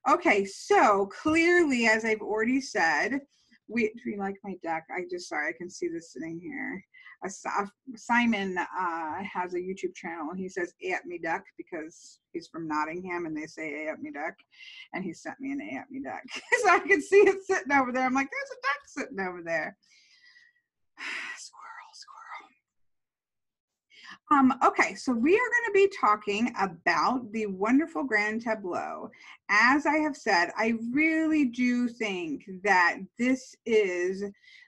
Okay, so clearly, as I've already said, do you like my deck? Sorry, I can see this sitting here. Simon has a YouTube channel, and he says "A at me duck" because he's from Nottingham, and they say "A at me duck," and he sent me an "A at me duck," so I can see it sitting over there. I'm like, there's a duck sitting over there. Squirrel. Okay, so we are going to be talking about the wonderful grand tableau. As I have said, I really do think that this is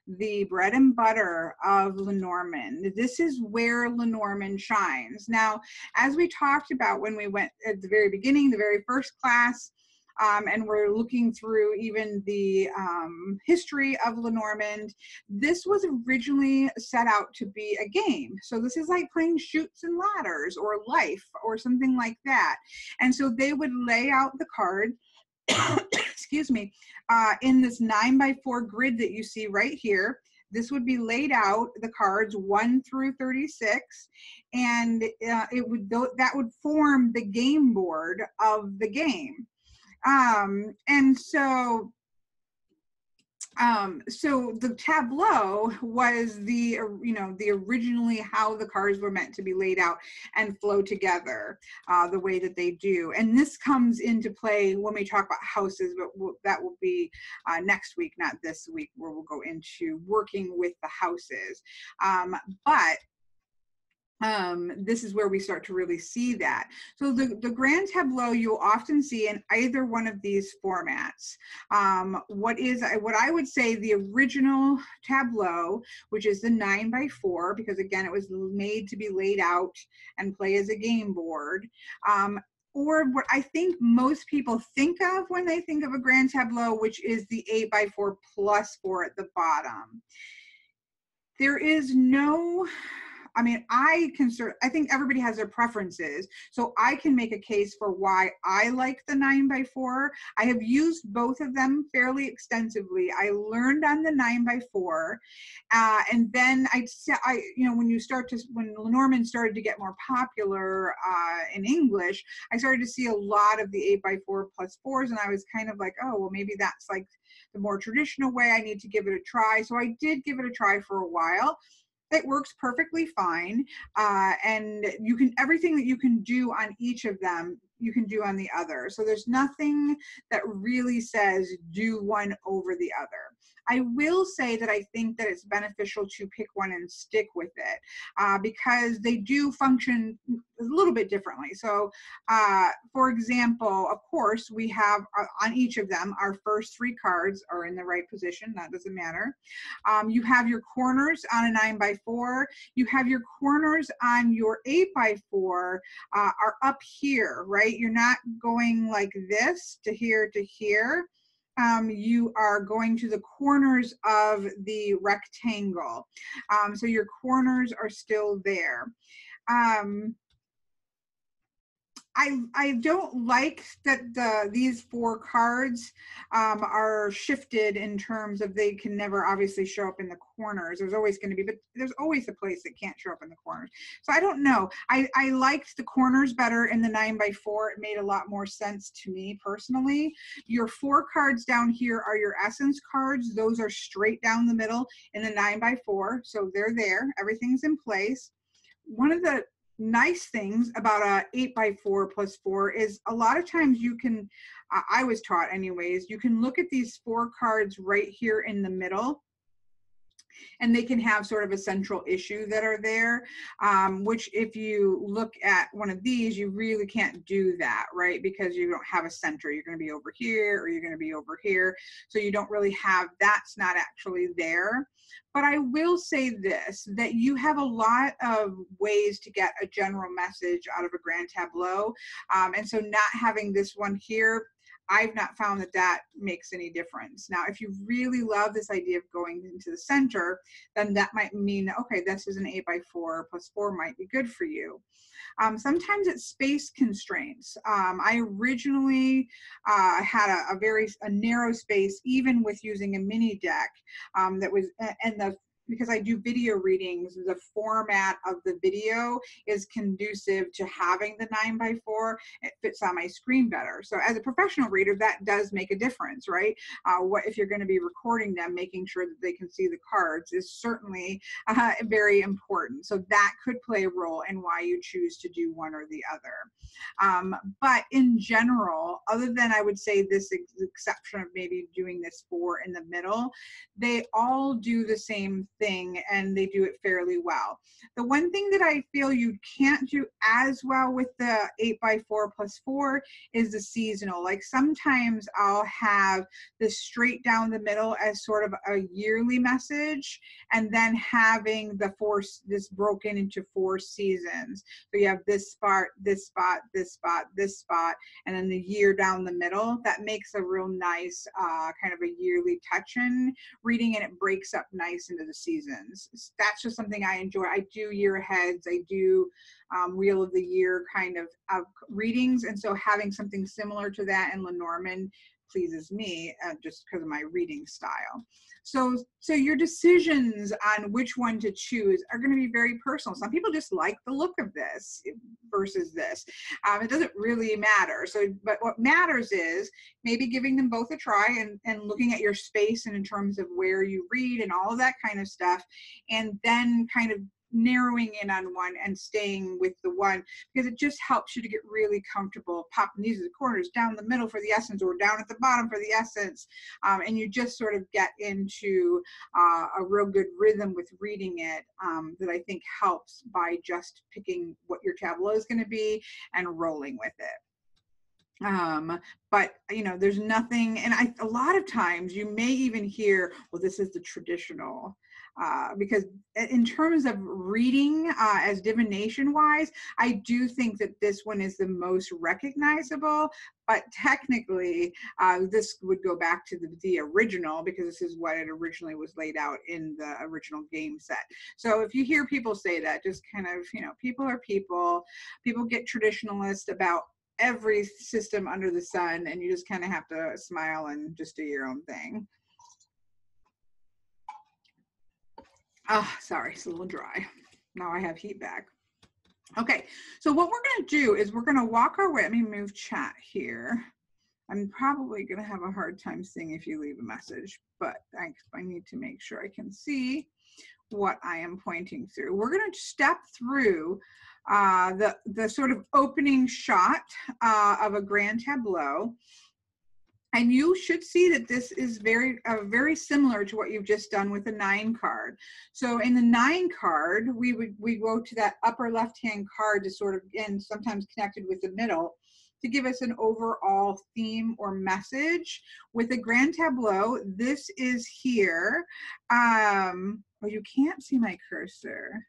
the bread and butter of Lenormand. This is where Lenormand shines. Now, as we talked about when we went at the very beginning, the very first class, and we're looking through even the history of Lenormand. This was originally set out to be a game. So this is like playing Chutes and Ladders or Life or something like that. And so they would lay out the card, excuse me, in this 9x4 grid that you see right here. This would be laid out, the cards 1 through 36, and that would form the game board of the game. So the tableau was the originally how the cards were meant to be laid out and flow together the way that they do. And this comes into play when we talk about houses, but that will be next week, not this week, where we'll go into working with the houses. This is where we start to really see that. So the grand tableau you'll often see in either one of these formats. What I would say the original tableau, which is the 9x4, because again, it was made to be laid out and play as a game board. Or what I think most people think of when they think of a grand tableau, which is the 8x4 plus 4 at the bottom. There is no, I think everybody has their preferences. So I can make a case for why I like the 9x4. I have used both of them fairly extensively. I learned on the 9x4. And then when Lenormand started to get more popular in English, I started to see a lot of the 8x4 plus 4s. And I was kind of like, oh, well, maybe that's like the more traditional way. I need to give it a try. So I did give it a try for a while. It works perfectly fine, and everything that you can do on each of them, you can do on the other. So there's nothing that really says do one over the other. I will say that I think that it's beneficial to pick one and stick with it because they do function a little bit differently. So for example, of course, we have on each of them, our first 3 cards are in the right position. That doesn't matter. You have your corners on a 9x4. You have your corners on your 8x4 are up here, right? You're not going like this to here to here. You are going to the corners of the rectangle. So your corners are still there. I don't like that these 4 cards are shifted in terms of they can never obviously show up in the corners. There's always going to be, but there's always a place that can't show up in the corners. So I don't know. I liked the corners better in the 9x4. It made a lot more sense to me personally. Your 4 cards down here are your essence cards. Those are straight down the middle in the 9x4. So they're there. Everything's in place. One of the nice things about a 8x4 plus 4 is a lot of times you can, I was taught anyways, you can look at these 4 cards right here in the middle, and they can have sort of a central issue that are there, which if you look at one of these, you really can't do that, right? Because you don't have a center. You're going to be over here or you're going to be over here. So you don't really have, that's not actually there. But I will say this, that you have a lot of ways to get a general message out of a grand tableau. And so not having this one here, I've not found that that makes any difference. Now, if you really love this idea of going into the center, then that might mean, okay, this is an 8x4 plus 4 might be good for you. Sometimes it's space constraints. I originally had a narrow space, even with using a mini deck that was, and because I do video readings, the format of the video is conducive to having the 9x4. It fits on my screen better. So as a professional reader, that does make a difference, right? What if you're going to be recording them, making sure that they can see the cards is certainly very important. So that could play a role in why you choose to do one or the other. But in general, other than I would say this exception of maybe doing this 4 in the middle, they all do the same thing and they do it fairly well. The one thing that I feel you can't do as well with the 8x4+4 is the seasonal. Like sometimes I'll have this straight down the middle as sort of a yearly message, and then having this broken into 4 seasons. So you have this spot, this spot, this spot, this spot, and then the year down the middle. That makes a real nice kind of a yearly touch in reading, and it breaks up nice into the seasons. That's just something I enjoy. I do year aheads. I do wheel of the year kind of readings, and so having something similar to that in Lenormand pleases me just because of my reading style. So your decisions on which one to choose are going to be very personal. Some people just like the look of this versus this. It doesn't really matter. But what matters is maybe giving them both a try and looking at your space and in terms of where you read and all of that kind of stuff, and then kind of narrowing in on one and staying with the one, because it just helps you to get really comfortable popping these are the corners down the middle for the essence or down at the bottom for the essence, and you just sort of get into a real good rhythm with reading it that I think helps by just picking what your tableau is going to be and rolling with it. But there's nothing, and a lot of times you may even hear, well, this is the traditional, because in terms of reading as divination wise, I do think that this one is the most recognizable, but technically this would go back to the original, because this is what it originally was laid out in the original game set. So if you hear people say that, just kind of, people are people get traditionalist about every system under the sun, and you just kind of have to smile and just do your own thing. Sorry, it's a little dry. Now I have heat back. Okay, so what we're going to do is we're going to walk our way. Let me move chat here. I'm probably going to have a hard time seeing if you leave a message, but I need to make sure I can see what I am pointing through. We're going to step through the sort of opening shot of a grand tableau. And you should see that this is very similar to what you've just done with the 9 card. So in the 9 card, we go to that upper left-hand card to sort of, and sometimes connected with the middle, to give us an overall theme or message. With a grand tableau, this is here. Oh, you can't see my cursor.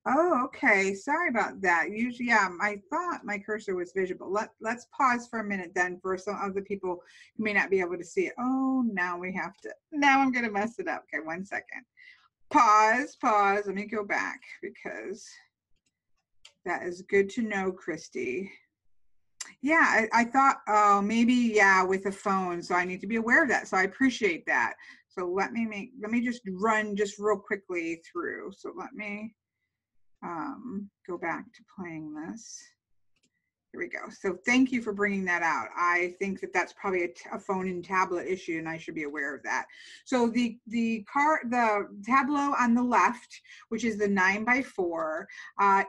Oh, okay. Sorry about that. Usually, yeah, I thought my cursor was visible. Let's pause for a minute then for some of the people who may not be able to see it. Oh, now I'm going to mess it up. Okay, 1 second. Pause. Let me go back, because that is good to know, Christy. Yeah, I thought, oh, maybe, yeah, with a phone. So I need to be aware of that. So I appreciate that. So let me just run just real quickly through. So let me go back to playing this. Here we go. So thank you for bringing that out. I think that that's probably a phone and tablet issue, and I should be aware of that. So the tableau on the left, which is the 9x4,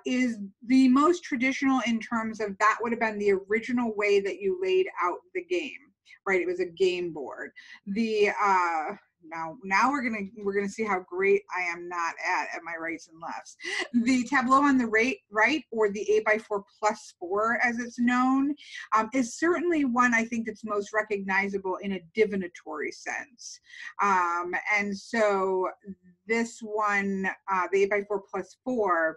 is the most traditional in terms of that would have been the original way that you laid out the game, right? It was a game board. The now we're gonna see how great I am not at my rights and lefts. The tableau on the right, or the 8x4+4 as it's known, is certainly one I think that's most recognizable in a divinatory sense. And so this one, the 8x4+4,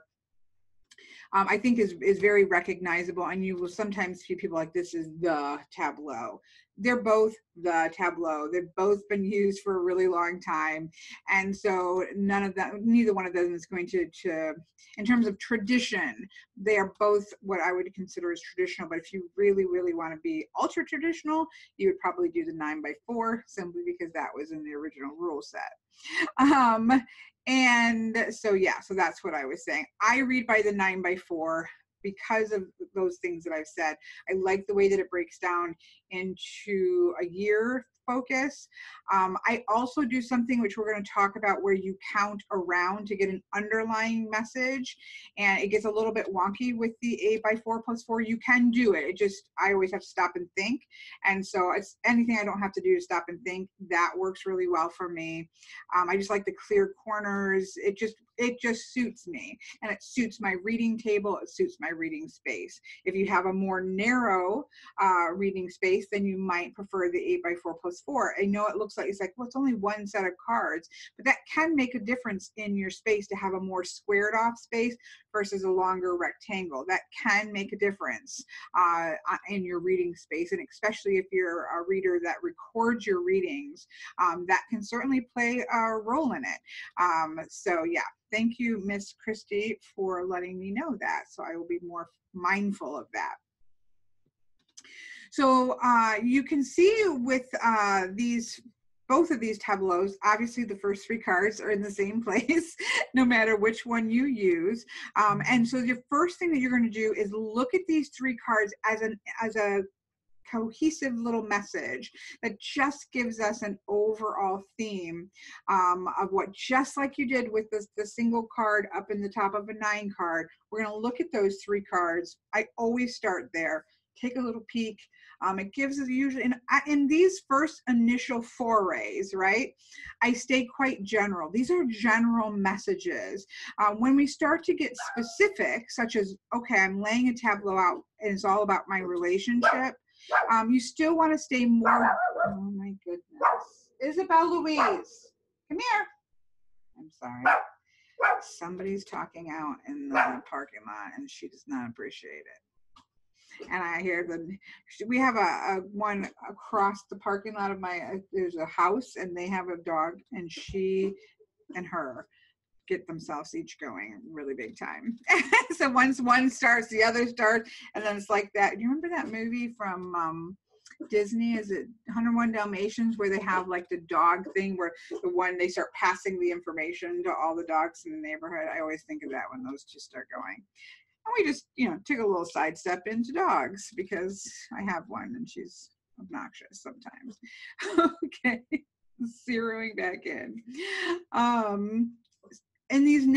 I think is very recognizable, and you will sometimes see people like, this is the tableau. They're both the tableau. They've both been used for a really long time, and so neither one of them is going to in terms of tradition, they are both what I would consider as traditional. But if you really, really want to be ultra traditional, you would probably do the 9x4, simply because that was in the original rule set. And so, yeah, so that's what I was saying. I read by the 9x4 because of those things that I've said. I like the way that it breaks down into a year focus. I also do something which we're going to talk about, where you count around to get an underlying message, and it gets a little bit wonky with the 8x4+4. You can do it. I always have to stop and think, and so it's anything I don't have to do to stop and think. That works really well for me. I just like the clear corners. It just suits me, and it suits my reading table. It suits my reading space. If you have a more narrow reading space, then you might prefer the 8x4+4. I know it looks like well, it's only one set of cards, but that can make a difference in your space, to have a more squared off space versus a longer rectangle. That can make a difference in your reading space, and especially if you're a reader that records your readings, that can certainly play a role in it. So yeah, thank you, Miss Christie, for letting me know that. So I will be more mindful of that. So you can see with both of these tableaus, obviously the first three cards are in the same place, no matter which one you use. And so the first thing that you're going to do is look at these three cards as a cohesive little message that just gives us an overall theme of what, just like you did with the single card up in the top of a 9 card, we're going to look at those three cards. I always start there. Take a little peek. It gives us usually, in these first initial forays, right, I stay quite general. These are general messages. When we start to get specific, such as, okay, I'm laying a tableau out and it's all about my relationship, you still want to stay more, oh my goodness. Isabel Louise, come here. I'm sorry. Somebody's talking out in the parking lot and she does not appreciate it. And I hear we have a one across the parking lot of there's a house, and they have a dog, and she and her get themselves each going really big time. So once one starts, the other starts, and then it's like that. You remember that movie from Disney? Is it 101 Dalmatians, where they have like the dog thing, where they start passing the information to all the dogs in the neighborhood? I always think of that when those two start going. And we just, took a little sidestep into dogs, because I have one and she's obnoxious sometimes. Okay, zeroing back in. In these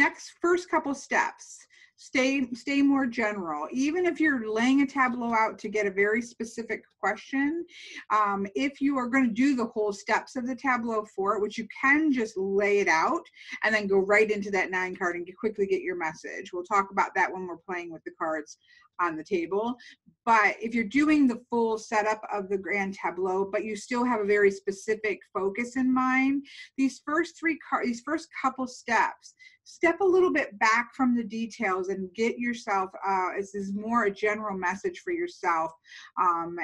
first couple steps, stay more general. Even if you're laying a tableau out to get a very specific question, if you are going to do the whole steps of the tableau for it, which you can just lay it out and then go right into that 9 card and quickly get your message. We'll talk about that when we're playing with the cards on the table. But if you're doing the full setup of the grand tableau, but you still have a very specific focus in mind, these first couple steps, step a little bit back from the details and get yourself, this is more a general message for yourself or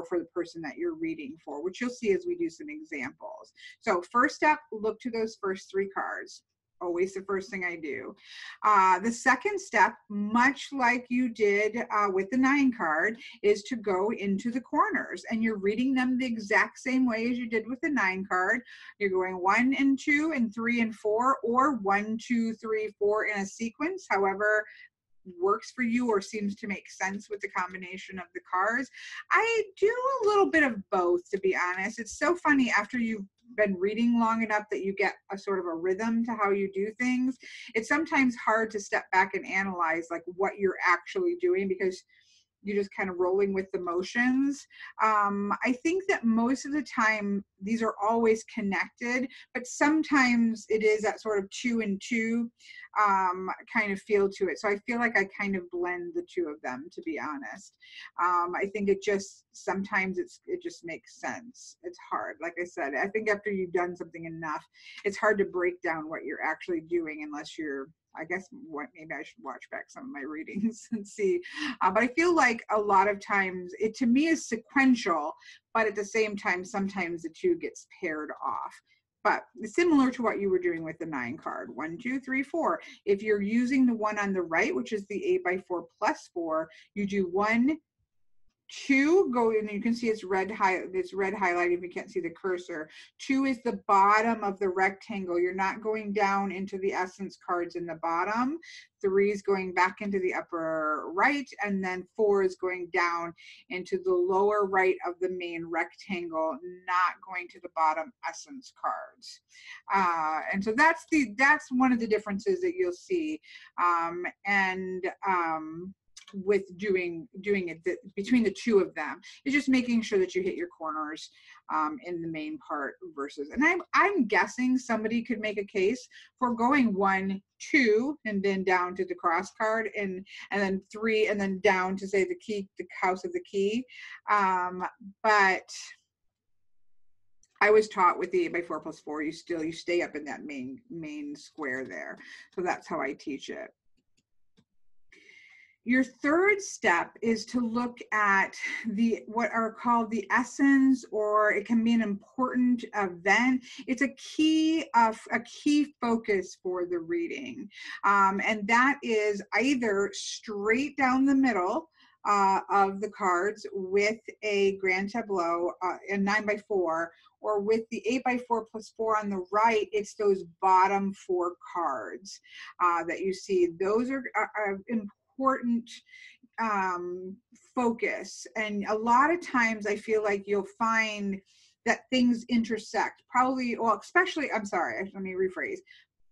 for the person that you're reading for, which you'll see as we do some examples. So first step, look to those first 3 cards. Always the first thing I do. The second step, much like you did with the 9 card, is to go into the corners, and you're reading them the exact same way as you did with the 9 card. You're going 1 and 2 and 3 and 4, or 1, 2, 3, 4 in a sequence, however works for you or seems to make sense with the combination of the cards. I do a little bit of both, to be honest. It's so funny, after you've been reading long enough that you get a sort of a rhythm to how you do things. It's sometimes hard to step back and analyze like what you're actually doing, because you're just kind of rolling with the motions. I think that most of the time these are always connected, but sometimes it is that sort of 2 and 2 kind of feel to it. So I feel like I kind of blend the two of them, to be honest. I think sometimes it just makes sense. It's hard. Like I said, I think after you've done something enough, it's hard to break down what you're actually doing unless you're I guess maybe I should watch back some of my readings and see. But I feel like a lot of times it to me is sequential, but at the same time, sometimes the two gets paired off. But similar to what you were doing with the 9 card, 1, 2, 3, 4. If you're using the one on the right, which is the 8x4 plus 4, you do 1, 2, go in, you can see it's red highlighted if you can't see the cursor. 2 is the bottom of the rectangle. You're not going down into the essence cards in the bottom. 3 is going back into the upper right, and then 4 is going down into the lower right of the main rectangle, not going to the bottom essence cards. And so that's one of the differences that you'll see. With doing it between the two of them, is just making sure that you hit your corners in the main part versus, and I'm guessing somebody could make a case for going 1, 2 and then down to the cross card, and then 3 and then down to say the key, the house of the key. But I was taught with the 8x4 plus 4, you stay up in that main square there. So that's how I teach it. Your third step is to look at what are called the essence, or it can be an important event. It's a key focus for the reading, and that is either straight down the middle of the cards with a grand tableau, a 9x4, or with the 8x4 plus 4 on the right. It's those bottom 4 cards that you see. Those are important focus, and a lot of times I feel like you'll find that things intersect, probably, well, especially, I'm sorry, let me rephrase.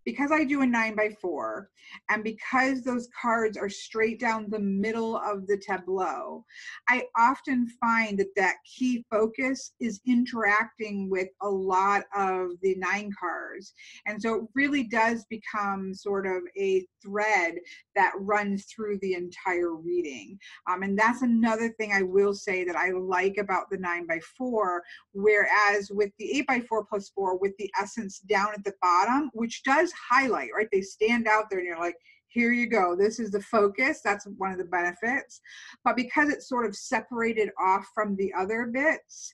Because I do a 9x4, and because those cards are straight down the middle of the tableau, I often find that key focus is interacting with a lot of the 9 cards. And so it really does become sort of a thread that runs through the entire reading. And that's another thing I will say that I like about the 9x4, whereas with the 8x4 plus 4, with the essence down at the bottom, which does highlight, right? They stand out there and you're like, here you go. This is the focus. That's one of the benefits. But because it's sort of separated off from the other bits,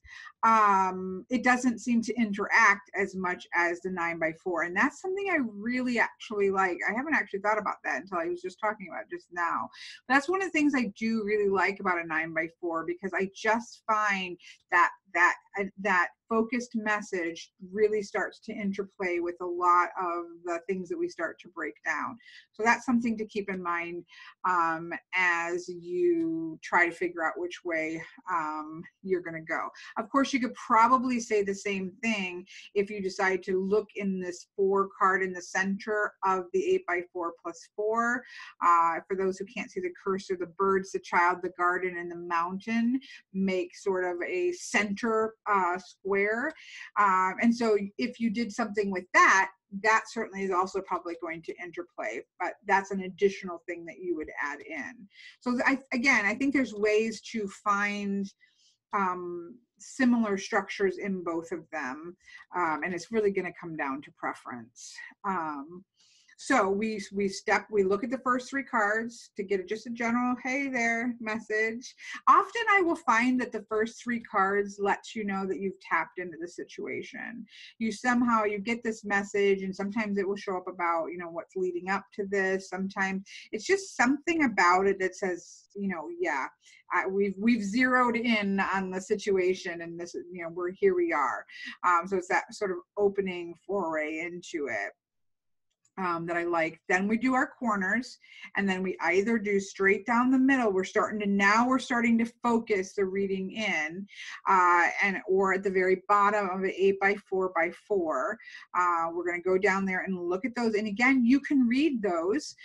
it doesn't seem to interact as much as the 9x4. And that's something I really actually like. I haven't actually thought about that until I was just talking about it just now. But that's one of the things I do really like about a 9x4, because I just find that focused message really starts to interplay with a lot of the things that we start to break down. So that's something to keep in mind as you try to figure out which way you're going to go. Of course, you could probably say the same thing if you decide to look in this 4 card in the center of the 8x4 plus 4. For those who can't see the cursor, the birds, the child, the garden, and the mountain make sort of a center square. And so if you did something with that, that certainly is also probably going to interplay, but that's an additional thing that you would add in. So I think there's ways to find similar structures in both of them, and it's really going to come down to preference. So we look at the first 3 cards to get just a general, hey there message. Often I will find that the first 3 cards lets you know that you've tapped into the situation. You get this message, and sometimes it will show up about, what's leading up to this. Sometimes it's just something about it that says, yeah, we've zeroed in on the situation, and this is, we are. So it's that sort of opening foray into it. That I like. Then we do our corners, and then we either do straight down the middle. We're starting to focus the reading in, or at the very bottom of an 8x4 4. We're going to go down there and look at those. And again, you can read those.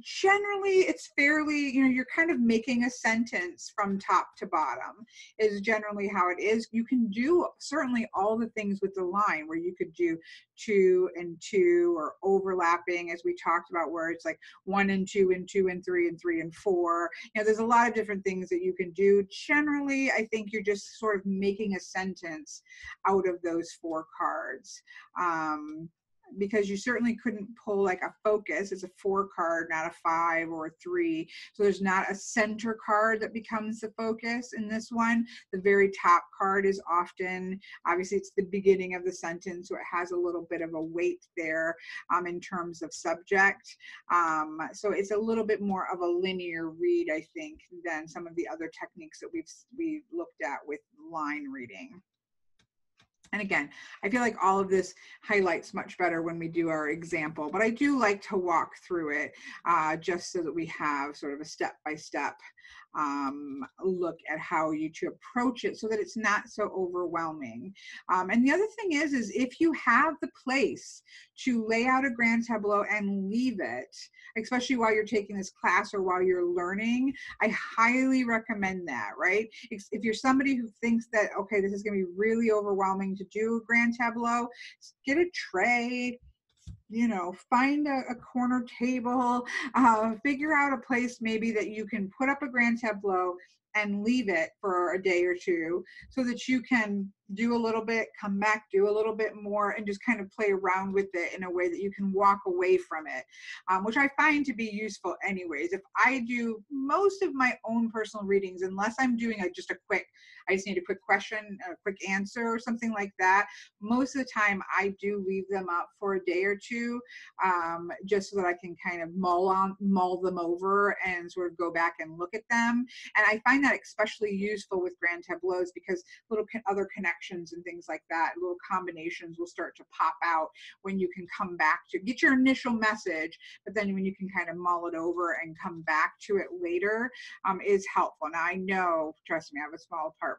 Generally, it's fairly, you're kind of making a sentence from top to bottom is generally how it is. You can do certainly all the things with the line, where you could do 2 and 2, or overlapping, as we talked about, where it's like 1 and 2 and 2 and 3 and 3 and 4. There's a lot of different things that you can do. Generally, I think you're just sort of making a sentence out of those 4 cards. because you certainly couldn't pull like a focus. It's a 4 card, not a 5 or a 3. So there's not a center card that becomes the focus in this one. The very top card is often, obviously it's the beginning of the sentence, so it has a little bit of a weight there in terms of subject. So it's a little bit more of a linear read, I think, than some of the other techniques that we've looked at with line reading. And again, I feel like all of this highlights much better when we do our example, but I do like to walk through it just so that we have sort of a step-by-step look at how you to approach it so that it's not so overwhelming. And the other thing is if you have the place to lay out a grand tableau and leave it, especially while you're taking this class or while you're learning, I highly recommend that, right? If you're somebody who thinks that, okay, this is going to be really overwhelming to do a grand tableau, get a tray, you know, find a corner table, figure out a place maybe that you can put up a grand tableau and leave it for a day or two so that you can do a little bit, come back, do a little bit more, and just kind of play around with it in a way that you can walk away from it, which I find to be useful anyways. If I do most of my own personal readings, unless I'm doing just a quick, I just need a quick question, a quick answer or something like that, most of the time I do leave them up for a day or two, just so that I can kind of mull them over and sort of go back and look at them. And I find that especially useful with grand tableaus because little other connections and things like that, little combinations will start to pop out when you can come back to get your initial message, but then when you can kind of mull it over and come back to it later is helpful. Now I know, trust me, I have a small apartment.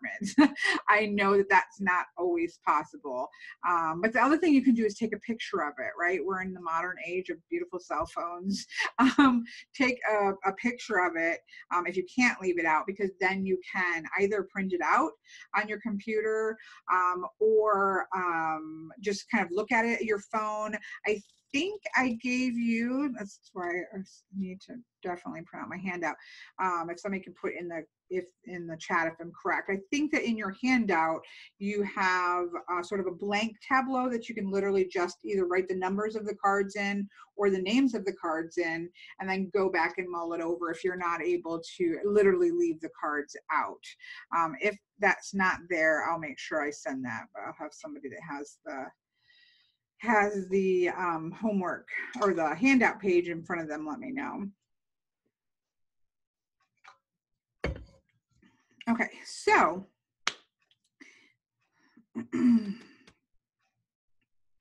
I know that that's not always possible. But the other thing you can do is take a picture of it, right? We're in the modern age of beautiful cell phones. Take a picture of it if you can't leave it out, because then you can either print it out on your computer or just kind of look at it at your phone. I think I gave you, that's why I need to definitely print out my handout. If somebody can put in the chat if I'm correct. I think that in your handout you have sort of a blank tableau that you can literally just either write the numbers of the cards in or the names of the cards in, and then go back and mull it over if you're not able to literally leave the cards out. If that's not there, I'll make sure I send that, but I'll have somebody that has the homework or the handout page in front of them let me know. Okay, so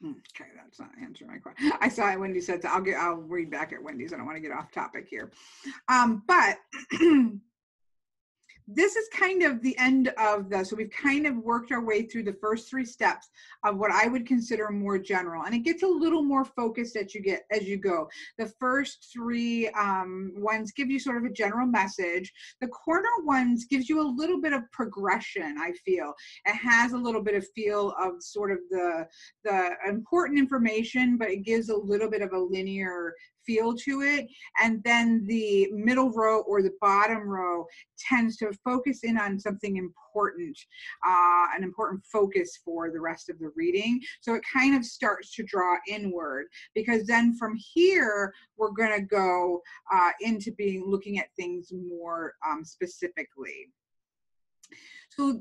okay, that's not answering my question. I saw it, Wendy said, so I'll read back at Wendy's. I don't want to get off topic here. But this is kind of the end of so we've kind of worked our way through the first 3 steps of what I would consider more general, and it gets a little more focused as you go. The first 3 ones give you sort of a general message. The corner ones gives you a little bit of progression, I feel. It has a little bit of feel of sort of the important information, but it gives a little bit of a linear feel to it. And then the middle row or the bottom row tends to focus in on something important, an important focus for the rest of the reading. So it kind of starts to draw inward, because then from here, we're going to go into looking at things more specifically. So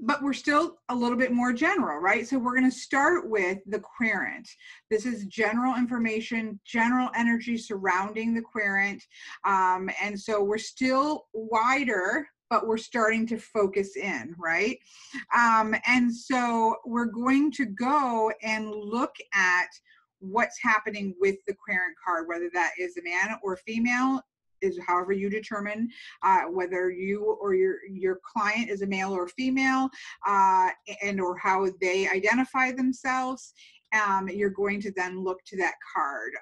but we're still a little bit more general, right? So we're going to start with the querent. This is general information, general energy surrounding the querent. And so we're still wider, but we're starting to focus in, right? And so we're going to go and look at what's happening with the querent card, whether that is a man or female, is however you determine whether you or your client is a male or female, and or how they identify themselves. You're going to then look to that card.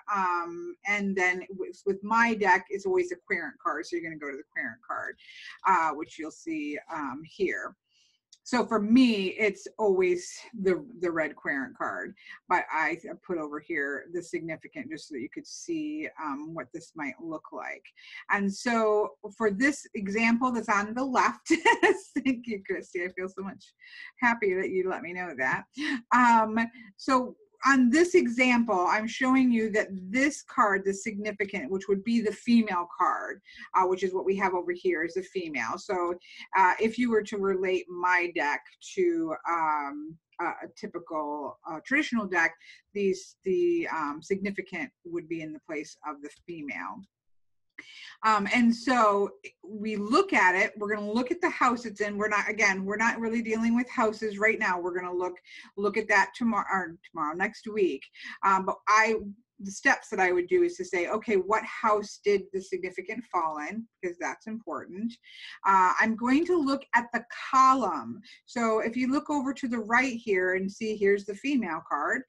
And then with my deck, it's always a querent card, so you're going to go to the querent card, which you'll see here. So for me, it's always the red querent card, but I put over here the significant just so that you could see what this might look like. And so for this example that's on the left, thank you, Christy. I feel so much happy that you let me know that. So on this example, I'm showing you that this card, the significant, which would be the female card, which is what we have over here, is the female. So if you were to relate my deck to a typical traditional deck, the significant would be in the place of the female. And so we look at it, we're going to look at the house it's in. We're not really dealing with houses right now. We're going to look at that tomorrow, next week. But the steps that I would do is to say, okay, what house did the significant fall in? Because that's important. I'm going to look at the column. So if you look over to the right here and see, here's the female card.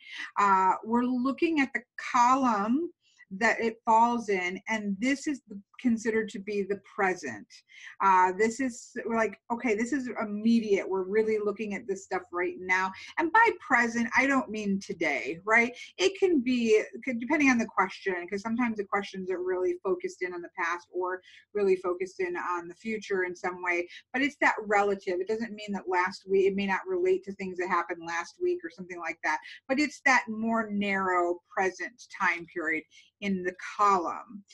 We're looking at the column that it falls in, and this is considered to be the present. This is like, okay, this is immediate. We're really looking at this stuff right now. And by present, I don't mean today, right? It can be, depending on the question, because sometimes the questions are really focused in on the past or really focused in on the future in some way, but it's that relative. It doesn't mean that last week, it may not relate to things that happened last week or something like that, but it's that more narrow present time period in the column.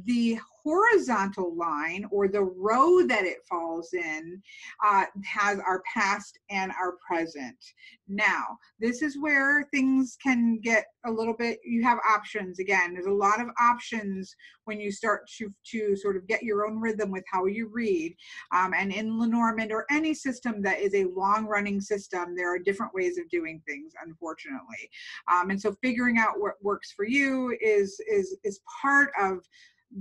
The horizontal line, or the row that it falls in, has our past and our present. Now, this is where things can get a little bit, you have options. Again, there's a lot of options when you start to sort of get your own rhythm with how you read. And in Lenormand, or any system that is a long-running system, there are different ways of doing things, unfortunately. And so figuring out what works for you is part of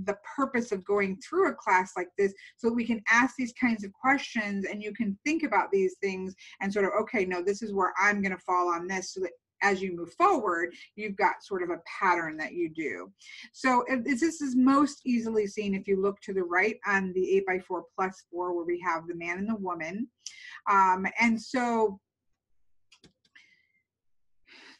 the purpose of going through a class like this, so we can ask these kinds of questions and you can think about these things and sort of, okay, no, this is where I'm going to fall on this, so that as you move forward, you've got sort of a pattern that you do. So this is most easily seen if you look to the right on the 8x4 plus 4, where we have the man and the woman. And so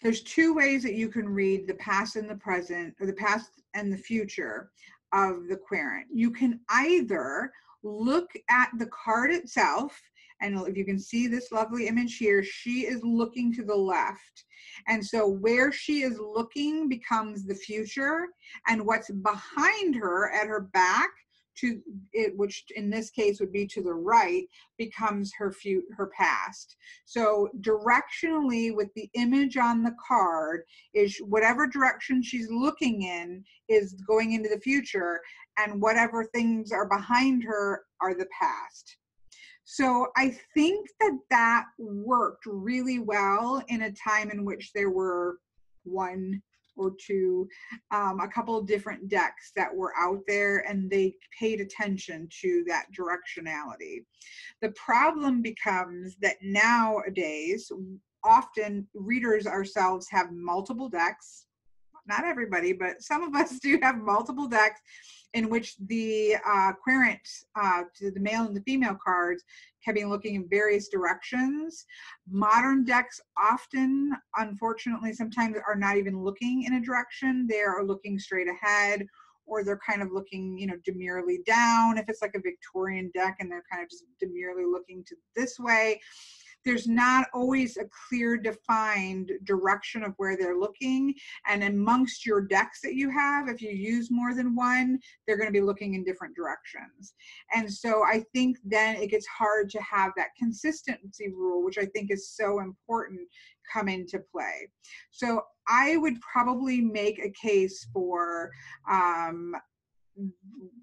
there's two ways that you can read the past and the present, or the past and the future of the querent. You can either look at the card itself, and if you can see this lovely image here, she is looking to the left. And so where she is looking becomes the future, and what's behind her at her back, to it, which in this case would be to the right, becomes her past. So directionally, with the image on the card, is whatever direction she's looking in is going into the future, and whatever things are behind her are the past. So I think that worked really well in a time in which there were one or two, a couple of different decks that were out there, and they paid attention to that directionality. The problem becomes that nowadays, often readers ourselves have multiple decks. Not everybody, but some of us do have multiple decks in which the querent, to the male and the female cards, can be looking in various directions. Modern decks often, unfortunately, sometimes are not even looking in a direction. They are looking straight ahead, or they're kind of looking, demurely down. If it's like a Victorian deck and they're kind of just demurely looking to this way, there's not always a clear defined direction of where they're looking. And amongst your decks that you have, if you use more than one, they're going to be looking in different directions. And so I think then it gets hard to have that consistency rule, which I think is so important, come into play. So I would probably make a case for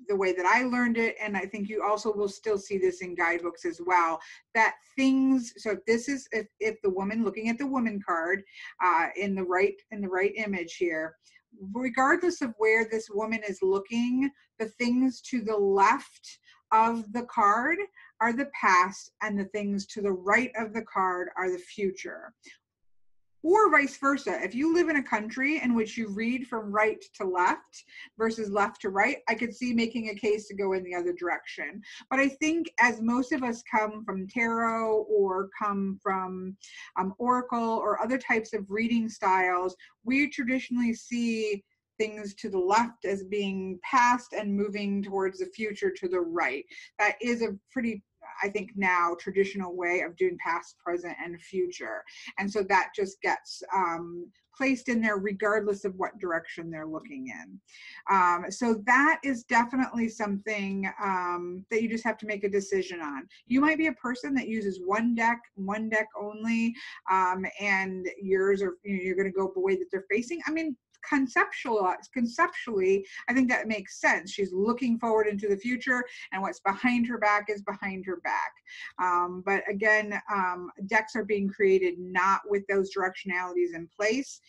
the way that I learned it, and I think you also will still see this in guidebooks as well, that things, so if this is, if the woman, looking at the woman card in the right image here, regardless of where this woman is looking, the things to the left of the card are the past, and the things to the right of the card are the future. Or vice versa. If you live in a country in which you read from right to left versus left to right, I could see making a case to go in the other direction. But I think as most of us come from tarot or come from oracle or other types of reading styles, we traditionally see things to the left as being past and moving towards the future to the right. That is a pretty I think now, traditional way of doing past, present, and future. And so that just gets placed in there regardless of what direction they're looking in. So that is definitely something that you just have to make a decision on. You might be a person that uses one deck only, and yours are, you're going to go the way that they're facing. I mean, conceptually, I think that makes sense. She's looking forward into the future, and what's behind her back is behind her back. But again, decks are being created not with those directionalities in place,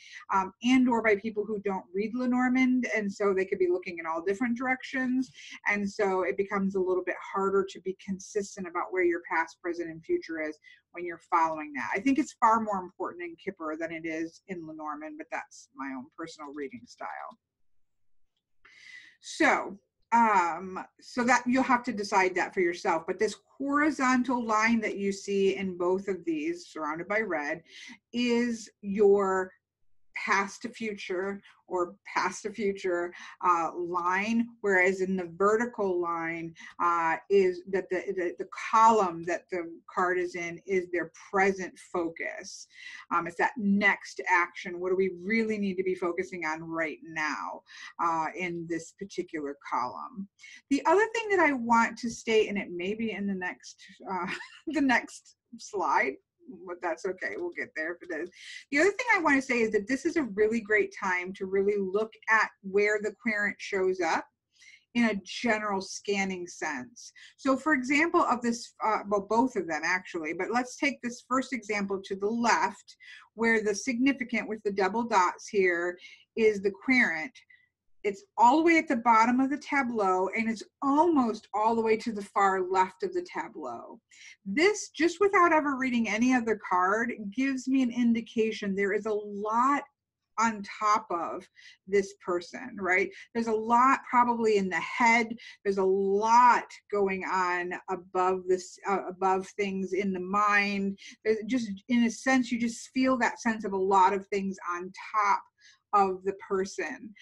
and or by people who don't read Lenormand, and so they could be looking in all different directions, and so it becomes a little bit harder to be consistent about where your past, present, and future is when you're following that. I think it's far more important in Kipper than it is in Lenormand, but that's my own personal reading style. So, so that you'll have to decide that for yourself. But this horizontal line that you see in both of these, surrounded by red, is your past to future or past to future line, whereas in the vertical line is that the column that the card is in is their present focus. It's that next action. What do we really need to be focusing on right now in this particular column? The other thing that I want to state, and it may be in the next the next slide, but that's okay, we'll get there if it is. The other thing I want to say is that this is a really great time to really look at where the querent shows up in a general scanning sense. So for example of this, well, both of them actually, but let's take this first example to the left, where the significant with the double dots here is the querent. It's all the way at the bottom of the tableau, and it's almost all the way to the far left of the tableau. This, just without ever reading any other card, gives me an indication there is a lot on top of this person, right? There's a lot probably in the head. There's a lot going on above this, above things in the mind. There's just, in a sense, you just feel that sense of a lot of things on top of the person.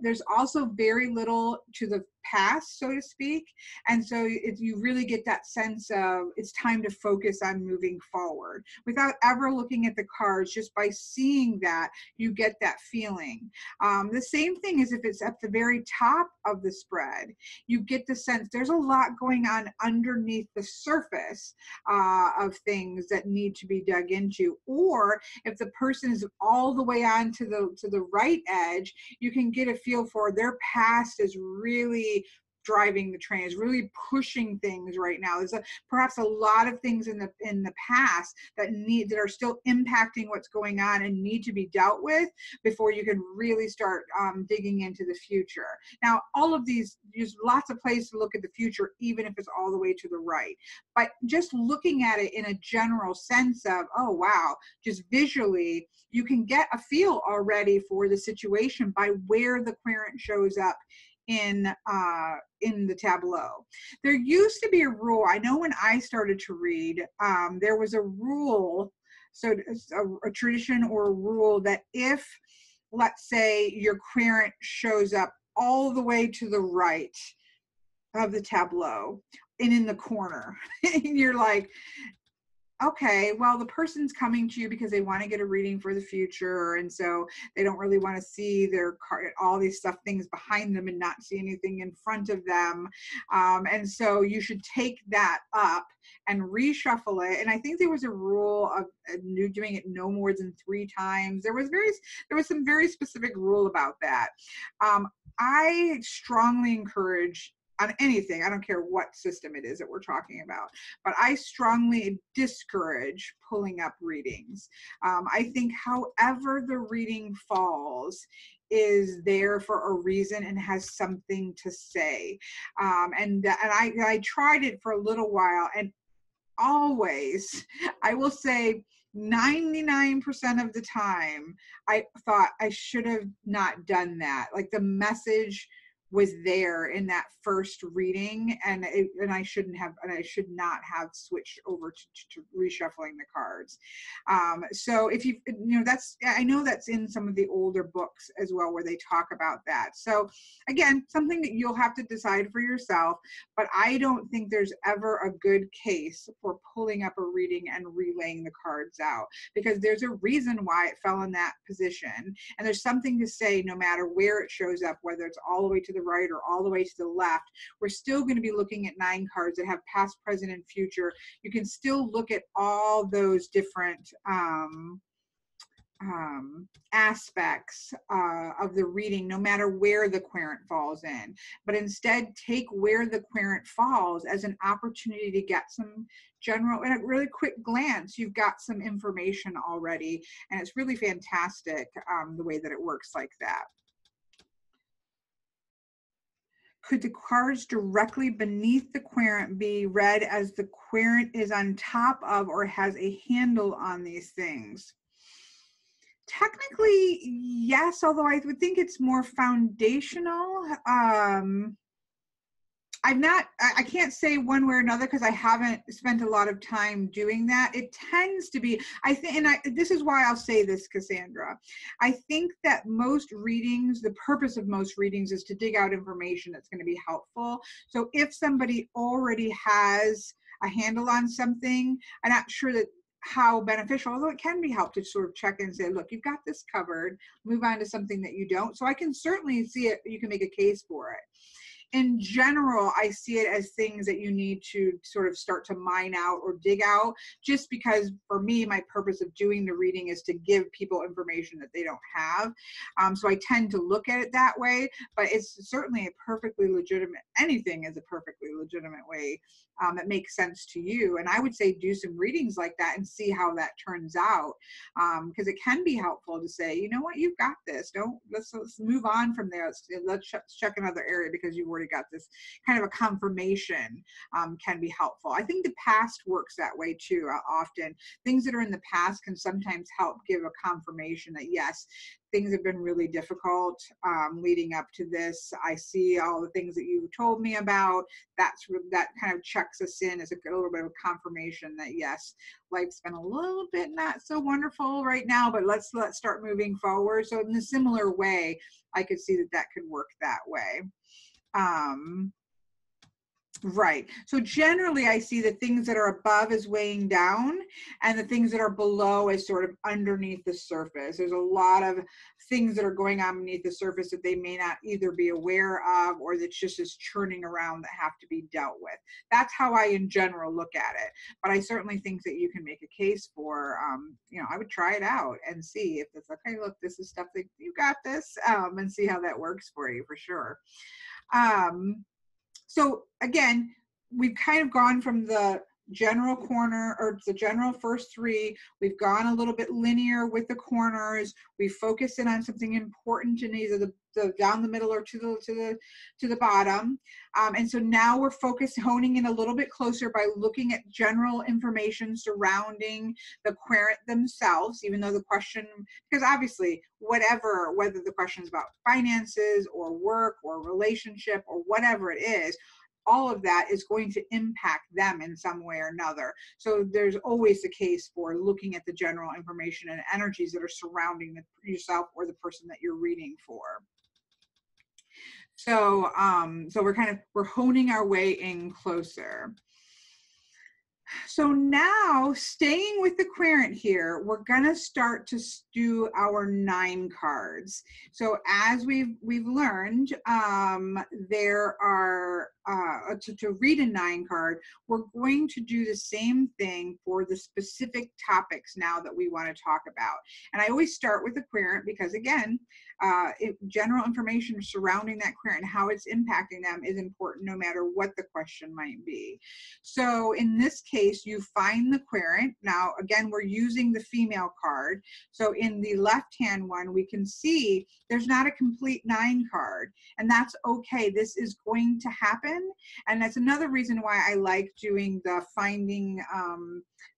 There's also very little to the past, so to speak, and so you really get that sense of it's time to focus on moving forward without ever looking at the cards. Just by seeing that, you get that feeling. The same thing is if it's at the very top of the spread, you get the sense there's a lot going on underneath the surface of things that need to be dug into. Or if the person is all the way on to the right edge, you can get a feel for their past is really driving the train, is really pushing things right now. There's perhaps a lot of things in the past that are still impacting what's going on and need to be dealt with before you can really start digging into the future. Now, all of these, there's lots of places to look at the future, even if it's all the way to the right. But just looking at it in a general sense of, oh wow, just visually, you can get a feel already for the situation by where the querent shows up in the tableau. There used to be a rule, I know when I started to read, there was a rule, so a tradition or a rule that if, let's say, your querent shows up all the way to the right of the tableau and in the corner, and you're like, okay, well, the person's coming to you because they want to get a reading for the future, and so they don't really want to see their card, all these things behind them and not see anything in front of them. And so you should take that up and reshuffle it. And I think there was a rule of doing it no more than 3 times. There was some very specific rule about that. I strongly encourage, on anything, I don't care what system it is that we're talking about, but I strongly discourage pulling up readings. I think however the reading falls is there for a reason and has something to say. And I tried it for a little while, and always, I will say 99% of the time, I thought I should have not done that. Like the message was there in that first reading, and I should not have switched over to reshuffling the cards. So if I know that's in some of the older books as well, where they talk about that. So again, something that you'll have to decide for yourself, but I don't think there's ever a good case for pulling up a reading and relaying the cards out, because there's a reason why it fell in that position, and there's something to say no matter where it shows up, whether it's all the way to the right or all the way to the left. We're still going to be looking at 9 cards that have past, present, and future. You can still look at all those different aspects of the reading, no matter where the querent falls in, but instead take where the querent falls as an opportunity to get some general, in a really quick glance, you've got some information already, and it's really fantastic the way that it works like that. Could the cards directly beneath the querent be read as the querent is on top of or has a handle on these things? Technically, yes, although I would think it's more foundational. I can't say one way or another because I haven't spent a lot of time doing that. It tends to be, I think, and this is why I'll say this, Cassandra. I think that most readings, the purpose of most readings is to dig out information that's going to be helpful. So if somebody already has a handle on something, I'm not sure that how beneficial, although it can be helpful to sort of check in and say, look, you've got this covered, move on to something that you don't. So I can certainly see it, you can make a case for it. In general, I see it as things that you need to sort of start to mine out or dig out, just because for me, my purpose of doing the reading is to give people information that they don't have. So I tend to look at it that way, but it's certainly a perfectly legitimate, anything is a perfectly legitimate way that makes sense to you. And I would say do some readings like that and see how that turns out, because it can be helpful to say, you know what, you've got this. Let's move on from there. Let's check another area because you've already got this. Kind of a confirmation can be helpful. I think the past works that way too. Often things that are in the past can sometimes help give a confirmation that yes, things have been really difficult leading up to this. I see all the things that you told me about. That kind of checks us in as a little bit of confirmation that yes, life's been a little bit not so wonderful right now, but let's start moving forward. So in a similar way, I could see that could work that way. Right. So generally I see the things that are above as weighing down and the things that are below as sort of underneath the surface. There's a lot of things that are going on beneath the surface that they may not either be aware of or that's just is churning around that have to be dealt with. That's how I in general look at it. But I certainly think that you can make a case for, I would try it out and see if it's okay, look, this is stuff that you got this, and see how that works for you for sure. So again, we've kind of gone from the general corner or the general first 3. We've gone a little bit linear with the corners. We focus in on something important in either the down the middle or to the bottom. And so now we're honing in a little bit closer by looking at general information surrounding the querent themselves, even though the question, because obviously whether the question is about finances or work or relationship or whatever it is, all of that is going to impact them in some way or another. So there's always the case for looking at the general information and energies that are surrounding yourself or the person that you're reading for. So, we're honing our way in closer. So now, staying with the querent here, we're gonna start to do our 9 cards. So as we've learned, there are to read a 9 card, we're going to do the same thing for the specific topics now that we want to talk about. And I always start with the querent because again, general information surrounding that querent and how it's impacting them is important no matter what the question might be. So in this case, you find the querent. Now, again, we're using the female card. So in the left-hand one, we can see there's not a complete 9 card, and that's okay. This is going to happen. And that's another reason why I like doing the finding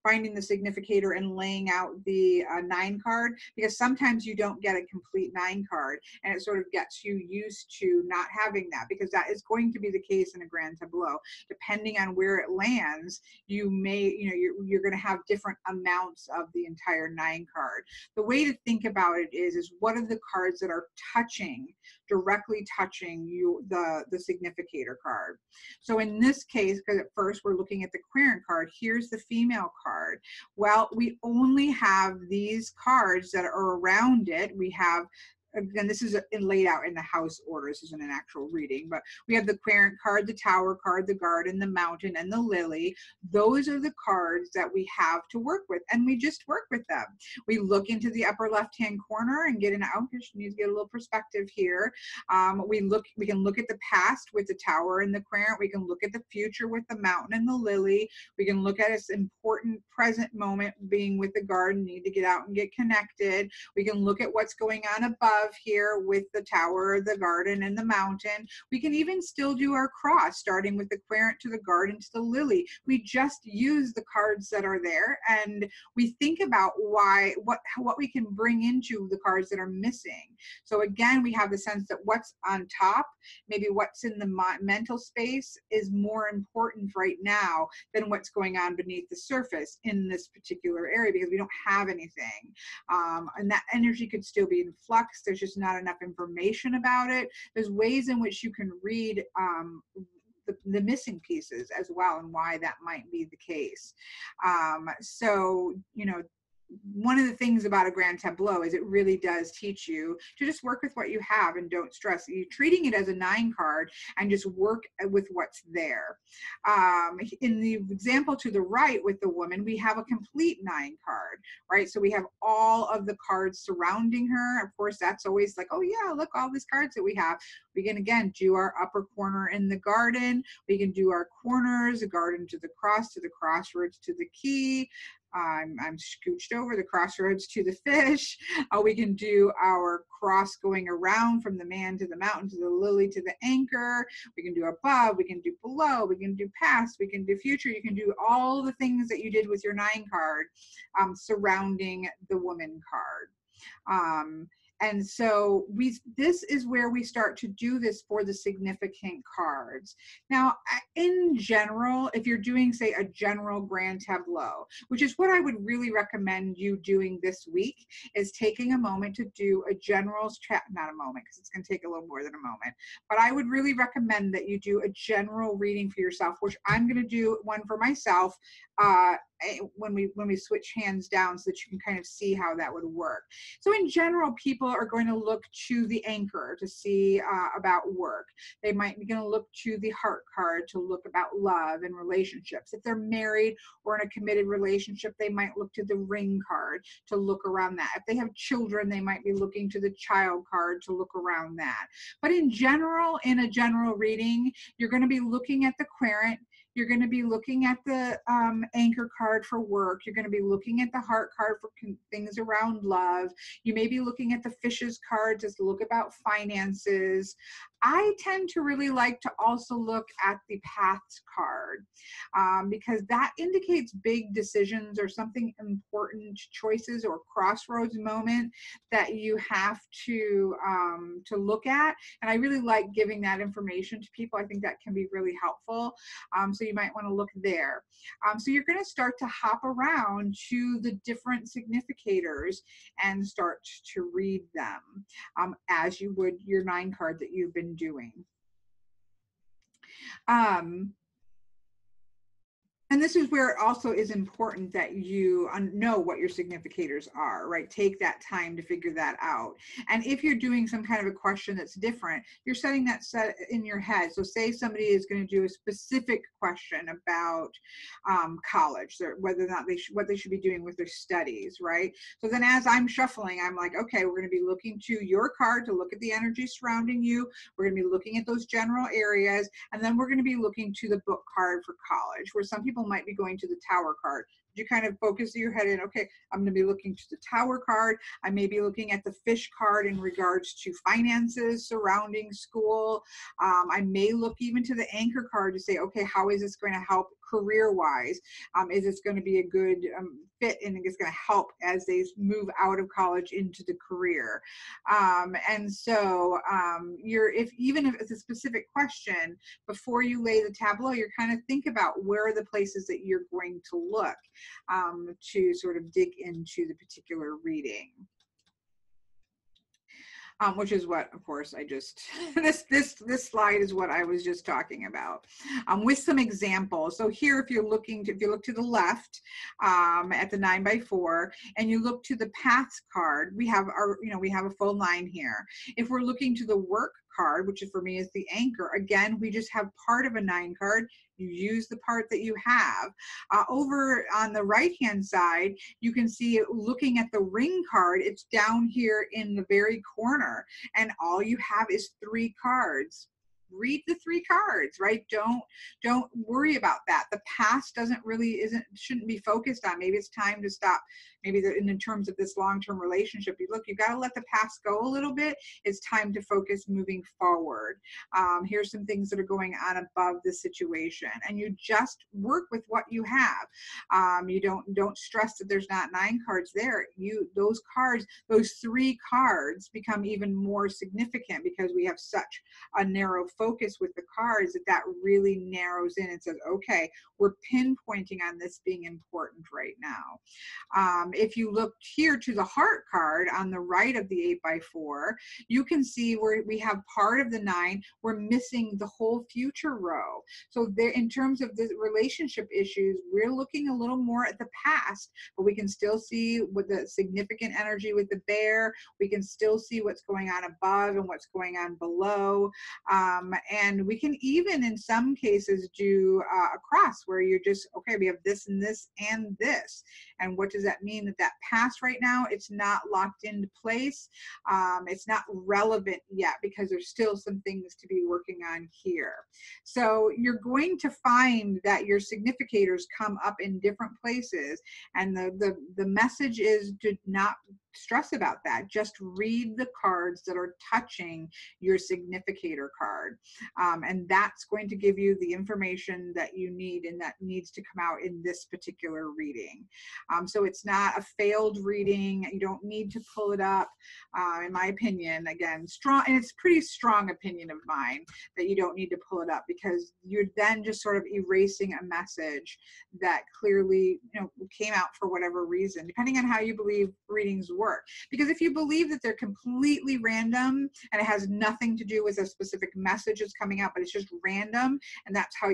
finding the significator and laying out the 9 card, because sometimes you don't get a complete 9 card, and it sort of gets you used to not having that, because that is going to be the case in a grand tableau. Depending on where it lands, you may, you're going to have different amounts of the entire 9 card. The way to think about it is what are the cards that are directly touching you, the significator card. So in this case, because at first we're looking at the querent card, here's the female card. Well, we only have these cards that are around it. We have, again, this is laid out in the house order. This isn't an actual reading, but we have the querent card, the tower card, the garden, the mountain, and the lily. Those are the cards that we have to work with, and we just work with them. We look into the upper left-hand corner and get an, oh, she needs to get a little perspective here. We can look at the past with the tower and the querent. We can look at the future with the mountain and the lily. We can look at this important present moment being with the garden, need to get out and get connected. We can look at what's going on above here with the tower, the garden, and the mountain. We can even still do our cross, starting with the querent to the garden to the lily. We just use the cards that are there, and we think about what we can bring into the cards that are missing. So again, we have the sense that what's on top, maybe what's in the mental space, is more important right now than what's going on beneath the surface in this particular area, because we don't have anything. And that energy could still be in flux. There's just not enough information about it. There's ways in which you can read the missing pieces as well, and why that might be the case. So, one of the things about a grand tableau is it really does teach you to just work with what you have and don't stress. You're treating it as a 9 card and just work with what's there. In the example to the right with the woman, we have a complete 9 card, right? So we have all of the cards surrounding her. Of course, that's always like, oh yeah, look, all these cards that we have. We can, again, do our upper corner in the garden. We can do our corners, the garden to the crossroads to the key. I'm scooched over, the crossroads to the fish. We can do our cross going around from the man to the mountain to the lily to the anchor. We can do above, we can do below, we can do past, we can do future. You can do all the things that you did with your 9 card surrounding the woman card. And so this is where we start to do this for the significant cards. Now, in general, if you're doing, say, a general grand tableau, which is what I would really recommend you doing this week, is taking a moment to do a general, not a moment, because it's going to take a little more than a moment, but I would really recommend that you do a general reading for yourself, which I'm going to do one for myself when we switch hands down, so that you can kind of see how that would work. So in general, people are going to look to the anchor to see about work. They might be going to look to the heart card to look about love and relationships. If they're married or in a committed relationship, they might look to the ring card to look around that. If they have children, they might be looking to the child card to look around that. But in general, in a general reading, you're going to be looking at the querent. You're going to be looking at the anchor card for work. You're going to be looking at the heart card for things around love. You may be looking at the fishes card to look about finances. I tend to really like to also look at the paths card because that indicates big decisions or something important, choices or crossroads moment that you have to look at. And I really like giving that information to people. I think that can be really helpful. So you might want to look there. So you're going to start to hop around to the different significators and start to read them as you would your 9 card that you've been doing. And this is where it also is important that you know what your significators are, right? Take that time to figure that out. And if you're doing some kind of a question that's different, you're setting that set in your head. So say somebody is going to do a specific question about college, or whether or not what they should be doing with their studies, right? So then as I'm shuffling, I'm like, okay, we're going to be looking to your card to look at the energy surrounding you. We're going to be looking at those general areas. And then we're going to be looking to the book card for college, where some people might be going to the tower card you kind of focus your head in, okay, I'm going to be looking to the Tower card. I may be looking at the Fish card in regards to finances surrounding school. I may look even to the Anchor card to say, okay, how is this going to help career-wise? Is this going to be a good fit, and it's going to help as they move out of college into the career? And so even if it's a specific question, before you lay the tableau, you're kind of think about where are the places that you're going to look to sort of dig into the particular reading. Which is what, of course, I just, this slide is what I was just talking about, with some examples. So here, if you look to the left at the 9x4, and you look to the paths card, we have we have a full line here. If we're looking to the work card, which for me is the anchor, again, we just have part of a 9 card. You use the part that you have. Over on the right-hand side, you can see, looking at the ring card, it's down here in the very corner, and all you have is 3 cards. Read the 3 cards, right? Don't worry about that. The past shouldn't be focused on. Maybe it's time to stop. Maybe in terms of this long-term relationship, you've got to let the past go a little bit. It's time to focus moving forward. Here's some things that are going on above the situation, and you just work with what you have. You don't stress that there's not 9 cards there. Those 3 cards become even more significant because we have such a narrow focus with the cards that really narrows in and says, okay, we're pinpointing on this being important right now. If you look here to the heart card on the right of the 8x4, you can see where we have part of the 9, we're missing the whole future row. So there, in terms of the relationship issues, we're looking a little more at the past, but we can still see with the significant energy with the bear. We can still see what's going on above and what's going on below. And we can even, in some cases, do a cross where you're just, okay, we have this and this and this. And what does that mean? That past right now, it's not locked into place. It's not relevant yet because there's still some things to be working on here. So you're going to find that your significators come up in different places. And the message is to not stress about that. Just read the cards that are touching your significator card. And that's going to give you the information that you need and that needs to come out in this particular reading. So it's not a failed reading. You don't need to pull it up. In my opinion, again, strong, and it's a pretty strong opinion of mine that you don't need to pull it up, because you're then just sort of erasing a message that clearly came out for whatever reason, depending on how you believe readings work. Because if you believe that they're completely random and it has nothing to do with a specific message that's coming out, but it's just random, and that's how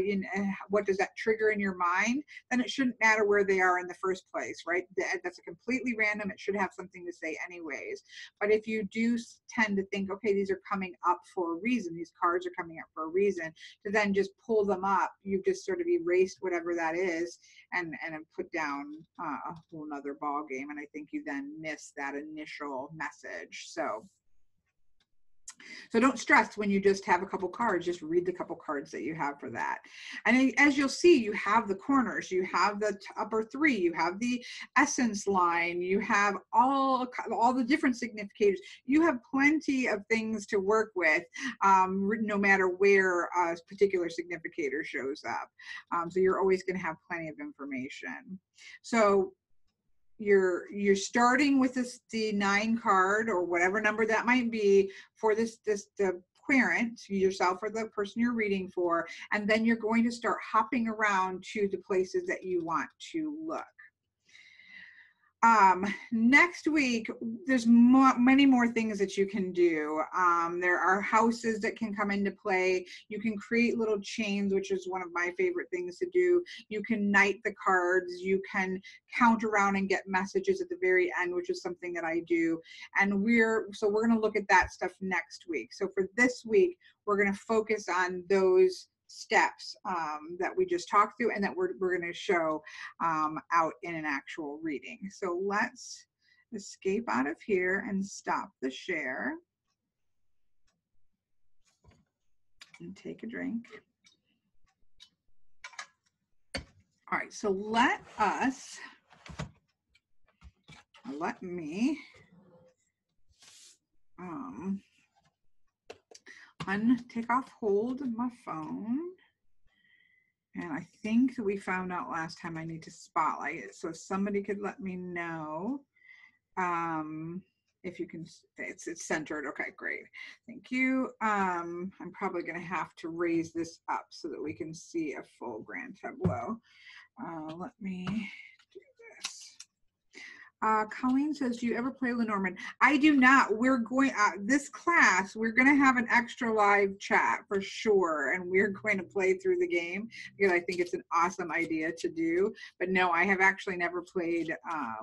what does that trigger in your mind, then it shouldn't matter where they are in the first place, right? That's a completely random. It should have something to say anyways. But if you do tend to think, okay, these are coming up for a reason, these cards are coming up for a reason, to then just pull them up, you've just sort of erased whatever that is and have put down a whole nother ball game. And I think you then miss that initial message. So don't stress when you just have a couple cards. Just read the couple cards that you have for that. And as you'll see, you have the corners, you have the upper 3, you have the essence line, you have all the different significators. You have plenty of things to work with, no matter where a particular significator shows up. So you're always going to have plenty of information. So you're starting with the 9 card or whatever number that might be for the querent, yourself or the person you're reading for, and then you're going to start hopping around to the places that you want to look. Next week, there's many more things that you can do. There are houses that can come into play. You can create little chains, which is one of my favorite things to do. You can knight the cards. You can count around and get messages at the very end, which is something that I do. And we're going to look at that stuff next week. So for this week, we're going to focus on those steps that we just talked through and that we're going to show out in an actual reading. So let's escape out of here and stop the share and take a drink. All right, so let me take off hold of my phone. And I think that we found out last time I need to spotlight it. So if somebody could let me know if you can, it's centered. Okay, great. Thank you. I'm probably going to have to raise this up so that we can see a full grand tableau. Let me do this. Colleen says, do you ever play Lenormand? I do not. We're going, this class, we're going to have an extra live chat for sure. And we're going to play through the game because I think it's an awesome idea to do. But no, I have actually never played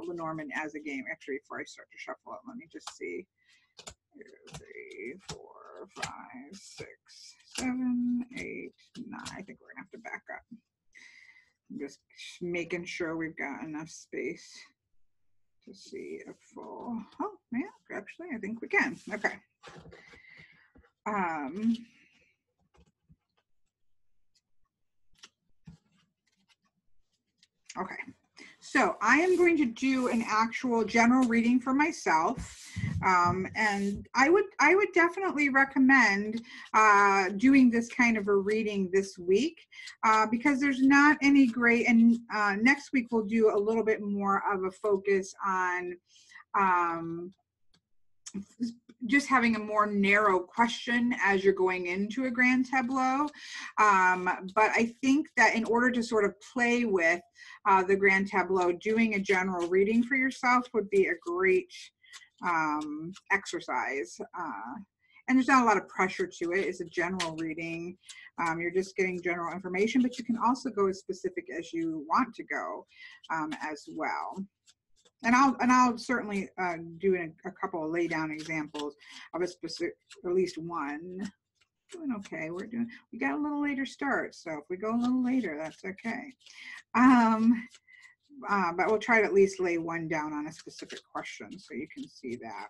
Lenormand as a game. Actually, before I start to shuffle it, let me just see. 2, 3, 4, 5, 6, 7, 8, 9. I think we're going to have to back up. I'm just making sure we've got enough space to see a full, oh yeah, actually I think we can. Okay. Okay, so I am going to do an actual general reading for myself, and I would definitely recommend doing this kind of a reading this week because there's not any great, and next week we'll do a little bit more of a focus on just having a more narrow question as you're going into a grand tableau. But I think that in order to sort of play with the grand tableau, doing a general reading for yourself would be a great exercise. And there's not a lot of pressure to it. It's a general reading. You're just getting general information, but you can also go as specific as you want to go as well. And I'll certainly do a couple of lay down examples of a specific, at least one. Doing okay. We got a little later start, so if we go a little later, that's okay. But we'll try to at least lay one down on a specific question so you can see that.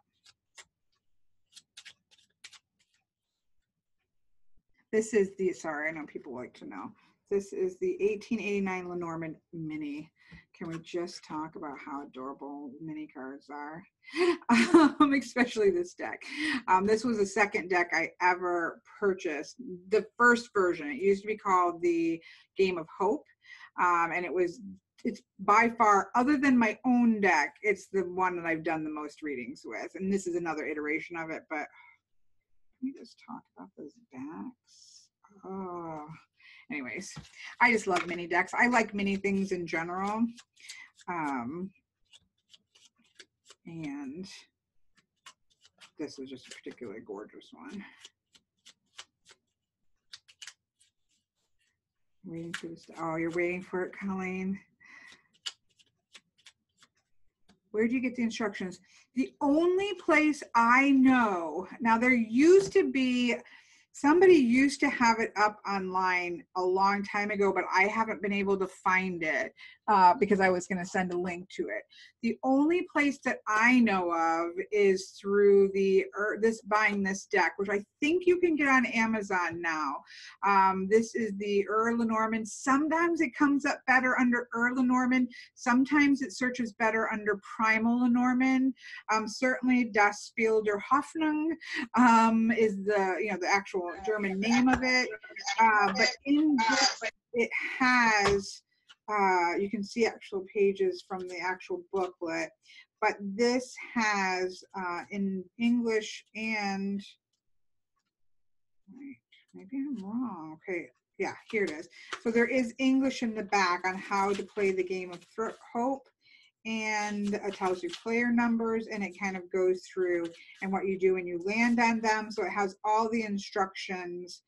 This is the, sorry, I know people like to know. This is the 1889 Lenormand Mini. Can we just talk about how adorable mini cards are? Especially this deck. This was the second deck I ever purchased. The first version, it used to be called the Game of Hope. And it's by far, other than my own deck, it's the one that I've done the most readings with. And this is another iteration of it, but let me just talk about those backs. Oh. Anyways, I just love mini decks. I like mini things in general. And this is just a particularly gorgeous one. Waiting for this. Oh, you're waiting for it, Colleen. Where do you get the instructions? The only place I know, now there used to be, somebody used to have it up online a long time ago, but I haven't been able to find it because I was going to send a link to it. The only place that I know of is through buying this deck, which I think you can get on Amazon now. This is the Lenormand. Sometimes it comes up better under Lenormand. Sometimes it searches better under Primal Lenormand. Certainly Das Spiel der Hoffnung is the actual German name of it. But in this, it has, you can see actual pages from the actual booklet, but this has in English and, wait, maybe I'm wrong. Okay, yeah, here it is. So there is English in the back on how to play the Game of Hope, and it tells you player numbers, and it kind of goes through and what you do when you land on them. So it has all the instructions,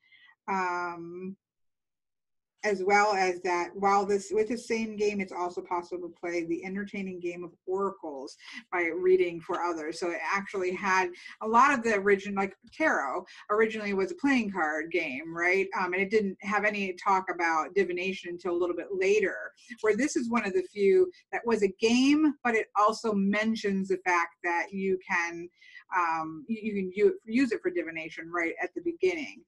as well as that, with the same game, it's also possible to play the entertaining game of oracles by reading for others. So it actually had a lot of the original, like tarot originally was a playing card game, right? And it didn't have any talk about divination until a little bit later, where this is one of the few that was a game, but it also mentions the fact that you can use it for divination right at the beginning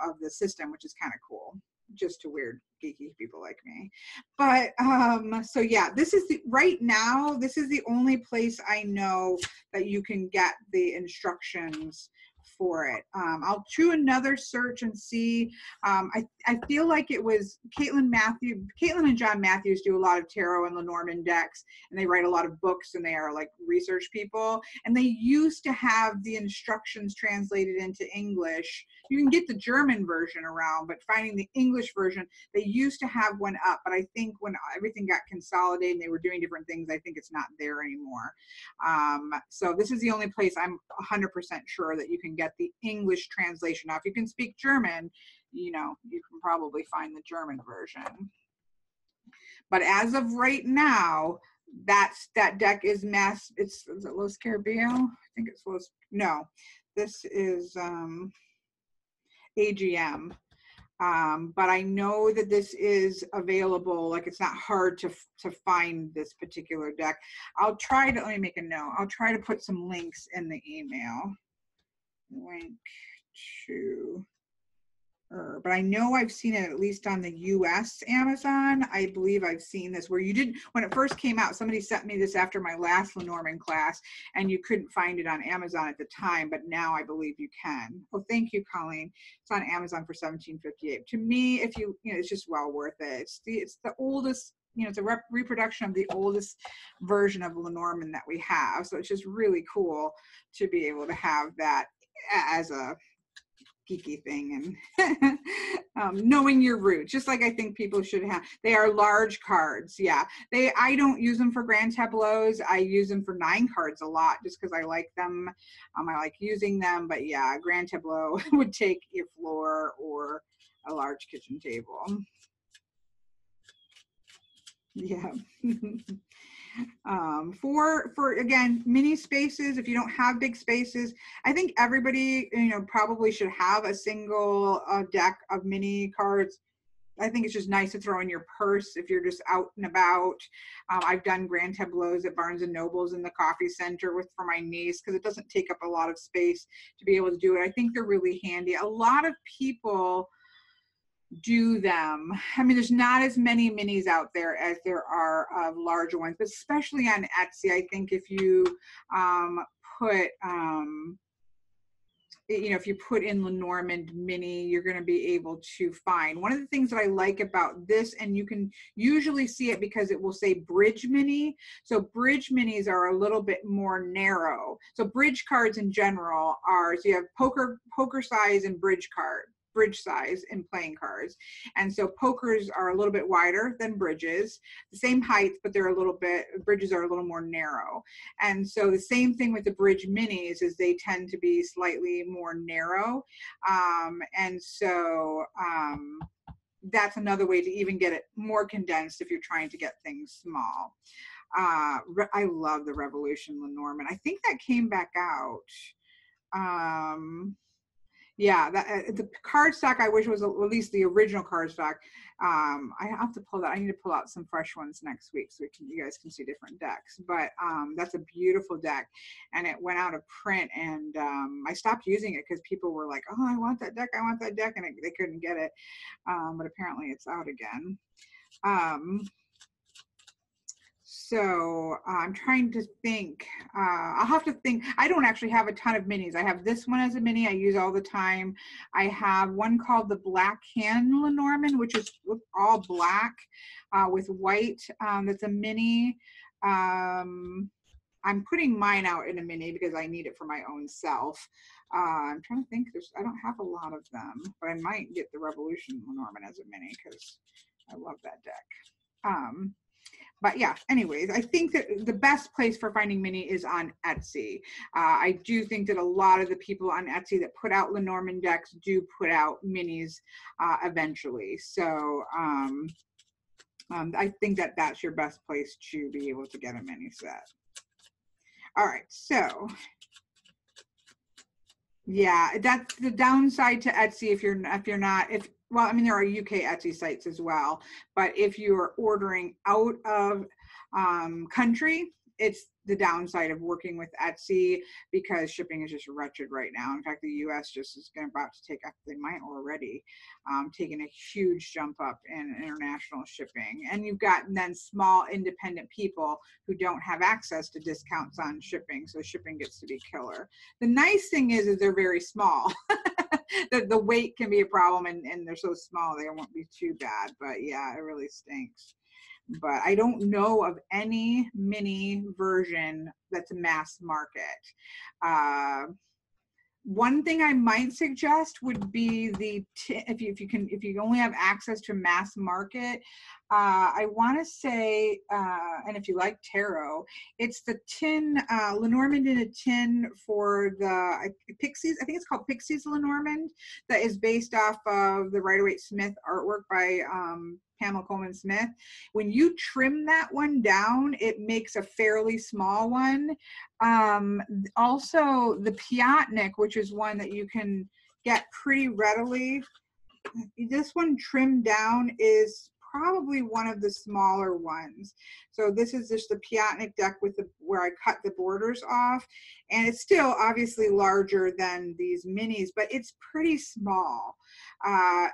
of the system, which is kind of cool. Just to weird geeky people like me. But so yeah, this is right now, this is the only place I know that you can get the instructions for it. I'll do another search and see. I feel like it was Caitlin and John Matthews do a lot of tarot and Lenormand decks, and they write a lot of books, and they are like research people. And they used to have the instructions translated into English. You can get the German version around, but finding the English version, they used to have one up. But I think when everything got consolidated and they were doing different things, I think it's not there anymore. So this is the only place I'm 100% sure that you can get the English translation. Now, if you can speak German, you know, you can probably find the German version. But as of right now, that deck is is it Los Carabeo? I think it's no, this is AGM. But I know that this is available. Like, it's not hard to find this particular deck. I'll try to, let me make a note. I'll try to put some links in the email. Link to, but I know I've seen it at least on the US Amazon. I believe I've seen this where you did, when it first came out, somebody sent me this after my last Lenormand class, and you couldn't find it on Amazon at the time, but now I believe you can. Oh, thank you, Colleen. It's on Amazon for $17.58. To me, if you know, it's just well worth it. It's the oldest, you know, it's a reproduction of the oldest version of Lenormand that we have. So it's just really cool to be able to have that as a geeky thing, and knowing your roots, just like I think people should have. They are large cards. Yeah, I don't use them for grand tableaus. I use them for 9 cards a lot, just because I like them. I like using them. But yeah, a grand tableau would take your floor or a large kitchen table. Yeah. For again, mini spaces, if you don't have big spaces, I think everybody, you know, probably should have a single deck of mini cards. I think it's just nice to throw in your purse if you're just out and about. I've done grand tableaus at Barnes and Nobles in the coffee center for my niece, because it doesn't take up a lot of space to be able to do it. I think they're really handy. A lot of people do them. I mean, there's not as many minis out there as there are of larger ones, but especially on Etsy, I think if you put, you know, if you put in Lenormand mini, you're going to be able to find. One of the things that I like about this, and you can usually see it because it will say bridge mini. So bridge minis are a little bit more narrow. So bridge cards in general are, so you have poker size and bridge size in playing cards. And so pokers are a little bit wider than bridges, the same height, but bridges are a little more narrow. And so the same thing with the bridge minis is they tend to be slightly more narrow. And so that's another way to even get it more condensed if you're trying to get things small. I love the Revolution Lenormand. I think that came back out. Yeah, the cardstock I wish was at least the original cardstock. I have to pull that. I need to pull out some fresh ones next week so you guys can see different decks. But that's a beautiful deck, and it went out of print, and I stopped using it because people were like, "Oh, I want that deck! I want that deck!" and they couldn't get it. But apparently, it's out again. So I'm trying to think. I'll have to think. I don't actually have a ton of minis. I have this one as a mini I use all the time. I have one called the Black Hand Lenormand, which is all black with white. That's a mini. I'm putting mine out in a mini because I need it for my own self. I'm trying to think. I don't have a lot of them, but I might get the Revolution Lenormand as a mini because I love that deck. But yeah, anyways, I think that the best place for finding mini is on Etsy. I do think that a lot of the people on Etsy that put out Lenormand decks do put out minis eventually. So I think that that's your best place to be able to get a mini set. All right, so yeah, that's the downside to Etsy well, I mean, there are UK Etsy sites as well, but if you are ordering out of country, it's the downside of working with Etsy because shipping is just wretched right now. In fact, the US just is about to take up, they might already, taking a huge jump up in international shipping. And you've got then small independent people who don't have access to discounts on shipping. So shipping gets to be killer. The nice thing is they're very small. The weight can be a problem, and they're so small they won't be too bad. But yeah, it really stinks. But I don't know of any mini version that's a mass market. One thing I might suggest would be if you only have access to mass market, I want to say, and if you like tarot, it's the tin, Lenormand in a tin for the Pixies. I think it's called Pixies Lenormand, that is based off of the Rider-Waite-Smith artwork by Pamela Coleman Smith. When you trim that one down, it makes a fairly small one. Also, the Piatnik, which is one that you can get pretty readily, this one trimmed down is probably one of the smaller ones. So this is just the Piatnik deck with where I cut the borders off, and it's still obviously larger than these minis, but it's pretty small.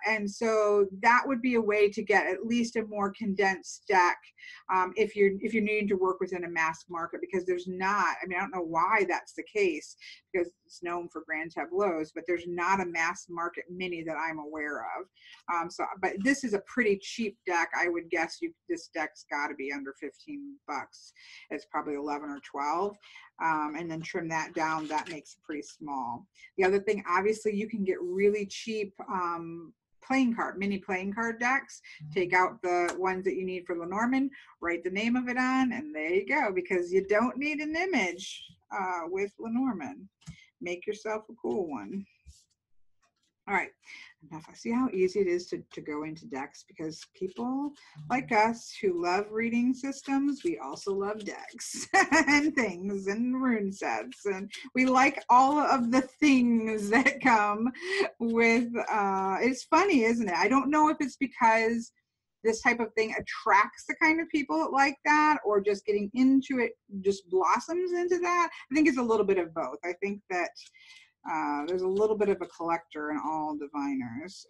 And so that would be a way to get at least a more condensed deck if you're needing to work within a mass market, because there's not, I mean, I don't know why that's the case, because it's known for grand tableaus, but there's not a mass market mini that I'm aware of. But this is a pretty cheap deck. I would guess this deck's got to be under $15. It's probably 11 or 12. And then trim that down, that makes it pretty small. The other thing, obviously, you can get really cheap mini playing card decks. Take out the ones that you need for Lenormand, write the name of it on, and there you go, because you don't need an image with Lenormand. Make yourself a cool one. All right, enough. I see how easy it is to go into decks, because people like us who love reading systems, we also love decks and things and rune sets, and we like all of the things that come with, it's funny, isn't it? I don't know if it's because this type of thing attracts the kind of people that like that, or just getting into it just blossoms into that. I think it's a little bit of both. I think that there's a little bit of a collector in all diviners.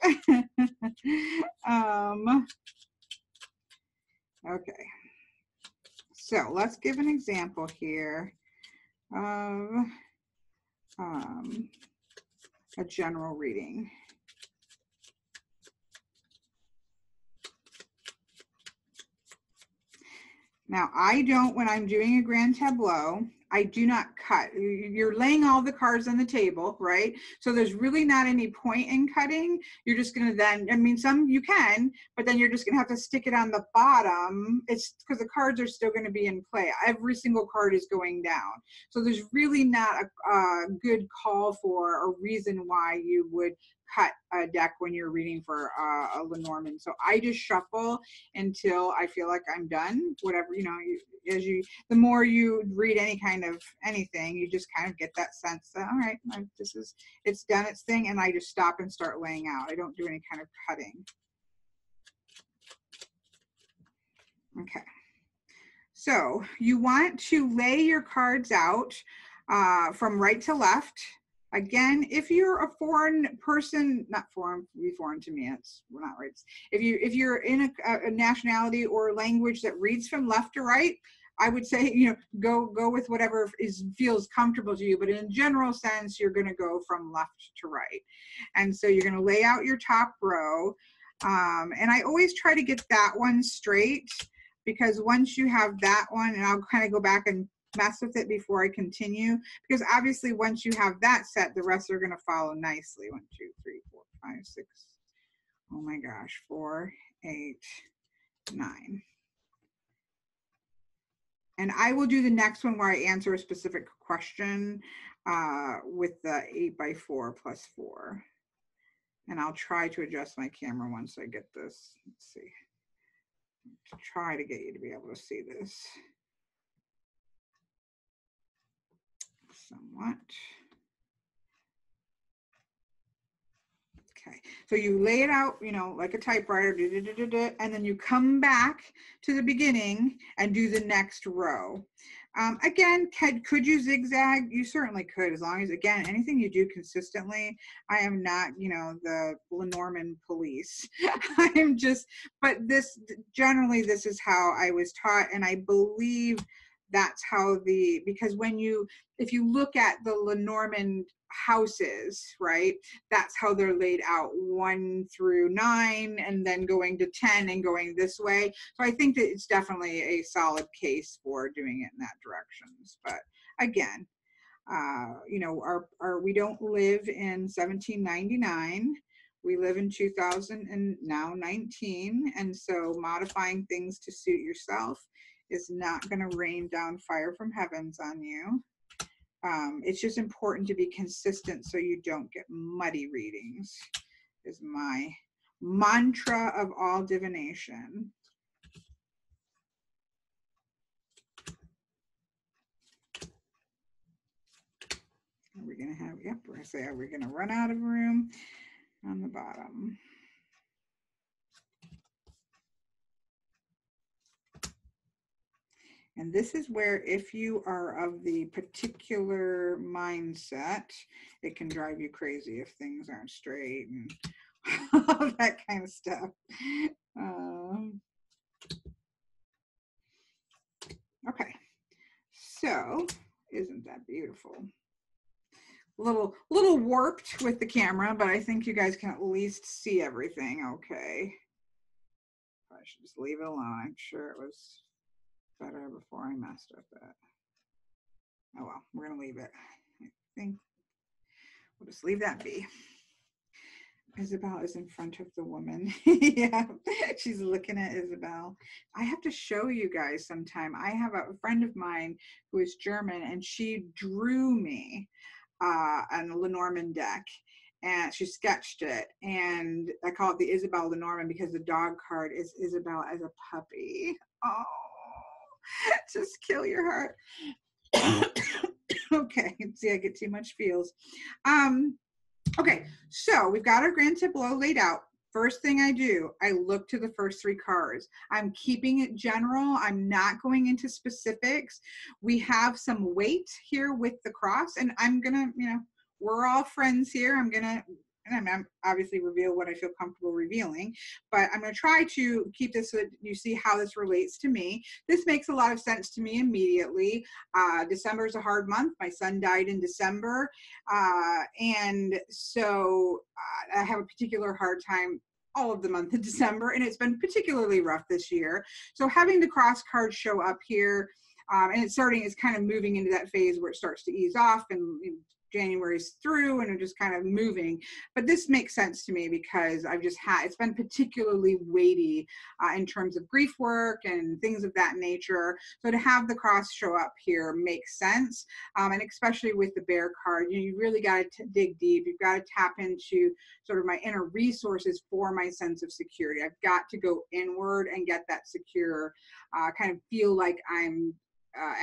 Okay, so let's give an example here of a general reading. Now, I don't, when I'm doing a grand tableau, I do not cut. You're laying all the cards on the table, right? So there's really not any point in cutting. You're just going to then, I mean, some you can, but then you're just going to have to stick it on the bottom. It's because the cards are still going to be in play. Every single card is going down. So there's really not a good call for a reason why you would cut a deck when you're reading for a Lenormand. So I just shuffle until I feel like I'm done. Whatever, you know, the more you read any kind of anything, you just kind of get that sense that, all right, it's done its thing, and I just stop and start laying out. I don't do any kind of cutting. Okay. So you want to lay your cards out from right to left. Again, if you're a foreign person, not foreign, be foreign to me, we're not right. If you're in a nationality or language that reads from left to right, I would say, you know, go with whatever feels comfortable to you. But in a general sense, you're going to go from left to right. And so you're going to lay out your top row. And I always try to get that one straight, because once you have that one, and I'll kind of go back and mess with it before I continue, because obviously once you have that set, the rest are going to follow nicely. 1, 2, 3, 4, 5, 6. Oh my gosh, 4, 8, 9. And I will do the next one where I answer a specific question with the 8x4 plus 4. And I'll try to adjust my camera once I get this. Let's see. To try to get you to be able to see this somewhat. Okay, so you lay it out, you know, like a typewriter, and then you come back to the beginning and do the next row. Again, could you zigzag? You certainly could, as long as, again, anything you do consistently. I am not, you know, the Lenormand police. I'm just, but this, generally, this is how I was taught, and I believe that's how because if you look at the Lenormand houses, right, that's how they're laid out, 1 through 9, and then going to 10 and going this way. So I think that it's definitely a solid case for doing it in that directions. But again, you know, we don't live in 1799. We live in 2019, and so modifying things to suit yourself is not going to rain down fire from heavens on you. It's just important to be consistent so you don't get muddy readings, is my mantra of all divination. Are we going to have, yep, we're going to say, are we going to run out of room on the bottom? And this is where, if you are of the particular mindset, it can drive you crazy if things aren't straight and all that kind of stuff. Okay, so isn't that beautiful? A little warped with the camera, but I think you guys can at least see everything okay. I should just leave it alone. I'm sure it was better before I messed up that. Oh well, we're gonna leave it. I think we'll just leave that be. Isabel is in front of the woman. Yeah, she's looking at Isabel. I have to show you guys sometime. I have a friend of mine who is German, and she drew me on a Lenormand deck, and she sketched it, and I call it the Isabel Lenormand because the dog card is Isabel as a puppy. Oh, just kill your heart. Okay, see, I get too much feels. Okay, so we've got our grand tableau laid out. First thing I do, I look to the first 3 cards. I'm keeping it general. I'm not going into specifics. We have some weight here with the cross, and I'm gonna, you know, we're all friends here. I'm obviously reveal what I feel comfortable revealing, but I'm going to try to keep this so that you see how this relates to me. This makes a lot of sense to me immediately. December is a hard month. My son died in December, and so I have a particular hard time all of the month of December, and it's been particularly rough this year. So having the cross cards show up here, and it's kind of moving into that phase where it starts to ease off, and January's through and I'm just kind of moving. But this makes sense to me because I've just it's been particularly weighty in terms of grief work and things of that nature. So to have the cross show up here makes sense. And especially with the bear card, you really got to dig deep. You've got to tap into sort of my inner resources for my sense of security. I've got to go inward and get that secure, kind of feel like I'm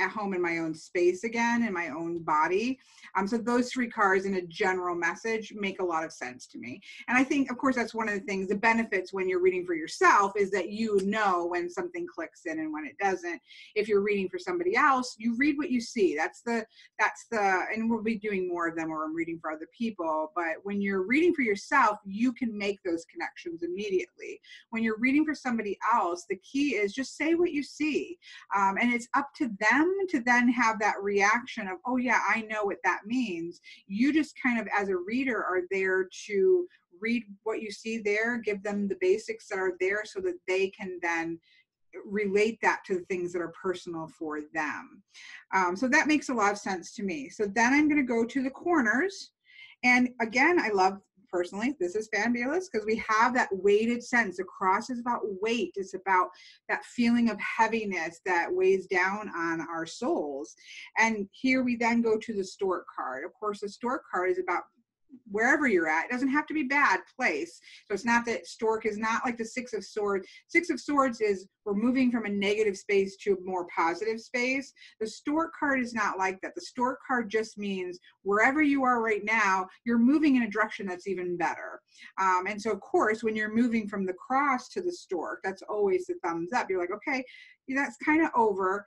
at home in my own space again, in my own body. So those 3 cards in a general message make a lot of sense to me. And I think, of course, that's one of the things, the benefits when you're reading for yourself is that you know when something clicks in and when it doesn't. If you're reading for somebody else, you read what you see. That's the, and we'll be doing more of them where I'm reading for other people. But when you're reading for yourself, you can make those connections immediately. When you're reading for somebody else, the key is just say what you see. And it's up to them to then have that reaction of, oh yeah, I know what that means. You just kind of, as a reader, are there to read what you see there, give them the basics that are there so that they can then relate that to the things that are personal for them. So that makes a lot of sense to me. So then I'm going to go to the corners. And again, I love, personally, this is fabulous because we have that weighted sense. The cross is about weight. It's about that feeling of heaviness that weighs down on our souls. And here we then go to the stork card. Of course, the stork card is about wherever you're at. It doesn't have to be bad place. So it's not that stork is not like the Six of Swords. Six of Swords is we're moving from a negative space to a more positive space. The stork card is not like that. The stork card just means wherever you are right now, you're moving in a direction that's even better. And so, of course, when you're moving from the cross to the stork, that's always the thumbs up. You're like, okay, that's kind of over.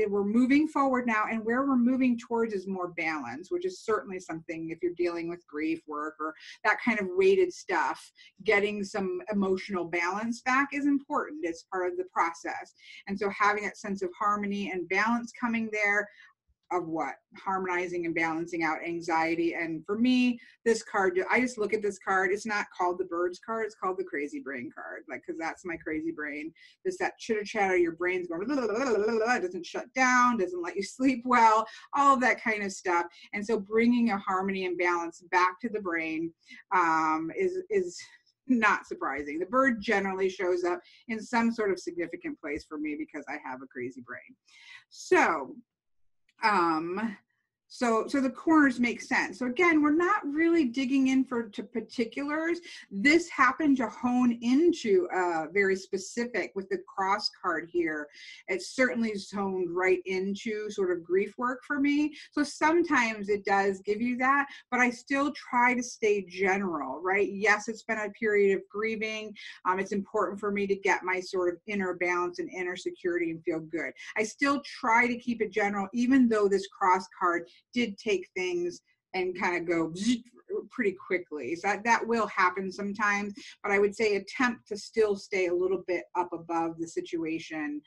We're moving forward now, and where we're moving towards is more balance, which is certainly something if you're dealing with grief work or that kind of weighted stuff. Getting some emotional balance back is important. It's part of the process. And so having that sense of harmony and balance coming there, of what? Harmonizing and balancing out anxiety. And for me, this card, I just look at this card. It's not called the birds card. It's called the crazy brain card. Like, cause that's my crazy brain. There's that chitter chatter. Your brain's going, blah, blah, blah, blah, blah, blah, doesn't shut down, doesn't let you sleep well, all of that kind of stuff. And so bringing a harmony and balance back to the brain is not surprising. The bird generally shows up in some sort of significant place for me because I have a crazy brain. So the corners make sense. So again, we're not really digging in to particulars. This happened to hone into very specific with the cross card here. It certainly honed right into sort of grief work for me. So sometimes it does give you that, but I still try to stay general, right? Yes, it's been a period of grieving. It's important for me to get my sort of inner balance and inner security and feel good. I still try to keep it general, even though this cross card did take things and kind of go pretty quickly. So that will happen sometimes, but I would say attempt to still stay a little bit up above the situation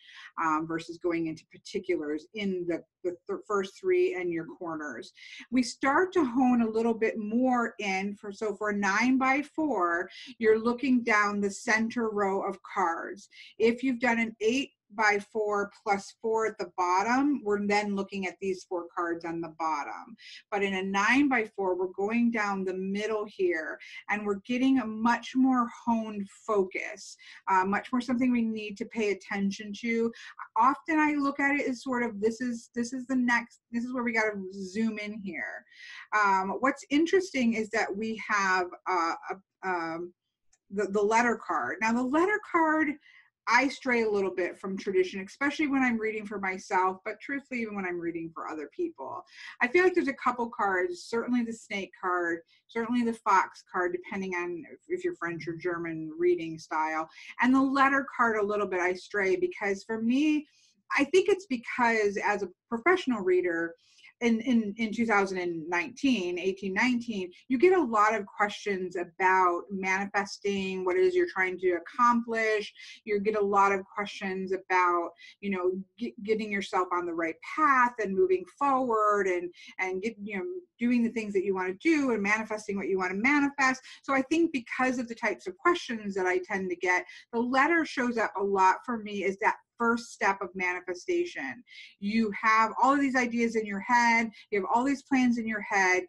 versus going into particulars in the first three and your corners. We start to hone a little bit more in for a 9x4, you're looking down the center row of cards. If you've done an 8x4 plus 4 at the bottom, we're then looking at these 4 cards on the bottom. But in a 9x4, we're going down the middle here, and we're getting a much more honed focus, much more something we need to pay attention to. Often I look at it as sort of this is where we got to zoom in here. What's interesting is that we have the letter card. Now the letter card, I stray a little bit from tradition, especially when I'm reading for myself, but truthfully, even when I'm reading for other people. I feel like there's a couple cards, certainly the snake card, certainly the fox card, depending on if you're French or German reading style, and the letter card a little bit I stray, because for me, I think it's because as a professional reader, in 2019, 18, 19, you get a lot of questions about manifesting, what it is you're trying to accomplish. You get a lot of questions about, getting yourself on the right path and moving forward and doing the things that you want to do and manifesting what you want to manifest. So I think because of the types of questions that I tend to get, the letter shows up a lot for me as that first step of manifestation. You have all of these ideas in your head, you have all these plans in your head.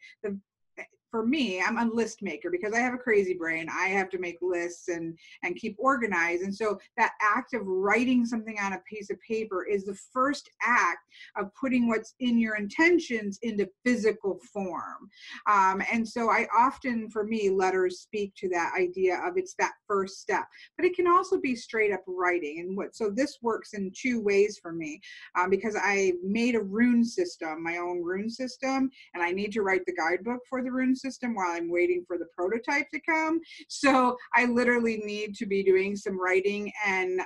For me, I'm a list maker because I have a crazy brain. I have to make lists and keep organized. And so that act of writing something on a piece of paper is the first act of putting what's in your intentions into physical form. And so I often, for me, letters speak to that idea of it's that first step, but it can also be straight up writing. So this works in 2 ways for me because I made a rune system, my own rune system, and I need to write the guidebook for the rune system while I'm waiting for the prototype to come. So I literally need to be doing some writing, and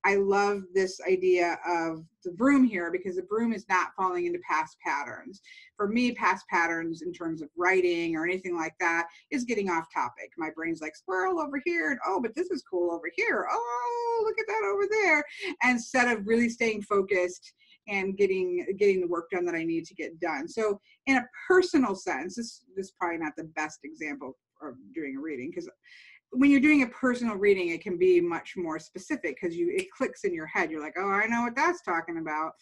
I love this idea of the broom here because the broom is not falling into past patterns. For me, past patterns in terms of writing or anything like that is getting off topic. My brain's like squirrel over here, and oh, but this is cool over here. Oh, look at that over there. And instead of really staying focused and getting the work done that I need to get done. So in a personal sense, this is probably not the best example of doing a reading because when you're doing a personal reading, it can be much more specific because it clicks in your head. You're like, oh, I know what that's talking about.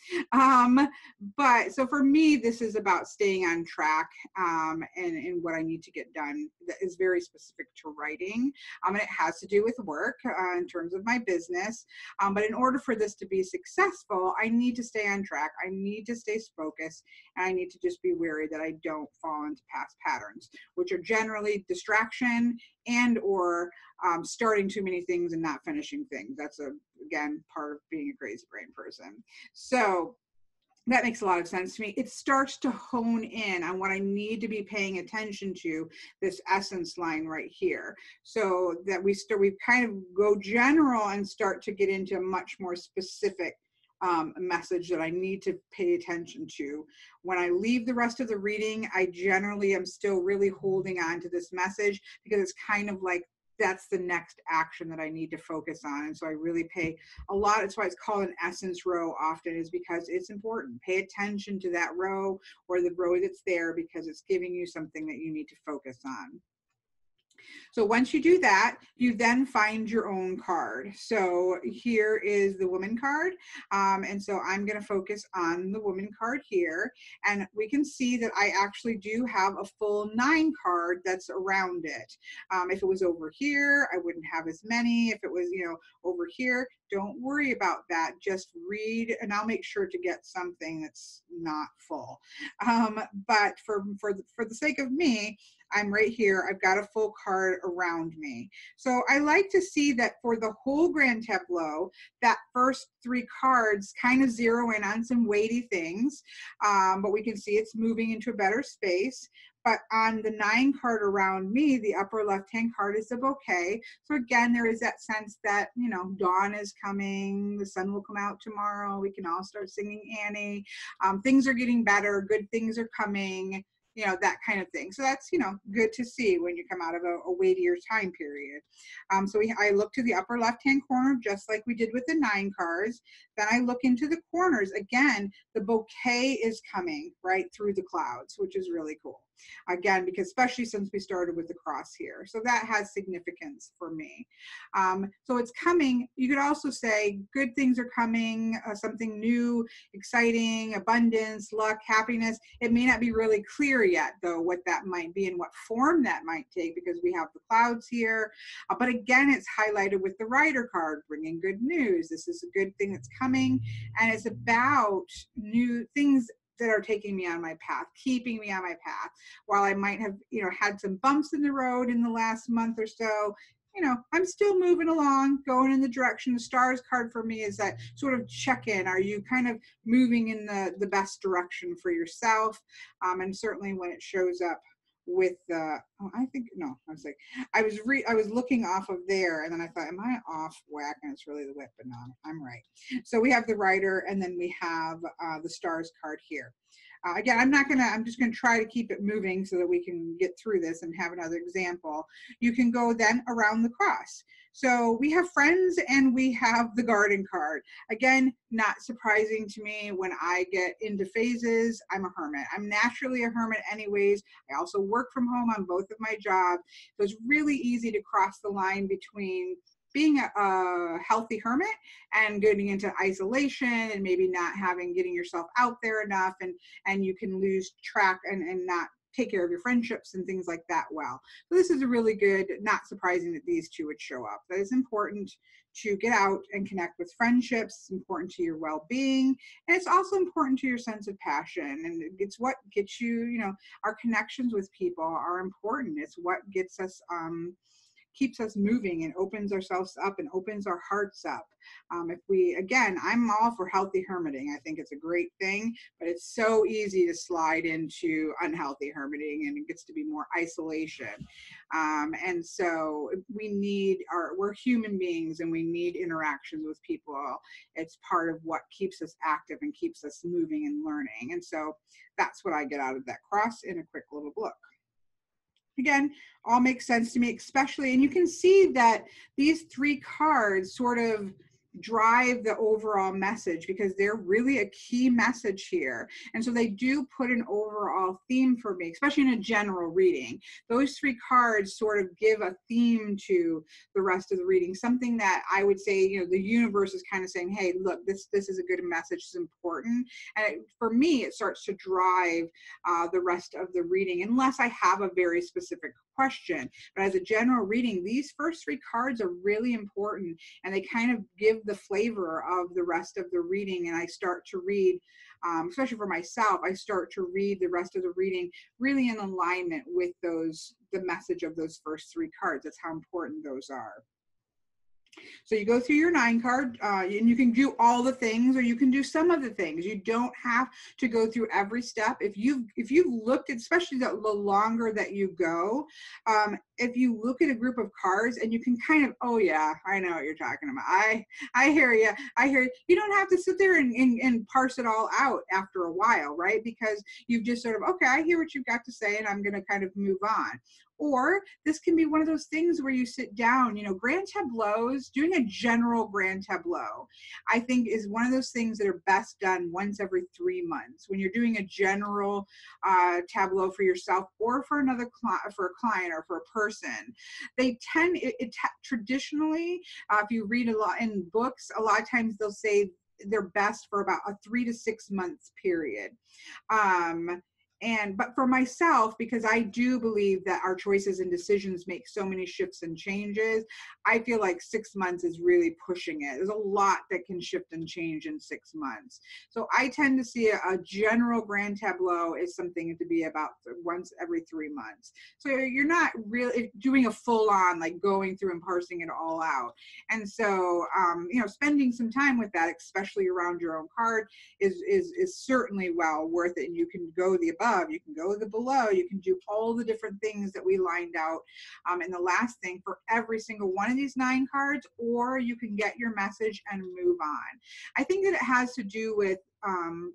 But so for me, this is about staying on track and what I need to get done that is very specific to writing. And it has to do with work in terms of my business. But in order for this to be successful, I need to stay on track. I need to stay focused, and I need to just be wary that I don't fall into past patterns, which are generally distraction and or starting too many things and not finishing things. That's again part of being a crazy brain person. So that makes a lot of sense to me. It starts to hone in on what I need to be paying attention to, this essence line right here, so that we kind of go general and start to get into a much more specific message that I need to pay attention to. When I leave the rest of the reading, I generally am still really holding on to this message because it's kind of like that's the next action that I need to focus on. And so I really pay a lot. That's why it's called an essence row often, is because it's important. Pay attention to that row or the row that's there because it's giving you something that you need to focus on. So once you do that, you then find your own card. So here is the woman card. And so I'm going to focus on the woman card here. And we can see that I actually do have a full 9 card that's around it. If it was over here, I wouldn't have as many. If it was, over here, don't worry about that. Just read, and I'll make sure to get something that's not full. But for the sake of me, I'm right here. I've got a full card around me. So I like to see that for the whole grand tableau, that first 3 cards kind of zero in on some weighty things, but we can see it's moving into a better space. But on the 9 card around me, the upper left-hand card is the bouquet. So again, there is that sense that, dawn is coming, the sun will come out tomorrow, we can all start singing Annie, things are getting better, good things are coming, that kind of thing. So that's, good to see when you come out of a weightier time period. So I look to the upper left-hand corner, just like we did with the 9 cards. Then I look into the corners. Again, the bouquet is coming right through the clouds, which is really cool. Again, because especially since we started with the cross here. So that has significance for me. So it's coming. You could also say good things are coming, something new, exciting, abundance, luck, happiness. It may not be really clear yet, though, what that might be and what form that might take, because we have the clouds here. But again, it's highlighted with the Rider card, bringing good news. This is a good thing that's coming, and it's about new things that are taking me on my path, keeping me on my path. While I might have, had some bumps in the road in the last month or so, I'm still moving along, going in the direction. The stars card for me is that sort of check-in. Are you kind of moving in the best direction for yourself? And certainly when it shows up with I was looking off of there, and then I thought, am I off whack? And it's really the whip, but no, I'm right. So we have the Rider, and then we have the stars card here. Again, I'm just gonna try to keep it moving so that we can get through this and have another example. You can go then around the cross. So we have friends and we have the garden card. Again, not surprising to me when I get into phases. I'm a hermit. I'm naturally a hermit anyways. I also work from home on both of my jobs. So it's really easy to cross the line between being a healthy hermit and getting into isolation and maybe not getting yourself out there enough, and you can lose track and not take care of your friendships and things like that well. So this is a really good, not surprising that these two would show up. That is important to get out and connect with friendships. It's important to your well-being, and it's also important to your sense of passion. And it's what gets you, our connections with people are important. It's what gets us keeps us moving and opens ourselves up and opens our hearts up. I'm all for healthy hermiting. I think it's a great thing, but it's so easy to slide into unhealthy hermiting, and it gets to be more isolation. And so we're human beings, and we need interactions with people. It's part of what keeps us active and keeps us moving and learning. And so that's what I get out of that cross in a quick little look. Again, all makes sense to me, especially, and you can see that these 3 cards sort of drive the overall message, because they're really a key message here. And so they do put an overall theme for me, especially in a general reading. Those 3 cards sort of give a theme to the rest of the reading, something that I would say, you know, the universe is kind of saying, hey, look, this is a good message, it's important. And for me, it starts to drive the rest of the reading, unless I have a very specific question. But as a general reading, these first 3 cards are really important, and they kind of give the flavor of the rest of the reading. And I start to read, especially for myself, I start to read the rest of the reading really in alignment with the message of those first 3 cards. That's how important those are. So you go through your 9 card, and you can do all the things, or you can do some of the things. You don't have to go through every step. If you've looked at, especially the longer that you go, if you look at a group of cards and you can kind of, oh yeah, I know what you're talking about. I hear you. I hear you. You don't have to sit there and parse it all out after a while, right? Because you've just sort of, okay, I hear what you've got to say, and I'm going to kind of move on. Or this can be one of those things where you sit down, you know, grand tableaus, doing a general grand tableau, I think is one of those things that are best done once every 3 months. When you're doing a general tableau for yourself or for another for a client or for a person, they tend, traditionally, if you read a lot in books, a lot of times they'll say they're best for about a 3 to 6 months period. But for myself, because I do believe that our choices and decisions make so many shifts and changes, I feel like 6 months is really pushing it. There's a lot that can shift and change in 6 months. So I tend to see a general grand tableau is something to be about once every 3 months. So you're not really doing a full on, like going through and parsing it all out. And so, you know, spending some time with that, especially around your own card, is certainly well worth it. And you can go the above, you can go the below, you can do all the different things that we lined out in the last thing for every single one of these 9 cards, or you can get your message and move on. I think that it has to do with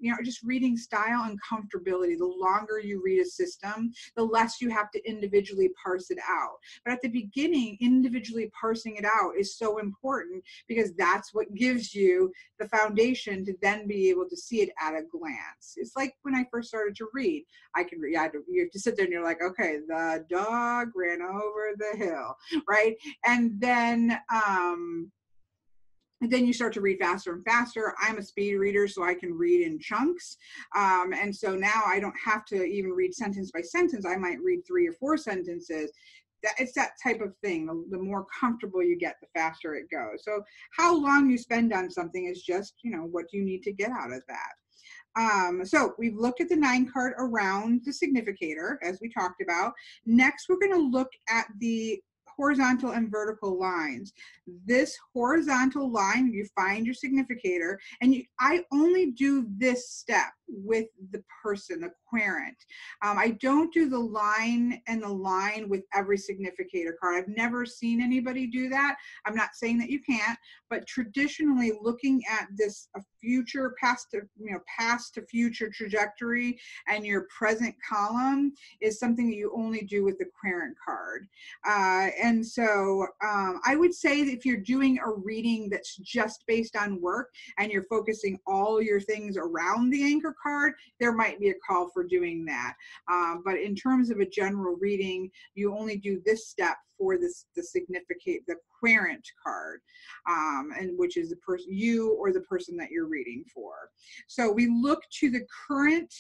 you know, just reading style and comfortability. The longer you read a system, the less you have to individually parse it out. But at the beginning, individually parsing it out is so important, because that's what gives you the foundation to then be able to see it at a glance. It's like when I first started to read, I can read, you have to sit there and you're like, okay, the dog ran over the hill, right? And then you start to read faster and faster. I'm a speed reader, so I can read in chunks. And so now I don't have to even read sentence by sentence. I might read 3 or 4 sentences. It's that type of thing. The more comfortable you get, the faster it goes. So how long you spend on something is just, you know, what you need to get out of that. So we've looked at the 9 card around the significator, as we talked about. Next, we're going to look at the horizontal and vertical lines. This horizontal line, you find your significator, and I only do this step with the person, the querent. I don't do the line and the line with every significator card. I've never seen anybody do that. I'm not saying that you can't, but traditionally, looking at this future, past to future trajectory and your present column is something that you only do with the querent card. And so I would say that if you're doing a reading that's just based on work and you're focusing all your things around the anchor card, there might be a call for doing that. But in terms of a general reading, you only do this step for the querent card, and which is the person, you or the person that you're reading for. So we look to the current,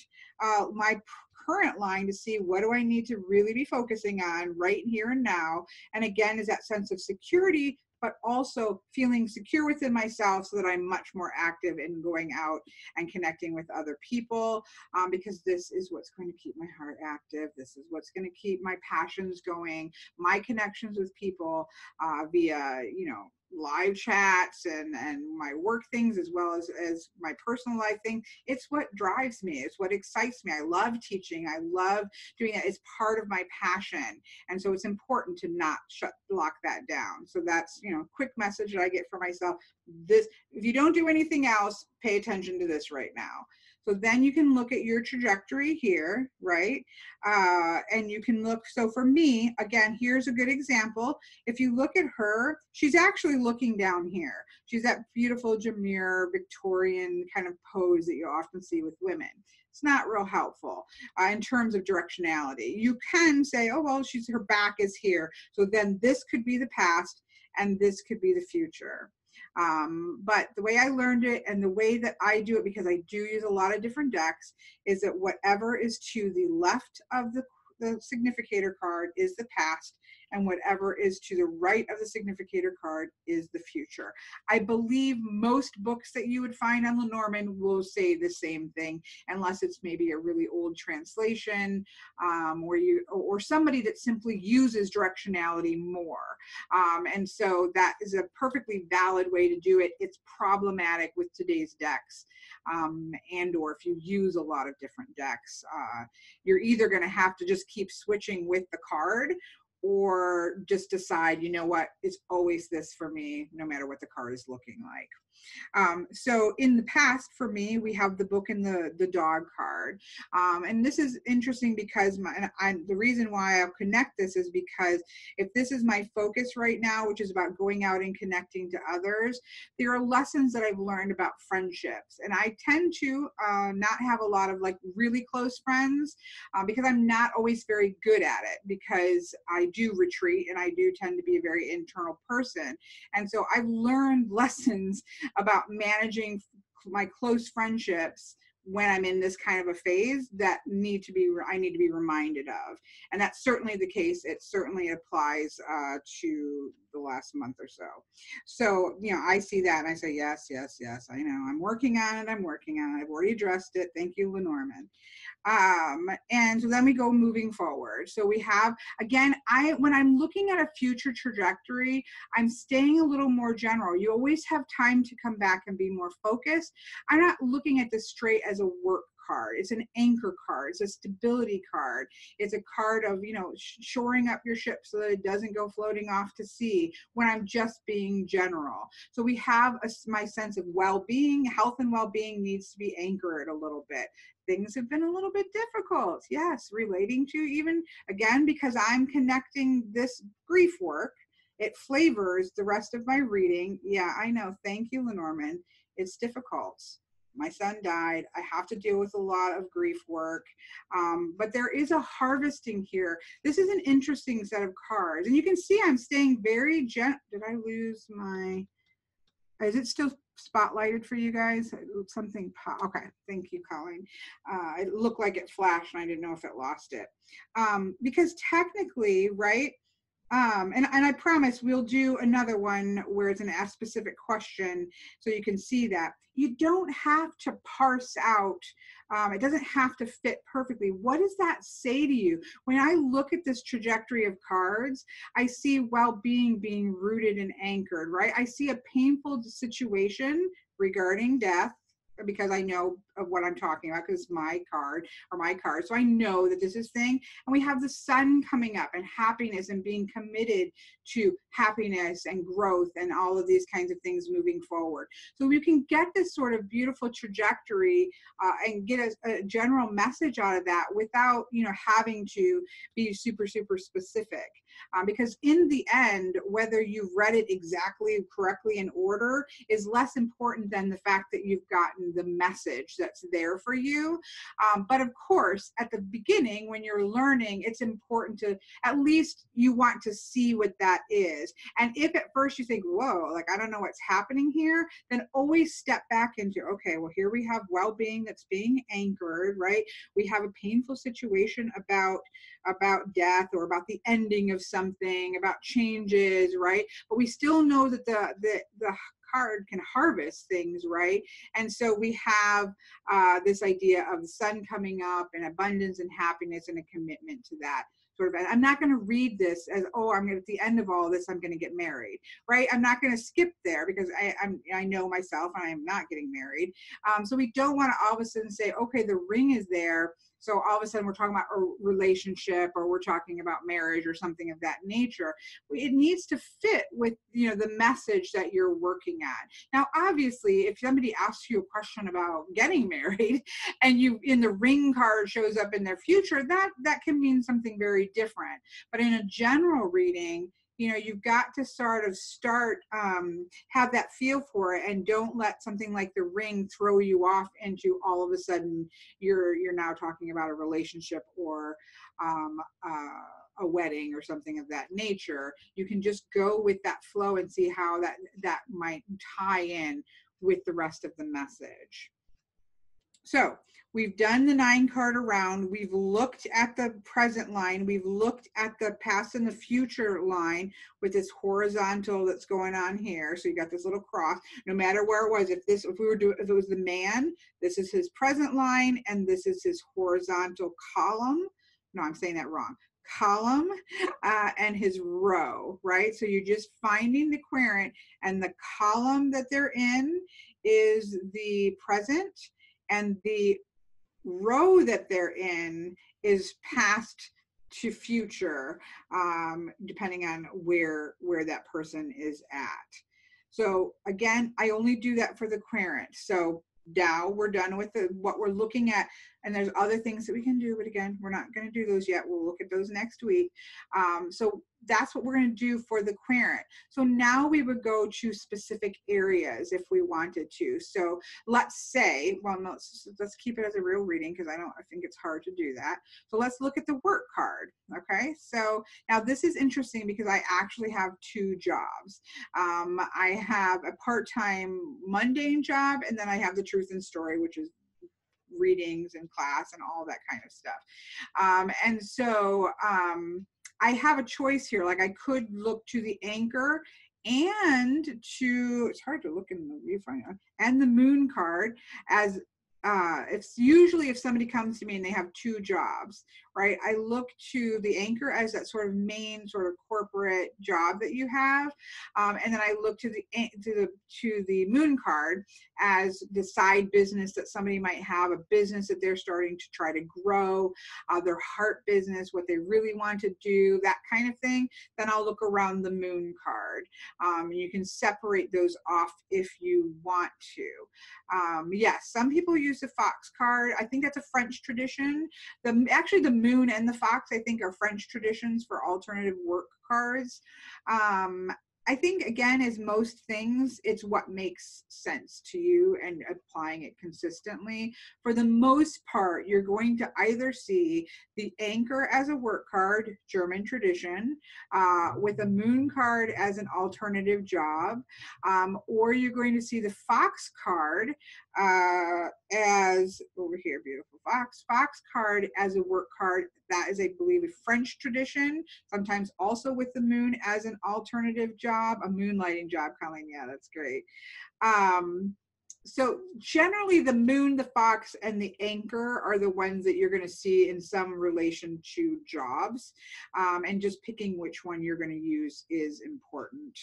my current line to see what do I need to really be focusing on right here and now. And again, is that sense of security, but also feeling secure within myself so that I'm much more active in going out and connecting with other people, because this is what's going to keep my heart active. This is what's going to keep my passions going, my connections with people via, you know, live chats and my work things, as well as my personal life thing. It's what drives me. It's what excites me. I love teaching. I love doing that. It's part of my passion. And so it's important to not lock that down. So that's, you know, a quick message that I get for myself. This, if you don't do anything else, pay attention to this right now. So then you can look at your trajectory here, right? And you can look, so for me, again, here's a good example. If you look at her, she's actually looking down here. She's that beautiful Jamir Victorian kind of pose that you often see with women. It's not real helpful in terms of directionality. You can say, oh, well, her back is here. So then this could be the past and this could be the future. But the way I learned it and the way that I do it, because I do use a lot of different decks, is that whatever is to the left of the significator card is the past, and whatever is to the right of the significator card is the future. I believe most books that you would find on Lenormand will say the same thing, unless it's maybe a really old translation, or somebody that simply uses directionality more. And so that is a perfectly valid way to do it. It's problematic with today's decks, and or if you use a lot of different decks, you're either going to have to just keep switching with the card, or just decide, you know what, it's always this for me, no matter what the card is looking like. So in the past, for me, we have the book and the dog card. And this is interesting because the reason why I'll connect this is because if this is my focus right now, which is about going out and connecting to others, there are lessons that I've learned about friendships. And I tend to not have a lot of like really close friends because I'm not always very good at it, because I do retreat and I do tend to be a very internal person. And so I've learned lessons about managing my close friendships when I'm in this kind of a phase that I need to be reminded of. And that's certainly the case. It certainly applies to the last month or so. So, I see that and I say, yes, yes, yes, I know. I'm working on it. I've already addressed it. Thank you, Lenormand. And so then we go moving forward. So we have, again, when I'm looking at a future trajectory, I'm staying a little more general. You always have time to come back and be more focused. I'm not looking at this straight as a work card. It's an anchor card. It's a stability card. It's a card of, shoring up your ship so that it doesn't go floating off to sea when I'm just being general. So we have my sense of well-being. Health and well-being needs to be anchored a little bit. Things have been a little bit difficult. Yes, relating to even, again, because I'm connecting this grief work, it flavors the rest of my reading. Yeah, I know. Thank you, Lenormand. It's difficult. My son died. I have to deal with a lot of grief work. But there is a harvesting here. This is an interesting set of cards. And you can see I'm staying very gentle. Did I lose my... Is it still spotlighted for you guys? Something, okay, thank you, Colleen. It looked like it flashed and I didn't know if it lost it. Because technically, right, and I promise we'll do another one where it's an ask specific question so you can see that. You don't have to parse out, it doesn't have to fit perfectly. What does that say to you? When I look at this trajectory of cards, I see well-being being rooted and anchored, right? I see a painful situation regarding death, because I know of what I'm talking about, because it's my card or my card. So I know that this is thing. And we have the sun coming up and happiness and being committed to happiness and growth and all of these kinds of things moving forward. So we can get this sort of beautiful trajectory and get a general message out of that without, having to be super, super specific. Because in the end, whether you've read it exactly correctly in order is less important than the fact that you've gotten the message that's there for you. But of course, at the beginning, when you're learning, it's important to, at least you want to see what that is. And if at first you think, whoa, like, I don't know what's happening here, then always step back into, okay, well, here we have well-being that's being anchored, right? We have a painful situation about death or about the ending of something, about changes, right? But we still know that the card can harvest things, right? And so we have this idea of the sun coming up and abundance and happiness and a commitment to that. Sort of, I'm not going to read this as, oh, I'm going to, at the end of all this, I'm going to get married, right? I'm not going to skip there because I know myself and I am not getting married. So we don't want to all of a sudden say, okay, the ring is there, So all of a sudden we're talking about a relationship, or we're talking about marriage or something of that nature. It needs to fit with, you know, the message that you're working at. Now, obviously, if somebody asks you a question about getting married and you in the ring card shows up in their future, that can mean something very different. But in a general reading, you know, you've got to sort of have that feel for it, and don't let something like the ring throw you off into all of a sudden you're now talking about a relationship or a wedding or something of that nature. You can just go with that flow and see how that might tie in with the rest of the message. So we've done the 9 card around. We've looked at the present line. We've looked at the past and the future line with this horizontal that's going on here. So you got this little cross. No matter where it was, if it was the man, this is his present line, and this is his horizontal column. No, I'm saying that wrong. Column and his row, right? So you're just finding the querent, and the column that they're in is the present, and the row that they're in is past to future, depending on where that person is at. So again, I only do that for the querent. So now we're done with what we're looking at, and there's other things that we can do, but again, we're not going to do those yet. We'll look at those next week. So that's what we're going to do for the querent. So now we would go to specific areas if we wanted to. So let's say, well, no, let's keep it as a real reading, because I think it's hard to do that. So let's look at the work card. Okay, so now this is interesting because I actually have 2 jobs. I have a part-time mundane job, and then I have the truth and story, which is readings and class and all that kind of stuff. And so I have a choice here. Like, I could look to the anchor and to, it's hard to look in the viewfinder, and the moon card as it's usually if somebody comes to me and they have 2 jobs, right? I look to the anchor as that sort of main sort of corporate job that you have, and then I look to the moon card as the side business that somebody might have, a business that they're starting to try to grow, their heart business, what they really want to do, that kind of thing. Then I'll look around the moon card. You can separate those off if you want to. Yes, some people use the fox card. I think that's a French tradition. Actually, the moon and the fox, I think, are French traditions for alternative work cards. I think, again, as most things, it's what makes sense to you and applying it consistently. For the most part, you're going to either see the anchor as a work card, German tradition, with a moon card as an alternative job, or you're going to see the fox card as, over here, beautiful fox card as a work card. That is, I believe, a French tradition, sometimes also with the moon as an alternative job, a moonlighting job, Colleen. Yeah, that's great. So generally the moon, the fox, and the anchor are the ones that you're going to see in some relation to jobs, and just picking which one you're going to use is important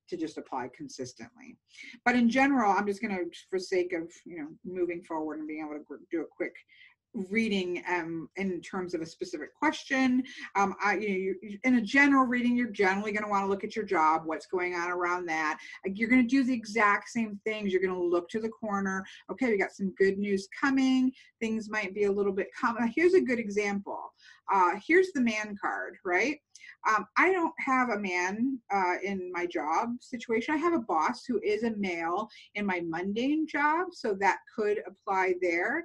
to just apply consistently. But in general, I'm just going to, for sake of moving forward and being able to do a quick reading in terms of a specific question. In a general reading, you're generally going to want to look at your job, what's going on around that. You're going to do the exact same things. You're going to look to the corner. Okay, we got some good news coming. Things might be a little bit common. Here's a good example. Here's the man card, right? I don't have a man in my job situation. I have a boss who is a male in my mundane job, so that could apply there.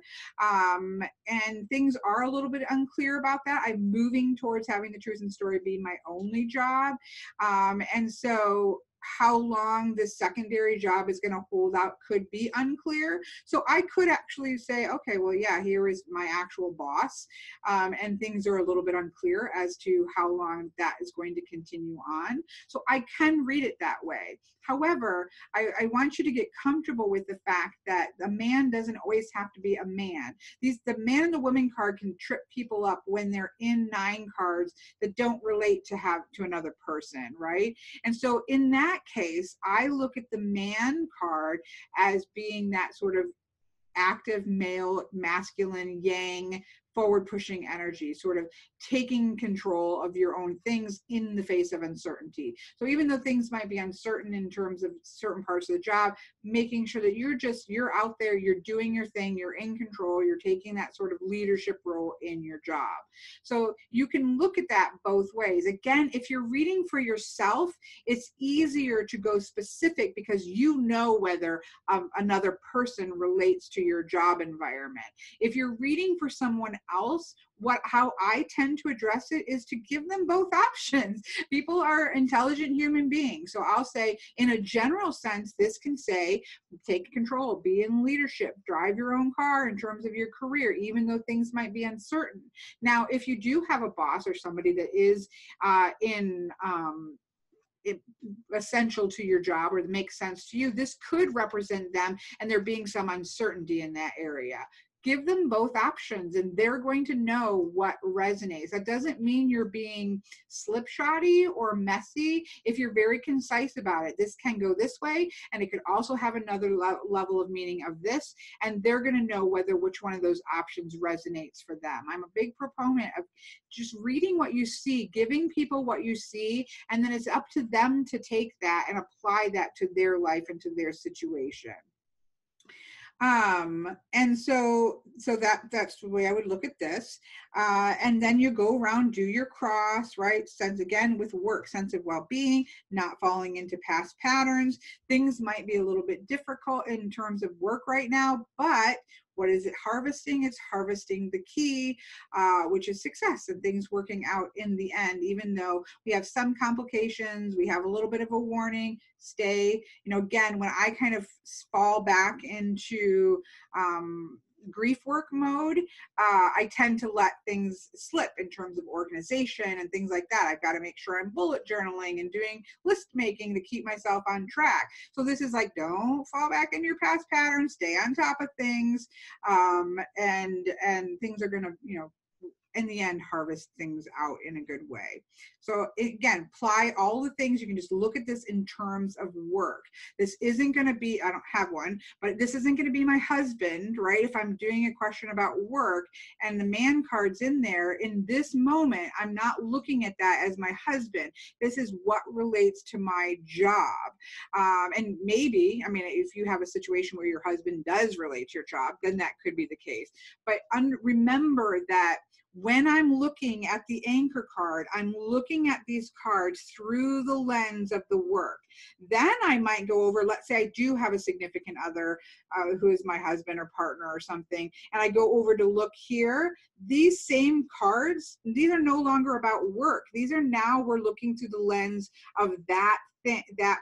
And things are a little bit unclear about that. I'm moving towards having the truth and story be my only job. And so how long this secondary job is going to hold out could be unclear. So I could actually say, okay, well, yeah, here is my actual boss. And things are a little bit unclear as to how long that is going to continue on. So I can read it that way. However, I want you to get comfortable with the fact that a man doesn't always have to be a man. The man and the woman card can trip people up when they're in 9 cards that don't relate to another person, right? And so in that case, I look at the man card as being that sort of active male, masculine, yang, forward pushing energy, sort of taking control of your own things in the face of uncertainty. So even though things might be uncertain in terms of certain parts of the job, making sure that you're out there, you're doing your thing, you're in control, you're taking that sort of leadership role in your job. So you can look at that both ways. Again, if you're reading for yourself, it's easier to go specific because you know whether another person relates to your job environment. If you're reading for someone else, how I tend to address it is to give them both options. People are intelligent human beings. So I'll say, in a general sense, this can say, take control, be in leadership, drive your own car in terms of your career, even though things might be uncertain. Now, if you do have a boss or somebody that is essential to your job or that makes sense to you, this could represent them and there being some uncertainty in that area. Give them both options and they're going to know what resonates. That doesn't mean you're being slipshotty or messy if you're very concise about it. This can go this way and it could also have another level of meaning of this, and they're going to know which one of those options resonates for them. I'm a big proponent of just reading what you see, giving people what you see, and then it's up to them to take that and apply that to their life and to their situation. And so that's the way I would look at this. And then you go around, do your cross, right? Sense, again, with work, sense of well-being, not falling into past patterns. Things might be a little bit difficult in terms of work right now, but what is it harvesting? It's harvesting the key, which is success and things working out in the end. Even though we have some complications, we have a little bit of a warning, stay. Again, when I kind of fall back into grief work mode, I tend to let things slip in terms of organization and things like that. I've got to make sure I'm bullet journaling and doing list making to keep myself on track. So this is like, don't fall back into your past patterns, stay on top of things, and things are going to, in the end, harvest things out in a good way. So again, apply all the things. You can just look at this in terms of work. This isn't going to be, I don't have one, but this isn't going to be my husband, right? If I'm doing a question about work and the man card's in there, in this moment, I'm not looking at that as my husband. This is what relates to my job. And maybe, if you have a situation where your husband does relate to your job, then that could be the case. But remember that when I'm looking at the anchor card, I'm looking at these cards through the lens of the work. Then I might go over, let's say I do have a significant other who is my husband or partner or something, and I go over to look here. These same cards, these are no longer about work. These are now, we're looking through the lens of that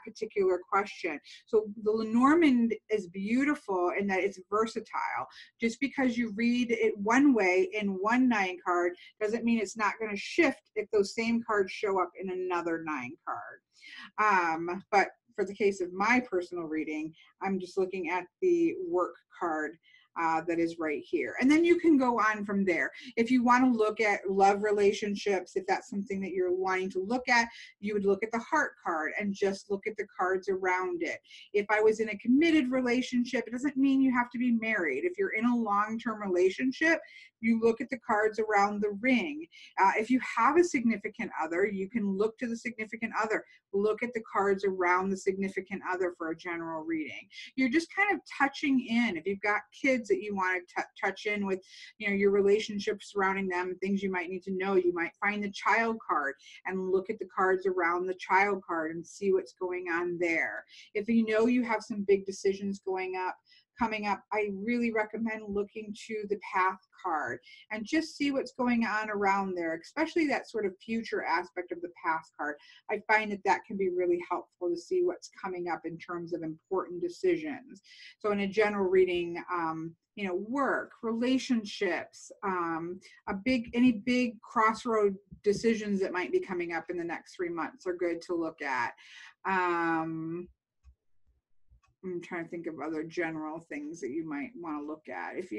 particular question. So the Lenormand is beautiful in that it's versatile. Just because you read it one way in one 9 card doesn't mean it's not going to shift if those same cards show up in another 9 card. But for the case of my personal reading, I'm just looking at the work card that is right here. And then you can go on from there. If you want to look at love relationships, if that's something that you're wanting to look at, you would look at the heart card and just look at the cards around it. If I was in a committed relationship, it doesn't mean you have to be married. If you're in a long-term relationship, you look at the cards around the ring. If you have a significant other, you can look to the significant other. Look at the cards around the significant other for a general reading. You're just kind of touching in. If you've got kids that you want to touch in with, your relationship surrounding them, things you might need to know, you might find the child card and look at the cards around the child card and see what's going on there. If you have some big decisions coming up, I really recommend looking to the path card and just see what's going on around there, especially that sort of future aspect of the path card. I find that can be really helpful to see what's coming up in terms of important decisions. So in a general reading, work, relationships, any big crossroad decisions that might be coming up in the next 3 months are good to look at. I'm trying to think of other general things that you might want to look at. If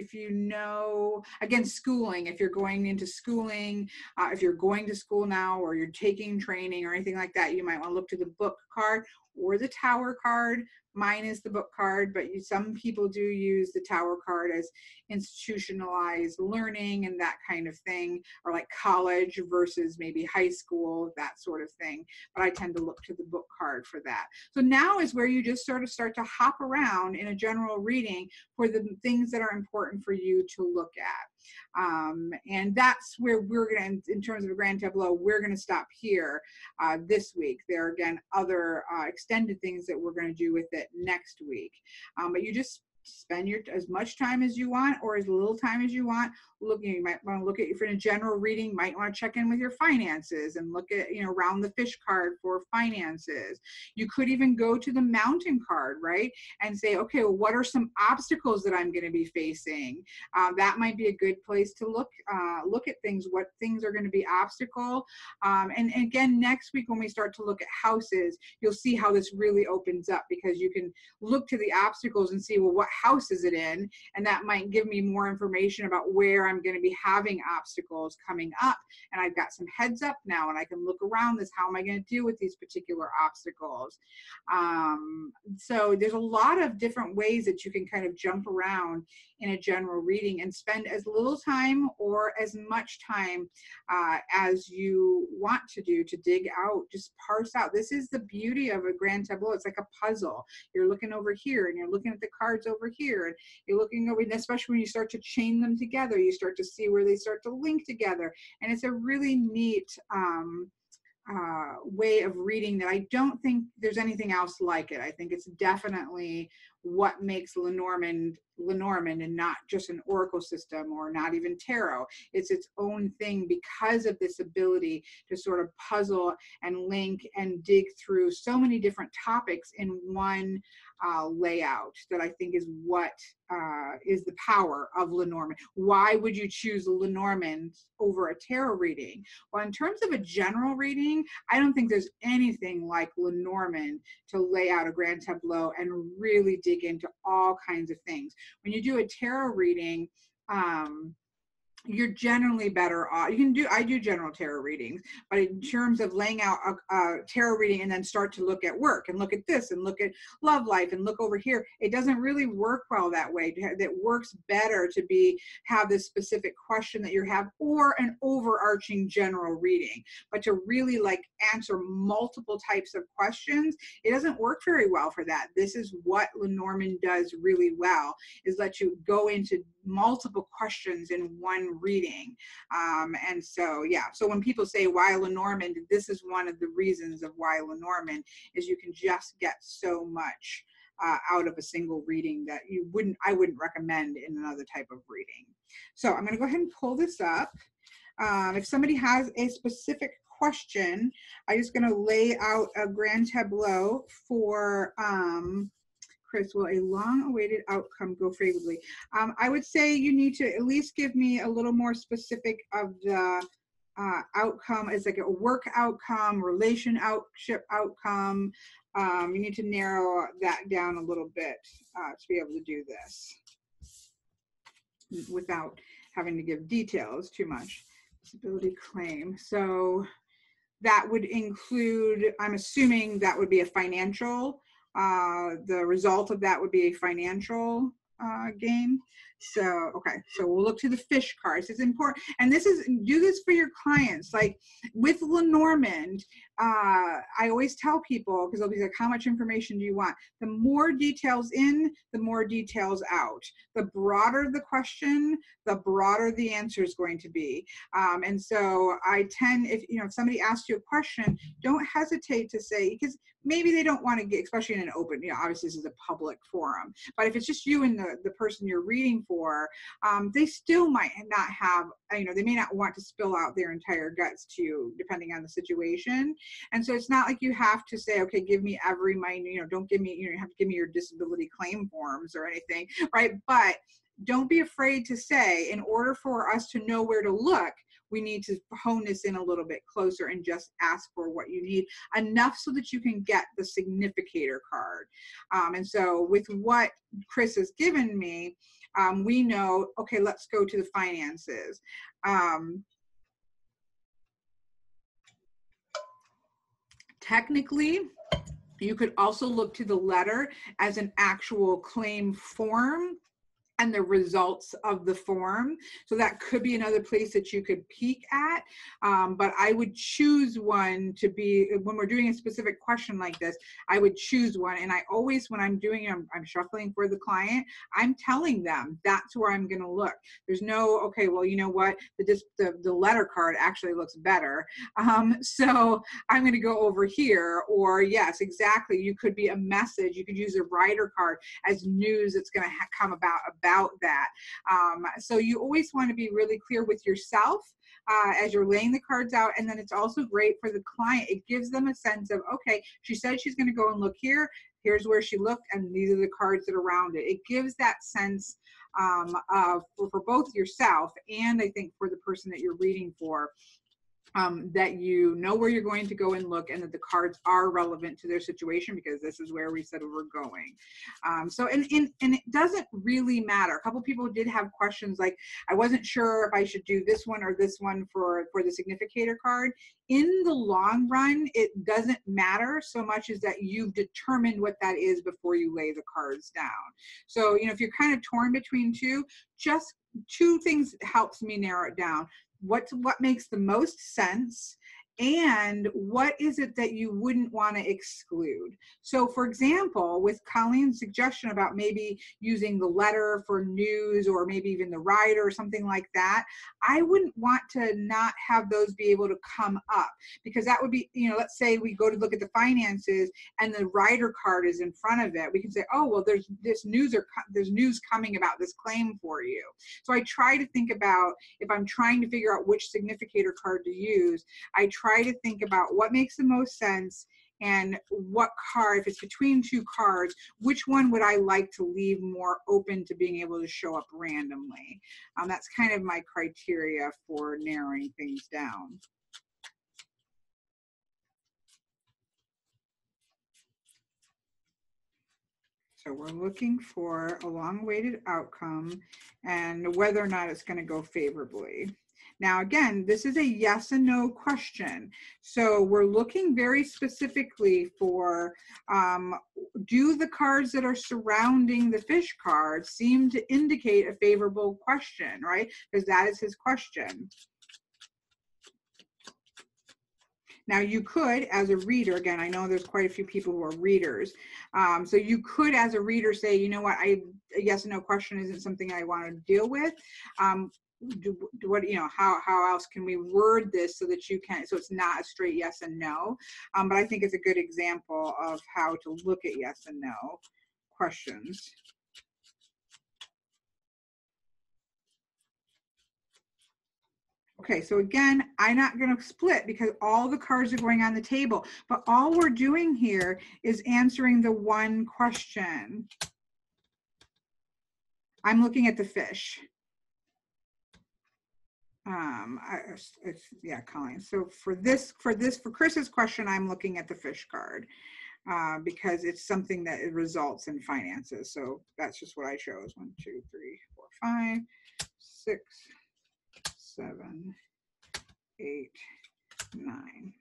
again, schooling, if you're going into schooling, if you're going to school now or you're taking training or anything like that, you might want to look to the book card or the tower card. Mine is the book card, but some people do use the tower card as institutionalized learning and that kind of thing, or like college versus maybe high school, that sort of thing. But I tend to look to the book card for that. So now is where you just sort of start to hop around in a general reading for the things that are important for you to look at. And that's where we're going to, in terms of a grand tableau, we're going to stop here this week. There are, again, other extended things that we're going to do with it next week. But you just spend as much time as you want or as little time as you want looking. You might want to look at, if you're in a general reading, might want to check in with your finances and look at, around the fish card for finances. You could even go to the mountain card, right? And say, okay, well, what are some obstacles that I'm going to be facing? That might be a good place to look at things, what things are going to be obstacle. And again, next week when we start to look at houses, you'll see how this really opens up, because you can look to the obstacles and see, well, what house is it in? And that might give me more information about where I'm going to be having obstacles coming up. And I've got some heads up now, and I can look around this. How am I going to deal with these particular obstacles? So there's a lot of different ways that you can kind of jump around in a general reading and spend as little time or as much time as you want to do to dig out, just parse out. This is the beauty of a grand tableau. It's like a puzzle. You're looking over here and you're looking at the cards over here, and you're looking over, and especially when you start to chain them together, you start to see where they start to link together. And it's a really neat way of reading that I don't think there's anything else like it. I think it's definitely what makes Lenormand and not just an oracle system or not even tarot. It's its own thing because of this ability to sort of puzzle and link and dig through so many different topics in one layout, that I think is what is the power of Lenormand. Why would you choose Lenormand over a tarot reading? Well, in terms of a general reading, I don't think there's anything like Lenormand to lay out a grand tableau and really dig into all kinds of things. When you do a tarot reading, you're generally better off. I do general tarot readings, but in terms of laying out a tarot reading and then start to look at work and look at this and look at love life and look over here, it doesn't really work well that way. That works better to have this specific question that you have, or an overarching general reading. But to really like answer multiple types of questions, it doesn't work very well for that. This is what Lenormand does really well, is let you go into multiple questions in one reading. And so, yeah, so when people say why Lenormand, this is one of the reasons of why Lenormand, is you can just get so much out of a single reading that I wouldn't recommend in another type of reading. So I'm going to go ahead and pull this up. If somebody has a specific question, I'm just going to lay out a grand tableau for Chris. Will a long-awaited outcome go favorably? I would say you need to at least give me a little more specific of the outcome. Is like a work outcome, relationship outcome. You need to narrow that down a little bit to be able to do this without having to give details too much. Disability claim. So that would include, I'm assuming that would be a financial, the result of that would be a financial gain. So, okay, so we'll look to the fish cards. It's important, and do this for your clients. Like with Lenormand, I always tell people, because they'll be like, how much information do you want? The more details in, the more details out. The broader the question, the broader the answer is going to be. And so I tend, if somebody asks you a question, don't hesitate to say, because maybe they don't want to get, especially in an open, obviously this is a public forum, but if it's just you and the person you're reading for, they still might not have, they may not want to spill out their entire guts to you, depending on the situation. And so it's not like you have to say, okay, give me every minute, don't give me, you have to give me your disability claim forms or anything, right? But don't be afraid to say, in order for us to know where to look, we need to hone this in a little bit closer and just ask for what you need, enough so that you can get the significator card. And so with what Chris has given me, we know, okay, let's go to the finances. Technically, You could also look to the letter as an actual claim form and the results of the form. So that could be another place that you could peek at. But I would choose one to be, when we're doing a specific question like this, I would choose one. And I always, when I'm doing, I'm shuffling for the client, I'm telling them that's where I'm gonna look. There's no, okay, well, you know what, the letter card actually looks better. So I'm gonna go over here, or yes, exactly, you could be a message. You could use a rider card as news that's gonna come about that. So you always want to be really clear with yourself as you're laying the cards out. And then it's also great for the client. It gives them a sense of, okay, she said she's going to go and look here. Here's where she looked, and these are the cards that are around it. It gives that sense for both yourself and I think for the person that you're reading for. That you know where you're going to go and look, and that the cards are relevant to their situation, because this is where we said we're going. And it doesn't really matter. A couple people did have questions like, I wasn't sure if I should do this one or this one for the significator card. In the long run, it doesn't matter so much as that you've determined what that is before you lay the cards down. So, you know, if you're kind of torn between two, just two things helps me narrow it down. What makes the most sense, and what is it that you wouldn't want to exclude? So for example, with Colleen's suggestion about maybe using the letter for news, or maybe even the rider or something like that, I wouldn't want to not have those be able to come up, because that would be, you know, let's say we go to look at the finances and the rider card is in front of it. We can say, oh, well, there's news coming about this claim for you. So I try to think about, if I'm trying to figure out which significator card to use, I try to think about what makes the most sense, and what card, if it's between two cards, which one would I like to leave more open to being able to show up randomly. That's kind of my criteria for narrowing things down. So we're looking for a long-awaited outcome and whether or not it's going to go favorably. Now, again, this is a yes and no question. So we're looking very specifically for, do the cards that are surrounding the fish card seem to indicate a favorable question, right? Because that is his question. Now you could, as a reader, again, I know there's quite a few people who are readers. So you could, as a reader, say, you know what, a yes and no question isn't something I want to deal with. How else can we word this so that you can, so it's not a straight yes and no. But I think it's a good example of how to look at yes and no questions. Okay, so again, I'm not going to split because all the cards are going on the table, but all we're doing here is answering the one question. I'm looking at the fish. Yeah, Colleen. So for Chris's question, I'm looking at the fish card because it's something that it results in finances. So that's just what I chose. 1, 2, 3, 4, 5, 6, 7, 8, 9.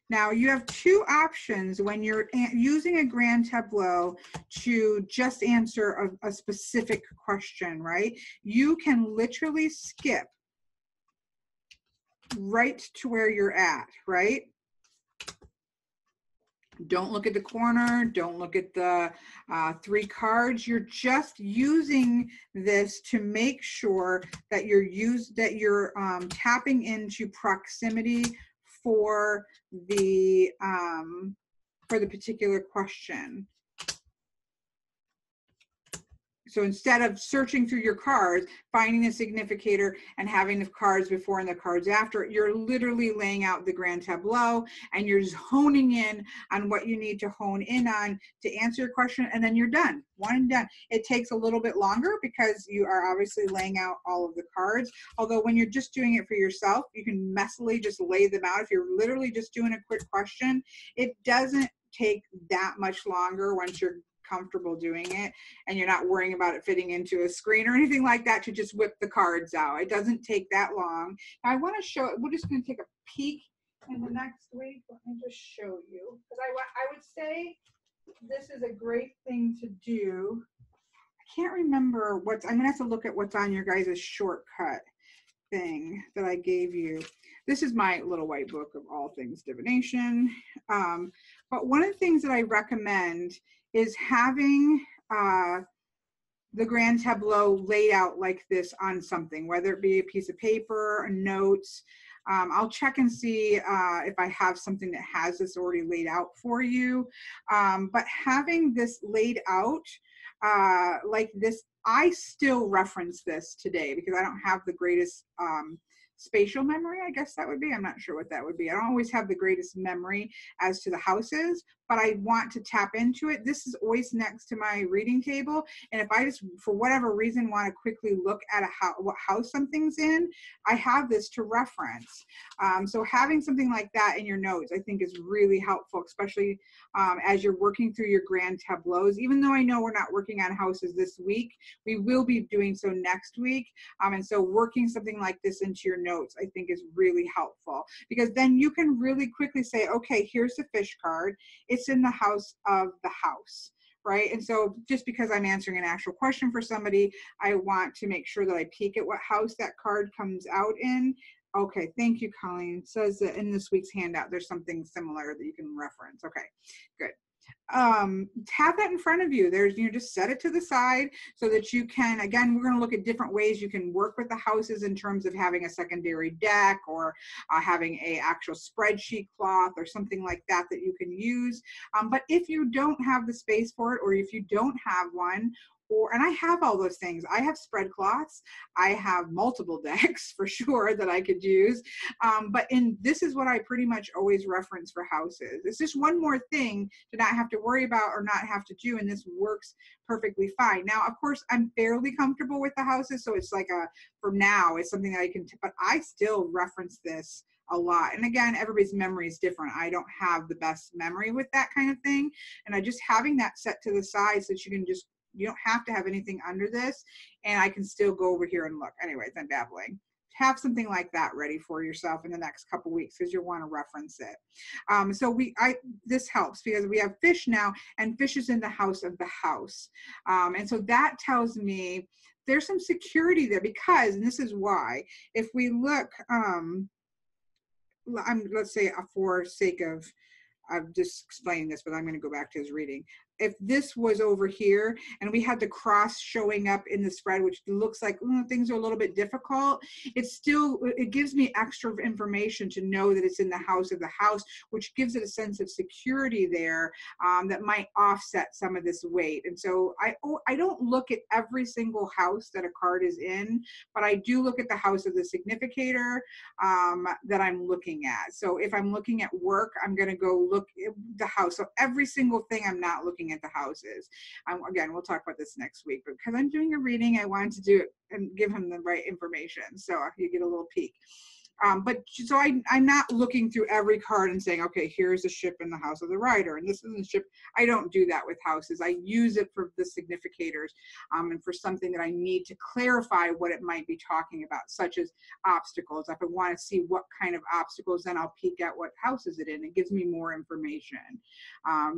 Now you have two options when you're using a grand tableau to just answer a specific question, right? You can literally skip right to where you're at, right? Don't look at the corner. Don't look at the 3 cards. You're just using this to make sure that you're tapping into proximity for the particular question. So instead of searching through your cards, finding a significator and having the cards before and the cards after, you're literally laying out the grand tableau and you're just honing in on what you need to hone in on to answer your question, and then you're done. One and done. It takes a little bit longer because you are obviously laying out all of the cards. Although when you're just doing it for yourself, you can messily just lay them out. If you're literally just doing a quick question, it doesn't take that much longer once you're comfortable doing it and you're not worrying about it fitting into a screen or anything like that, to just whip the cards out. It doesn't take that long. Now I want to show, we're just going to take a peek in the next week, let me just show you. Because I would say this is a great thing to do. I can't remember what's, I'm gonna have to look at what's on your guys' shortcut thing that I gave you. This is my little white book of all things divination. But one of the things that I recommend is having the grand tableau laid out like this on something, whether it be a piece of paper, notes. I'll check and see if I have something that has this already laid out for you. But having this laid out like this, I still reference this today because I don't have the greatest spatial memory, I guess that would be. I'm not sure what that would be. I don't always have the greatest memory as to the houses, but I want to tap into it. This is always next to my reading table. And if I just, for whatever reason, want to quickly look at what house something's in, I have this to reference. So having something like that in your notes, I think is really helpful, especially as you're working through your grand tableaus. Even though I know we're not working on houses this week, we will be doing so next week. And so working something like this into your notes, I think is really helpful, because then you can really quickly say, okay, here's the fish card. It's in the house of the house, right? And so just because I'm answering an actual question for somebody, I want to make sure that I peek at what house that card comes out in. Okay, thank you, Colleen. It says that in this week's handout, there's something similar that you can reference. Okay, good. Have that in front of you. There's, just set it to the side so that you can, again, we're going to look at different ways you can work with the houses in terms of having a secondary deck or having a actual spreadsheet cloth or something like that that you can use. But if you don't have the space for it, or if you don't have one, and I have all those things. I have spread cloths. I have multiple decks for sure that I could use. But this is what I pretty much always reference for houses. It's just one more thing to not have to worry about or not have to do, and this works perfectly fine. Now, of course, I'm fairly comfortable with the houses, so it's like for now, it's something that I can, but I still reference this a lot. And again, everybody's memory is different. I don't have the best memory with that kind of thing. And I just having that set to the side so that you don't have to have anything under this, and I can still go over here and look. Anyways, I'm babbling. Have something like that ready for yourself in the next couple weeks because you'll want to reference it. So this helps because we have fish now, and fish is in the house of the house. And so that tells me there's some security there because, and this is why, if we look, let's say for sake of, I'm just explaining this, but I'm going to go back to his reading. If this was over here and we had the cross showing up in the spread, which looks like things are a little bit difficult, it gives me extra information to know that it's in the house of the house, which gives it a sense of security there that might offset some of this weight. And so I don't look at every single house that a card is in, but I do look at the house of the significator that I'm looking at. So if I'm looking at work, I'm going to go look at the house. So every single thing, I'm not looking at the houses. Again, we'll talk about this next week, but because I'm doing a reading, I wanted to do it and give him the right information. So you get a little peek. But so I'm not looking through every card and saying, okay, here's a ship in the house of the rider, and this is a ship. I don't do that with houses. I use it for the significators and for something that I need to clarify what it might be talking about, such as obstacles. If I want to see what kind of obstacles, then I'll peek at what house is it in. It gives me more information.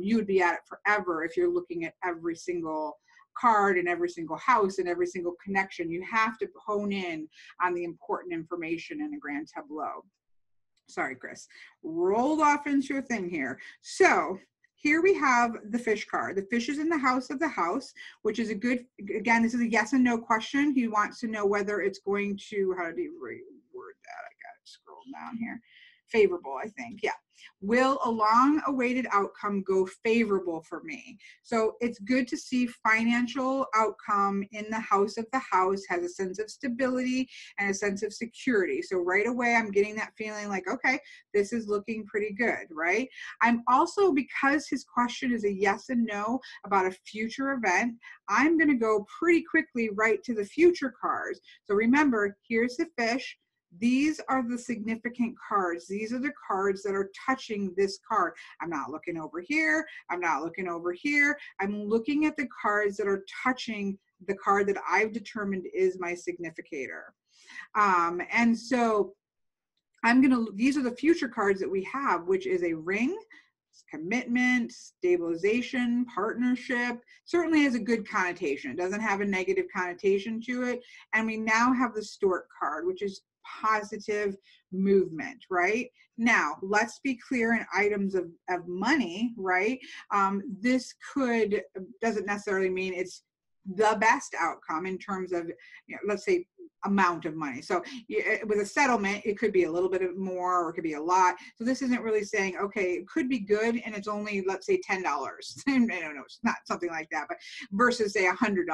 You would be at it forever if you're looking at every single card in every single house and every single connection. You have to hone in on the important information in a grand tableau. Sorry, Chris, rolled off into a thing here. So here we have the fish card. The fish is in the house of the house, which is a good, again, this is a yes and no question. He wants to know whether it's going to, how do you reword that? I got to scroll down here. Favorable, I think, yeah. Will a long-awaited outcome go favorable for me? So it's good to see financial outcome in the house of the house, has a sense of stability and a sense of security. So right away, I'm getting that feeling like, okay, this is looking pretty good, right? I'm also, because his question is a yes and no about a future event, I'm going to go pretty quickly right to the future cards. So remember, here's the fish. These are the significant cards. These are the cards that are touching this card. I'm not looking over here. I'm not looking over here. I'm looking at the cards that are touching the card that I've determined is my significator. And so these are the future cards that we have, which is a ring, commitment, stabilization, partnership. Certainly has a good connotation. It doesn't have a negative connotation to it. And we now have the stork card, which is positive movement, right? Now, let's be clear in items of money, right? This doesn't necessarily mean it's the best outcome in terms of, let's say, amount of money. So with a settlement, it could be a little bit more or it could be a lot. So this isn't really saying, okay, it could be good and it's only, let's say, $10. I don't know, it's not something like that, but versus say $100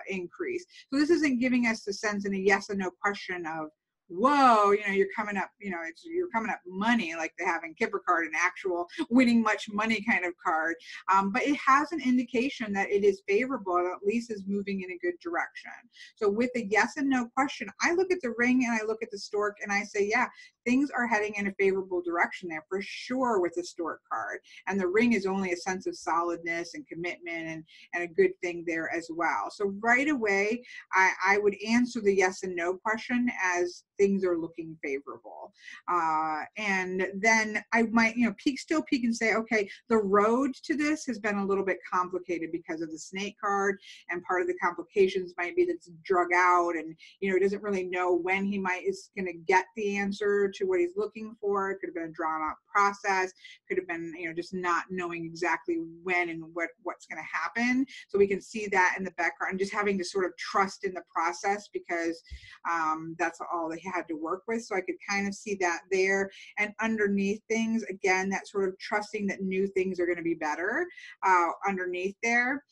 increase. So this isn't giving us the sense in a yes or no question of, whoa, you're coming up, you're coming up money, like they have in Kipper card, an actual winning much money kind of card. But it has an indication that it is favorable and at least is moving in a good direction. So with a yes and no question, I look at the ring and I look at the stork and I say, yeah, things are heading in a favorable direction there for sure with the stork card. And the ring is only a sense of solidness and commitment and a good thing there as well. So right away, I would answer the yes and no question as things are looking favorable. And then I might, still peek and say, okay, the road to this has been a little bit complicated because of the snake card. And part of the complications might be that it's drug out and, he doesn't really know when is going to get the answer to what he's looking for. It could have been a drawn out process. Could have been, just not knowing exactly when and what's going to happen. So we can see that in the background, just having to sort of trust in the process because that's all they had to work with. So I could kind of see that there. And underneath things, again, that sort of trusting that new things are going to be better underneath there.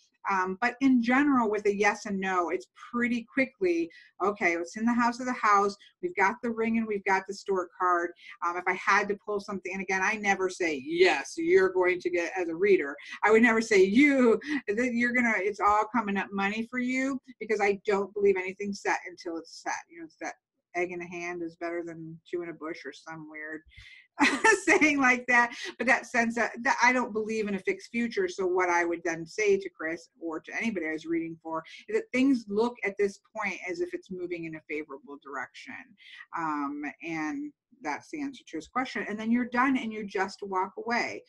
But in general, with a yes and no, it's pretty quickly, okay, it's in the house of the house. We've got the ring and we've got the stork card. If I had to pull something, and again, I never say, yes, you're going to get, as a reader, I would never say it's all coming up money for you, because I don't believe anything's set until it's set. It's that egg in a hand is better than two in a bush or some weird saying like that. But that sense that I don't believe in a fixed future. So what I would then say to Chris or to anybody I was reading for is that things look at this point as if it's moving in a favorable direction. And that's the answer to his question. And then you're done and you just walk away.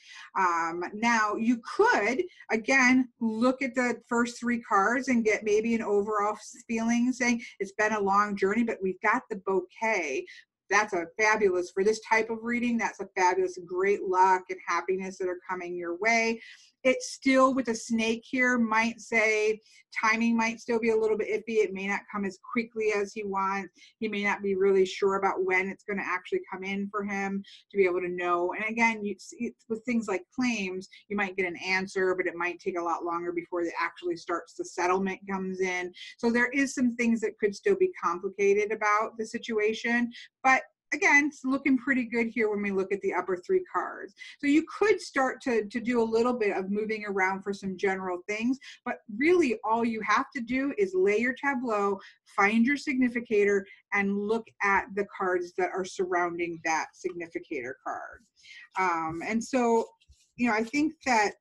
Now you could, again, look at the first three cards and get maybe an overall feeling saying it's been a long journey, but we've got the bouquet. That's a fabulous, for this type of reading, that's a fabulous, great luck and happiness that are coming your way. It's still, with a snake here, might say timing might still be a little bit iffy. It may not come as quickly as he wants. He may not be really sure about when it's going to actually come in for him to be able to know. And again, with things like claims, you might get an answer, but it might take a lot longer before it actually starts, the settlement comes in. So there is some things that could still be complicated about the situation, but again, it's looking pretty good here when we look at the upper three cards. So you could start to do a little bit of moving around for some general things, but really all you have to do is lay your tableau, find your significator, and look at the cards that are surrounding that significator card. And so, I think that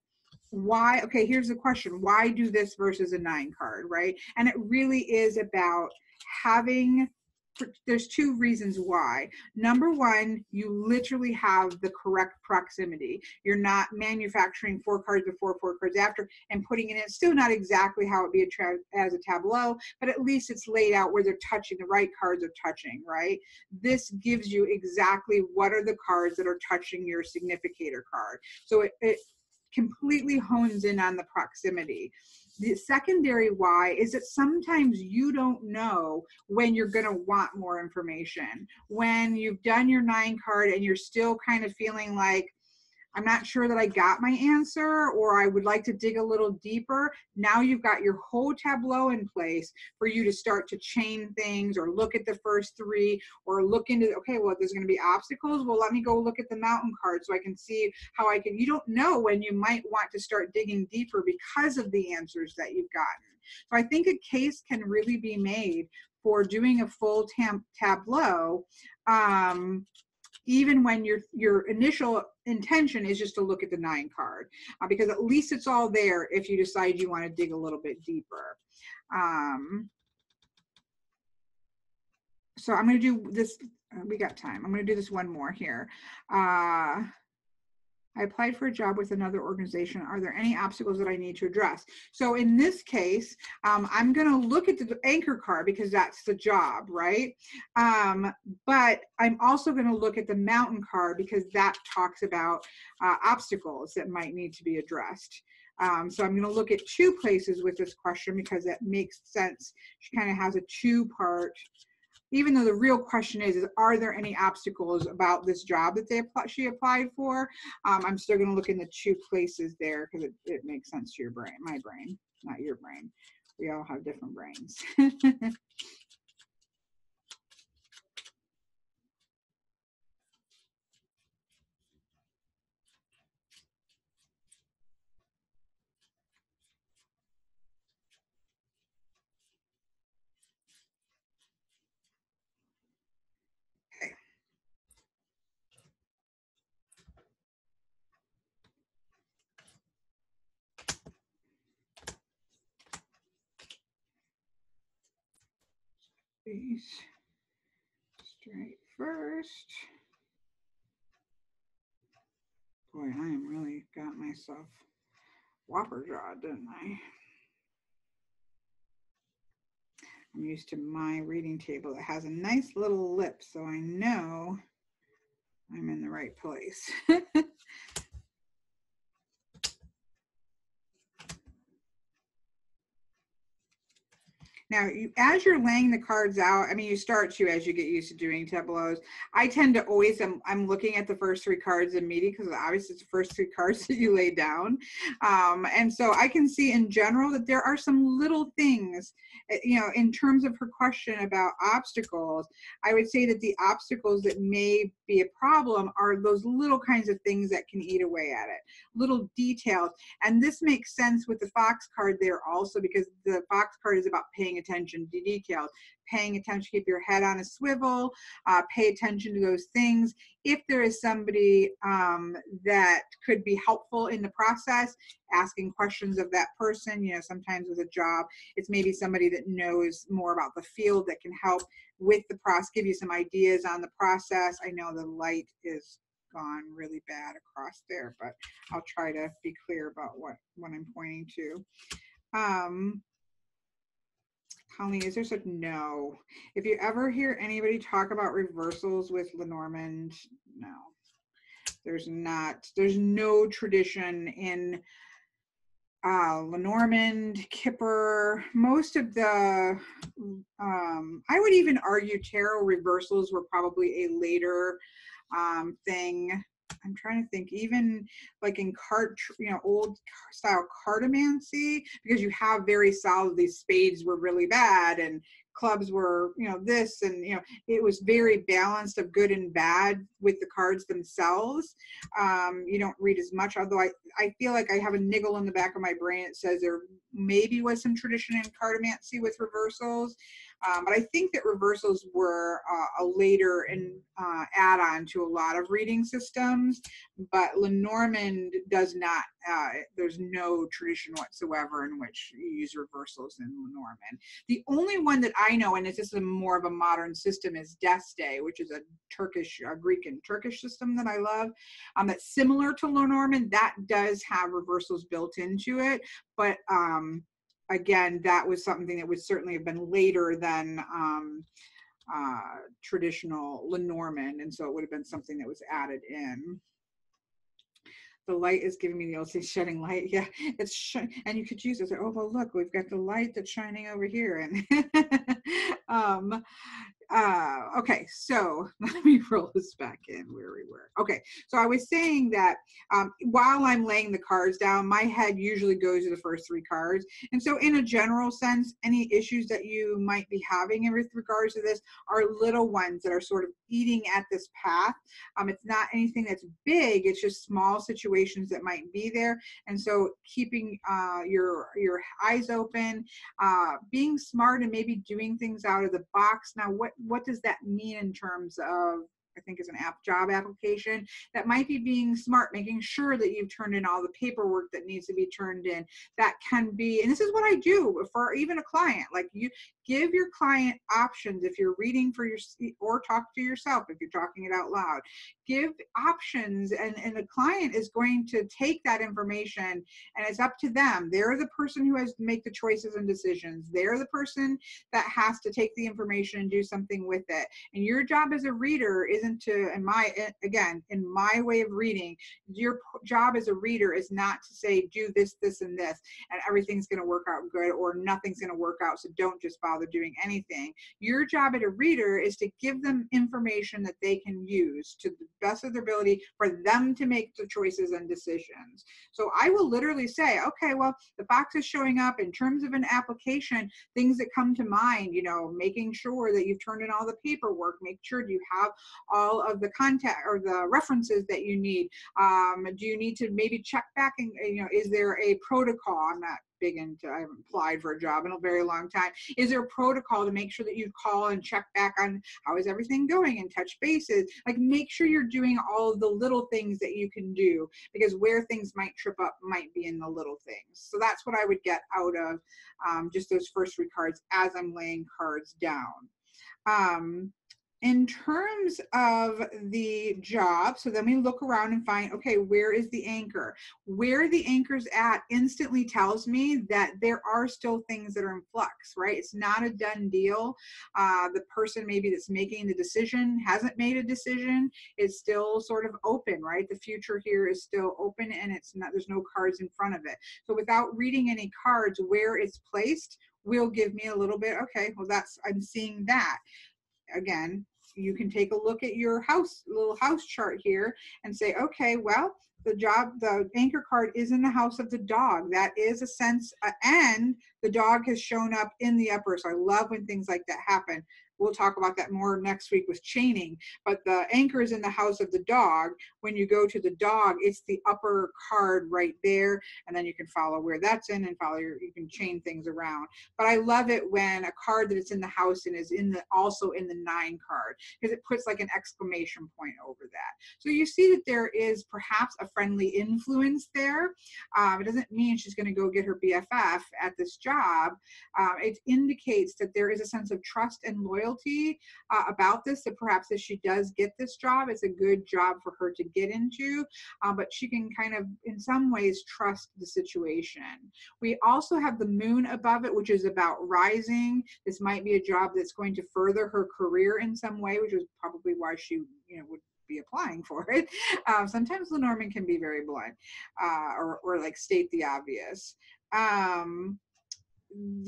okay, here's the question. Why do this versus a 9 card, right? And it really is about there's two reasons why. Number one, you literally have the correct proximity. You're not manufacturing 4 cards before, 4 cards after, and putting it in. It's still not exactly how it'd be as a tableau, but at least it's laid out where they're touching, the right cards are touching, right? This gives you exactly what are the cards that are touching your significator card. So it completely hones in on the proximity. The secondary why is that sometimes you don't know when you're going to want more information. When you've done your 9 card and you're still kind of feeling like, I'm not sure that I got my answer, or I would like to dig a little deeper. Now you've got your whole tableau in place for you to start to chain things or look at the first 3 or look into, okay, well, there's going to be obstacles. Well, let me go look at the mountain card so I can see how I can, you don't know when you might want to start digging deeper because of the answers that you've gotten. So I think a case can really be made for doing a full tableau, even when your initial intention is just to look at the 9 card, because at least it's all there if you decide you want to dig a little bit deeper. So I'm going to do this we got time. I'm going to do this one more here. I applied for a job with another organization. Are there any obstacles that I need to address? So in this case, I'm going to look at the anchor card because that's the job, right? But I'm also going to look at the mountain card because that talks about obstacles that might need to be addressed. So I'm going to look at two places with this question because that makes sense. She kind of has a two-part, even though the real question is are there any obstacles about this job that she applied for? I'm still going to look in the two places there because it makes sense to your brain, my brain, not your brain. We all have different brains. Okay. These straight first. Boy, I am really got myself whopper jawed, didn't I? I'm used to my reading table that has a nice little lip, so I know I'm in the right place. Now, as you're laying the cards out, I mean, you start to as you get used to doing tableaus. I tend to always, I'm looking at the first three cards immediately because obviously it's the first three cards that you lay down. And so I can see in general that there are some little things, you know, in terms of her question about obstacles, I would say that the obstacles that may be a problem are those little kinds of things that can eat away at it, little details. And this makes sense with the fox card there also because the fox card is about paying attention to details, paying attention, keep your head on a swivel, pay attention to those things. If there is somebody that could be helpful in the process, asking questions of that person, you know, sometimes with a job, it's maybe somebody that knows more about the field that can help with the process, give you some ideas on the process. I know the light is gone really bad across there, but I'll try to be clear about what I'm pointing to. Colleen, is there such? No. If you ever hear anybody talk about reversals with Lenormand, no. There's not. There's no tradition in Lenormand, Kipper. Most of the, I would even argue tarot reversals were probably a later thing. I'm trying to think, even like in old style cartomancy, because you have very solid, these spades were really bad and clubs were, you know, this, and, you know, it was very balanced of good and bad with the cards themselves. You don't read as much, although I feel like I have a niggle in the back of my brain that says there maybe was some tradition in cartomancy with reversals. But I think that reversals were a later add-on to a lot of reading systems, but Lenormand does not, there's no tradition whatsoever in which you use reversals in Lenormand. The only one that I know, and this is more of a modern system, is Deste, which is a Greek and Turkish system that I love, that's similar to Lenormand. That does have reversals built into it, but again, that was something that would certainly have been later than traditional Lenormand, and so it would have been something that was added in. The light is giving me the old say shedding light. Yeah, it's and you could use it. Oh, well, look, we've got the light that's shining over here, and okay, so let me roll this back in where we were. Okay, so I was saying that while I'm laying the cards down, my head usually goes to the first three cards. And so in a general sense, any issues that you might be having with regards to this are little ones that are sort of eating at this path. It's not anything that's big, it's just small situations that might be there. And so keeping your eyes open, being smart and maybe doing things out of the box. Now, what does that mean in terms of I think is an job application, that might be being smart, making sure that you've turned in all the paperwork that needs to be turned in. That can be, and this is what I do for even a client, like you give your client options if you're reading for your, or talk to yourself if you're talking it out loud. Give options, and the client is going to take that information, and it's up to them. They're the person who has to make the choices and decisions. They're the person that has to take the information and do something with it. And your job as a reader isn't to, in my way of reading, your job as a reader is not to say, do this, this, and this, and everything's going to work out good, or nothing's going to work out, so don't just bother doing anything. Your job as a reader is to give them information that they can use to the best of their ability for them to make the choices and decisions. So I will literally say, okay, well, the box is showing up in terms of an application, things that come to mind, making sure that you've turned in all the paperwork, make sure you have all of the contact or the references that you need. Do you need to maybe check back and, is there a protocol? I'm not big into, I haven't applied for a job in a very long time. Is there a protocol to make sure that you call and check back on how is everything going and touch bases? Like, make sure you're doing all of the little things that you can do, because where things might trip up might be in the little things. So that's what I would get out of just those first 3 cards as I'm laying cards down. In terms of the job, so then we look around and find, okay, where is the anchor? Where the anchor's at instantly tells me that there are still things that are in flux, right? It's not a done deal. The person maybe that's making the decision hasn't made a decision. It's still sort of open, right? The future here is still open, and it's not, there's no cards in front of it. So without reading any cards, where it's placed will give me a little bit, okay, well, I'm seeing that. Again, you can take a look at your little house chart here and say, okay, well, the anchor card is in the house of the dog. That is a sense, and the dog has shown up in the upper. So I love when things like that happen. We'll talk about that more next week with chaining, but the anchor is in the house of the dog. When you go to the dog, it's the upper card right there, and then you can follow where that's in and you can chain things around. But I love it when a card that is in the house and is also in the 9 card, because it puts like an exclamation point over that. So you see that there is perhaps a friendly influence there. It doesn't mean she's going to go get her BFF at this job. It indicates that there is a sense of trust and loyalty about this, that perhaps if she does get this job, it's a good job for her to get into, but she can kind of in some ways trust the situation. We also have the moon above it, which is about rising. This might be a job that's going to further her career in some way, which is probably why she would be applying for it. Sometimes Lenormand can be very blunt, or like state the obvious.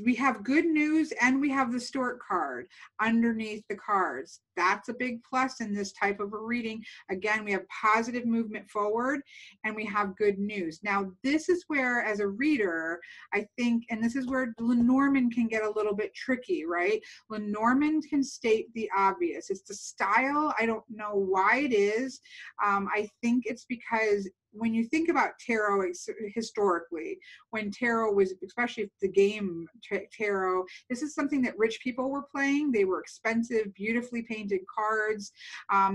We have good news, and we have the stork card underneath the cards. That's a big plus in this type of a reading. Again, we have positive movement forward, and we have good news. Now, this is where, as a reader, I think, and this is where Lenormand can get a little bit tricky, right? Lenormand can state the obvious. It's the style. I don't know why it is. I think it's because when you think about tarot historically, when tarot was, especially the game tarot, this is something that rich people were playing. They were expensive, beautifully painted cards.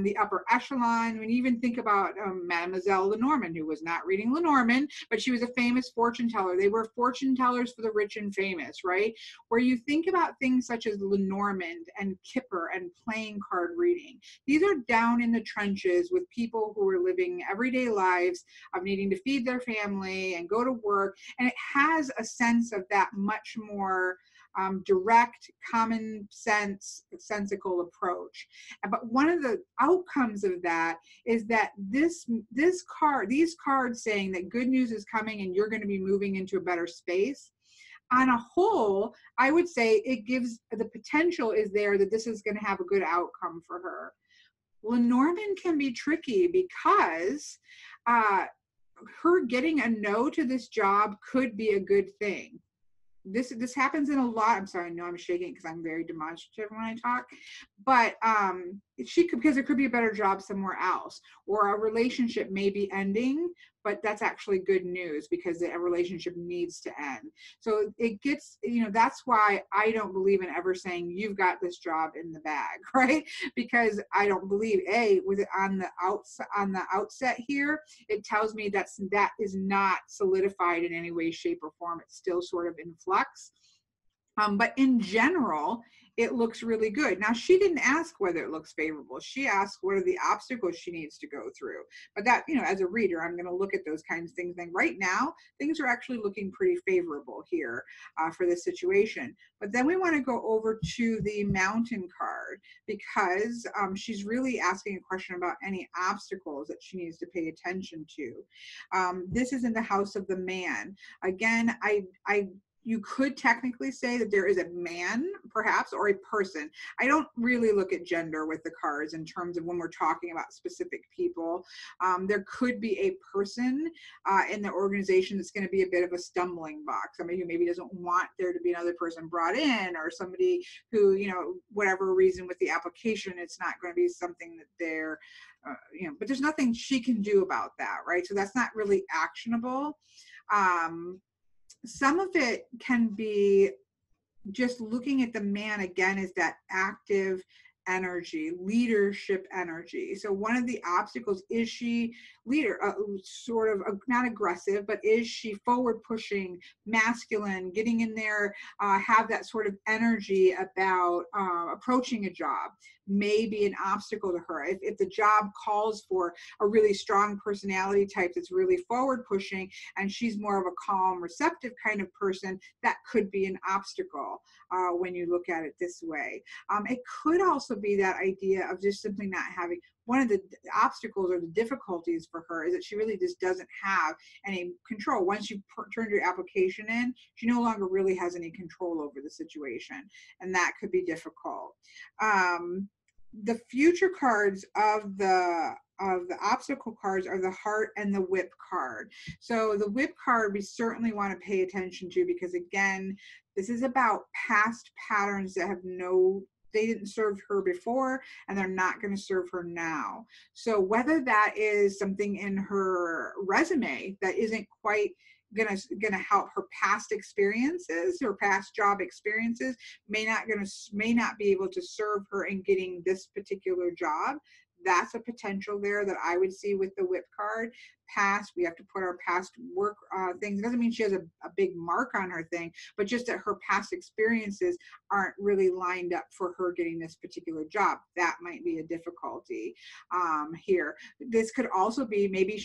The upper echelon, when you even think about Mademoiselle Lenormand, who was not reading Lenormand, but she was a famous fortune teller. They were fortune tellers for the rich and famous, right? Where you think about things such as Lenormand and Kipper and playing card reading. These are down in the trenches with people who are living everyday lives of needing to feed their family and go to work. And it has a sense of that much more direct, common sense, sensical approach. But one of the outcomes of that is that these cards saying that good news is coming and you're going to be moving into a better space, on a whole, I would say it gives the potential is there that this is going to have a good outcome for her. Lenormand can be tricky because her getting a no to this job could be a good thing. This happens in a lot. I'm sorry, no, I'm shaking because I'm very demonstrative when I talk. But she could, because there could be a better job somewhere else, or a relationship may be ending, but that's actually good news because a relationship needs to end. So it gets, that's why I don't believe in ever saying you've got this job in the bag, right? Because I don't believe, with it on the outset here, it tells me that is not solidified in any way, shape, or form. It's still sort of in flux. But in general, it looks really good. Now, she didn't ask whether it looks favorable. She asked what are the obstacles she needs to go through. But that, as a reader, I'm going to look at those kinds of things. And right now, things are actually looking pretty favorable here for this situation. But then we want to go over to the mountain card, because she's really asking a question about any obstacles that she needs to pay attention to. This is in the house of the man. Again, you could technically say that there is a man, perhaps, or a person. I don't really look at gender with the cards in terms of when we're talking about specific people. There could be a person in the organization that's going to be a bit of a stumbling block. Somebody who maybe doesn't want there to be another person brought in, or somebody who, whatever reason with the application, it's not going to be something that they're, but there's nothing she can do about that, right? So that's not really actionable. Some of it can be just looking at the man again as that active energy, leadership energy. So one of the obstacles, is she sort of not aggressive, but is she forward pushing, masculine, getting in there, have that sort of energy about approaching a job, may be an obstacle to her. If the job calls for a really strong personality type that's really forward pushing, and she's more of a calm, receptive kind of person, that could be an obstacle when you look at it this way. It could also be that idea of just simply not having, one of the obstacles or the difficulties for her is that she really just doesn't have any control. Once you turn your application in, she no longer really has any control over the situation, and that could be difficult. The future cards of the obstacle cards are the heart and the whip card. So the whip card we certainly want to pay attention to, because again, this is about past patterns that they didn't serve her before, and they're not going to serve her now. So whether that is something in her resume that isn't quite gonna help her past experiences, her past job experiences may not be able to serve her in getting this particular job. That's a potential there that I would see with the whip card. Past, we have to put our past work things. It doesn't mean she has a big mark on her thing, but just that her past experiences aren't really lined up for her getting this particular job. That might be a difficulty here. This could also be maybe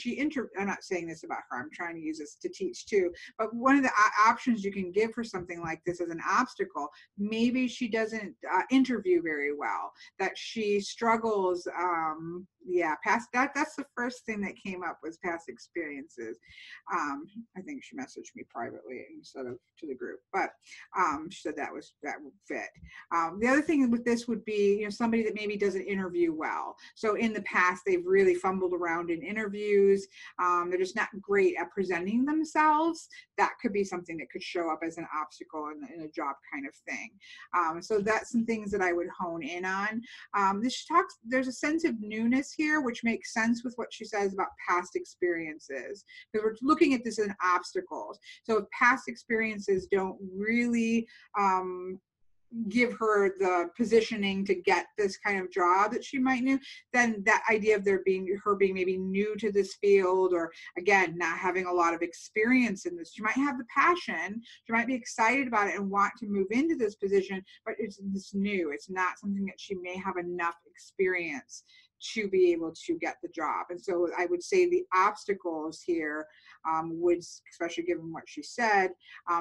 I'm not saying this about her, I'm trying to use this to teach too, but one of the options you can give for something like this as an obstacle, maybe she doesn't interview very well, that she struggles, past that's the first thing that came up, was past experiences. I think she messaged me privately instead of to the group, but she said that would fit. The other thing with this would be, somebody that maybe doesn't interview well. So in the past, they've really fumbled around in interviews. They're just not great at presenting themselves. That could be something that could show up as an obstacle in a job kind of thing. So that's some things that I would hone in on. There's a sense of newness here, which makes sense with what she says about past experiences, because we're looking at this as obstacles. So if past experiences don't really give her the positioning to get this kind of job that she might do, then that idea of her being maybe new to this field, or again, not having a lot of experience in this, she might have the passion, she might be excited about it and want to move into this position, but it's new. It's not something that she may have enough experience to be able to get the job. And so I would say the obstacles here would, especially given what she said,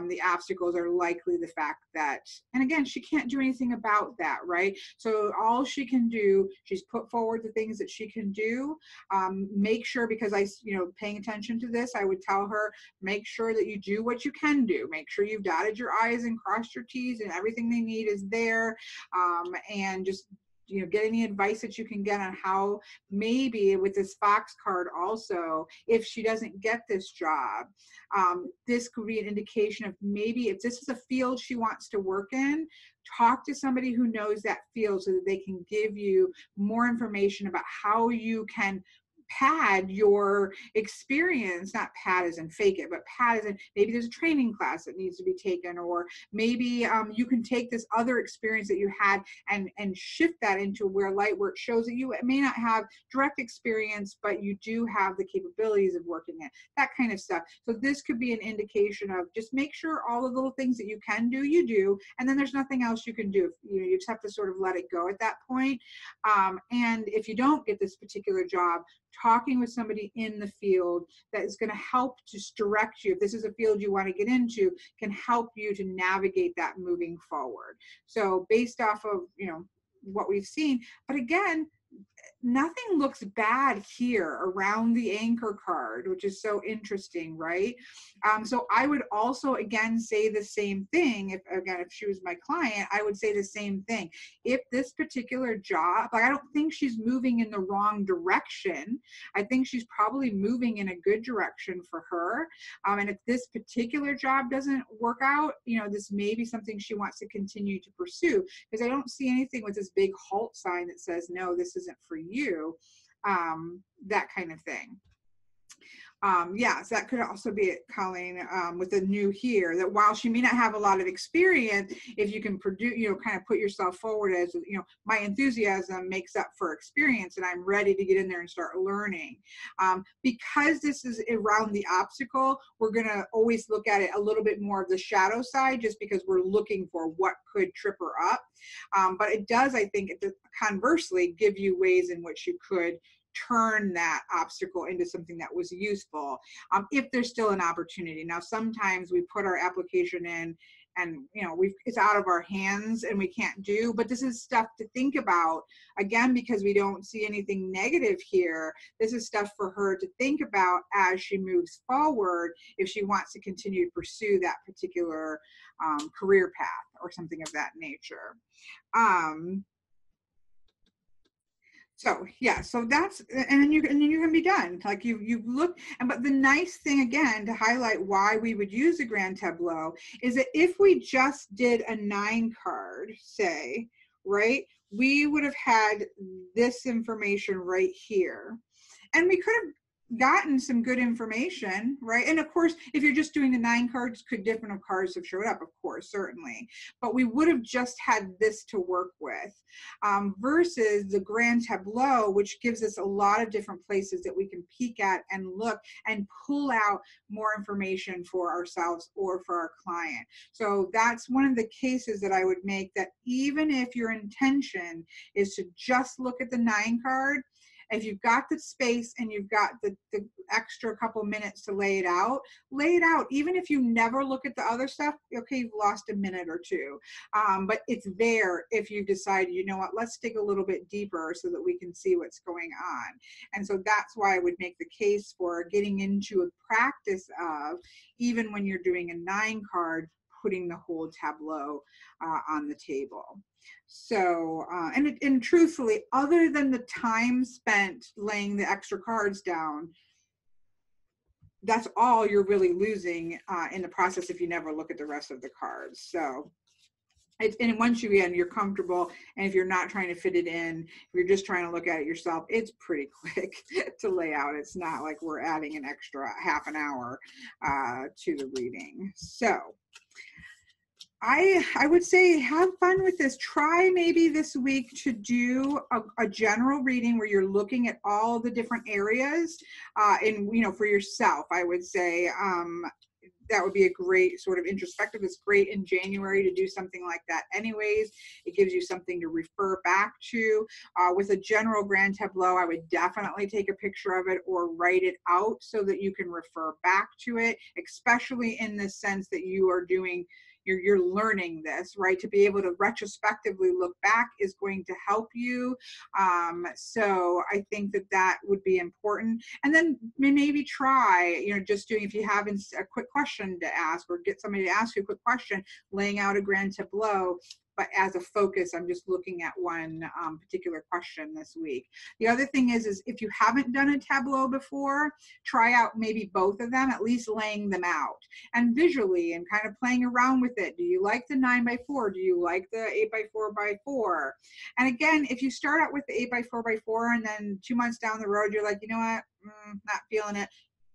the obstacles are likely the fact that, and again, she can't do anything about that, right? So all she can do, she's put forward the things that she can do. Make sure, because paying attention to this, I would tell her, make sure that you do what you can do. Make sure you've dotted your I's and crossed your T's and everything they need is there. And just get any advice that you can get on how maybe with this Fox card also, if she doesn't get this job, this could be an indication of maybe if this is a field she wants to work in, talk to somebody who knows that field so that they can give you more information about how you can pad your experience, not pad as in fake it, but pad as in maybe there's a training class that needs to be taken, or maybe you can take this other experience that you had and shift that into where light work shows that you may not have direct experience, but you do have the capabilities of working it, that kind of stuff. So this could be an indication of just make sure all the little things that you can do, you do, and then there's nothing else you can do. You just have to sort of let it go at that point. And if you don't get this particular job, talking with somebody in the field that is going to help to direct you, if this is a field you want to get into, can help you to navigate that moving forward. So based off of what we've seen, but again, nothing looks bad here around the anchor card, which is so interesting, right? So I would also, again, say the same thing. If she was my client, I would say the same thing. If this particular job, I don't think she's moving in the wrong direction. I think she's probably moving in a good direction for her. And if this particular job doesn't work out, this may be something she wants to continue to pursue, because I don't see anything with this big halt sign that says, no, this isn't for you, that kind of thing. So that could also be it, Colleen, with the new here, that while she may not have a lot of experience, if you can produce, kind of put yourself forward as, my enthusiasm makes up for experience and I'm ready to get in there and start learning. Because this is around the obstacle, we're going to always look at it a little bit more of the shadow side, just because we're looking for what could trip her up. But it does, I think, conversely, give you ways in which you could turn that obstacle into something that was useful, if there's still an opportunity. Now, sometimes we put our application in and it's out of our hands and we can't do, but this is stuff to think about, again, because we don't see anything negative here. This is stuff for her to think about as she moves forward, if she wants to continue to pursue that particular career path or something of that nature. So that's, and then you can be done. Like you've looked, but the nice thing, again, to highlight why we would use a grand tableau, is that if we just did a 9 card, say, right, we would have had this information right here, and we could have gotten some good information, right? And of course, if you're just doing the 9 cards, could different cards have showed up? Of course, certainly. But we would have just had this to work with, versus the grand tableau, which gives us a lot of different places that we can peek at and look and pull out more information for ourselves or for our client. So that's one of the cases that I would make, that even if your intention is to just look at the 9 card, if you've got the space and you've got the extra couple minutes to lay it out, even if you never look at the other stuff. Okay, you've lost a minute or two, but it's there if you decide, let's dig a little bit deeper so that we can see what's going on. And so that's why I would make the case for getting into a practice of, even when you're doing a 9 card, putting the whole tableau on the table. So, and truthfully, other than the time spent laying the extra cards down, that's all you're really losing in the process if you never look at the rest of the cards. So, and once you're comfortable, and if you're not trying to fit it in, if you're just trying to look at it yourself, it's pretty quick to lay out. It's not like we're adding an extra half an hour to the reading. So, I would say have fun with this. Try maybe this week to do a general reading where you're looking at all the different areas, and for yourself, I would say that would be a great sort of introspective. It's great in January to do something like that anyways. It gives you something to refer back to. With a general grand tableau, I would definitely take a picture of it or write it out so that you can refer back to it, especially in the sense that you are doing, you're learning this, right? To be able to retrospectively look back is going to help you. So I think that would be important. And then maybe try, just doing, if you have a quick question to ask, or get somebody to ask you a quick question, laying out a grand tableau, but as a focus, I'm just looking at one particular question this week. The other thing is if you haven't done a tableau before, try out maybe both of them, at least laying them out and visually and kind of playing around with it. Do you like the 9x4? Do you like the 8x4x4? And again, if you start out with the 8x4x4 and then 2 months down the road, you're like, you know what, not feeling it.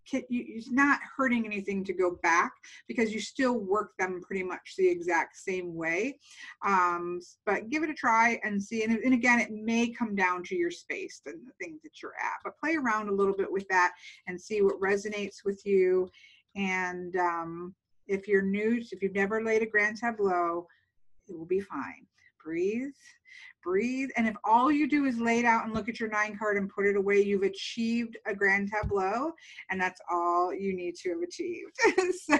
It's not hurting anything to go back because you still work them pretty much the exact same way. But give it a try and see. And again, it may come down to your space and the things that you're at, but play around a little bit with that and see what resonates with you. And if you're new, if you've never laid a grand tableau, it will be fine. Breathe. Breathe. And if all you do is lay it out and look at your 9 card and put it away, you've achieved a grand tableau, and that's all you need to have achieved. So,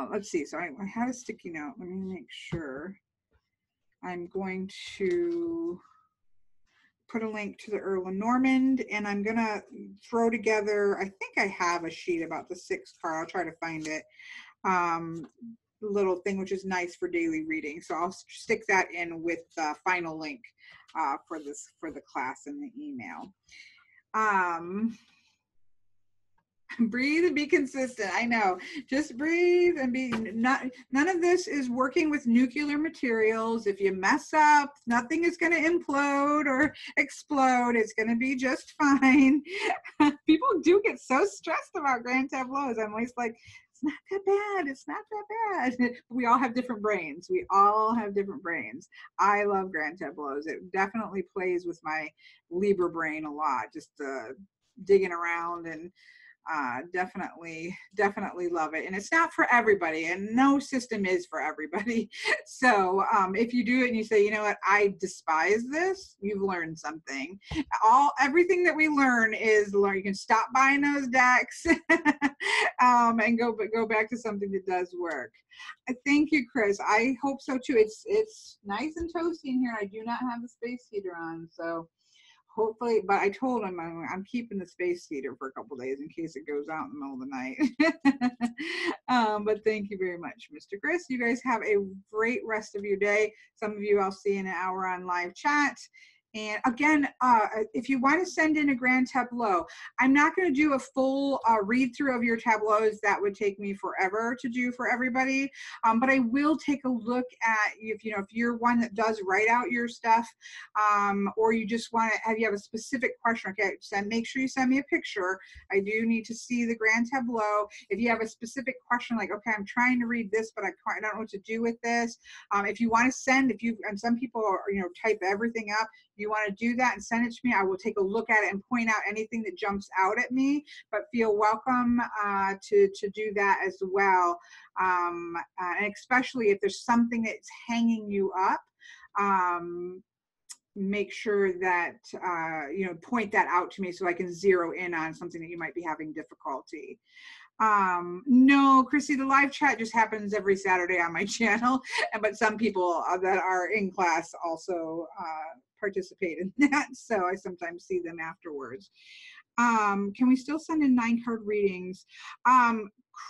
let's see. So I had a sticky note. Let me make sure. I'm going to put a link to the Lenormand, and I'm going to throw together, I think I have a sheet about the 6 card. I'll try to find it. Little thing, which is nice for daily reading. So I'll stick that in with the final link for the class in the email. Breathe and be consistent. I know. Just breathe and be none of this is working with nuclear materials. If you mess up, nothing is going to implode or explode. It's going to be just fine. People do get so stressed about grand tableaus. I'm always like, it's not that bad. It's not that bad. We all have different brains. We all have different brains. I love grand tableaus. It definitely plays with my Libra brain a lot, just digging around, and definitely love it. And it's not for everybody, and no system is for everybody. So if you do it and you say, you know what, I despise this, you've learned something. Everything that we learn is learn. You can stop buying those decks and go back to something that does work. Thank you, Chris. I hope so too. It's nice and toasty in here. I do not have the space heater on, so hopefully, but I told him I'm keeping the space heater for a couple days in case it goes out in the middle of the night. But thank you very much, Mr. Chris. You guys have a great rest of your day. Some of you I'll see in an hour on live chat. And again, if you want to send in a grand tableau, I'm not going to do a full read through of your tableaus. That would take me forever to do for everybody. But I will take a look at, if you're one that does write out your stuff, or you just want to you have a specific question. Okay, make sure you send me a picture. I do need to see the grand tableau. If you have a specific question, like, okay, I'm trying to read this, but I don't know what to do with this. If you want to send, and some people are, type everything up. You want to do that and send it to me, I will take a look at it and point out anything that jumps out at me, but feel welcome to do that as well. And especially if there's something that's hanging you up, make sure that, point that out to me so I can zero in on something that you might be having difficulty. No, Chrissy, the live chat just happens every Saturday on my channel, but some people that are in class also participate in that, so I sometimes see them afterwards. Can we still send in 9-card readings?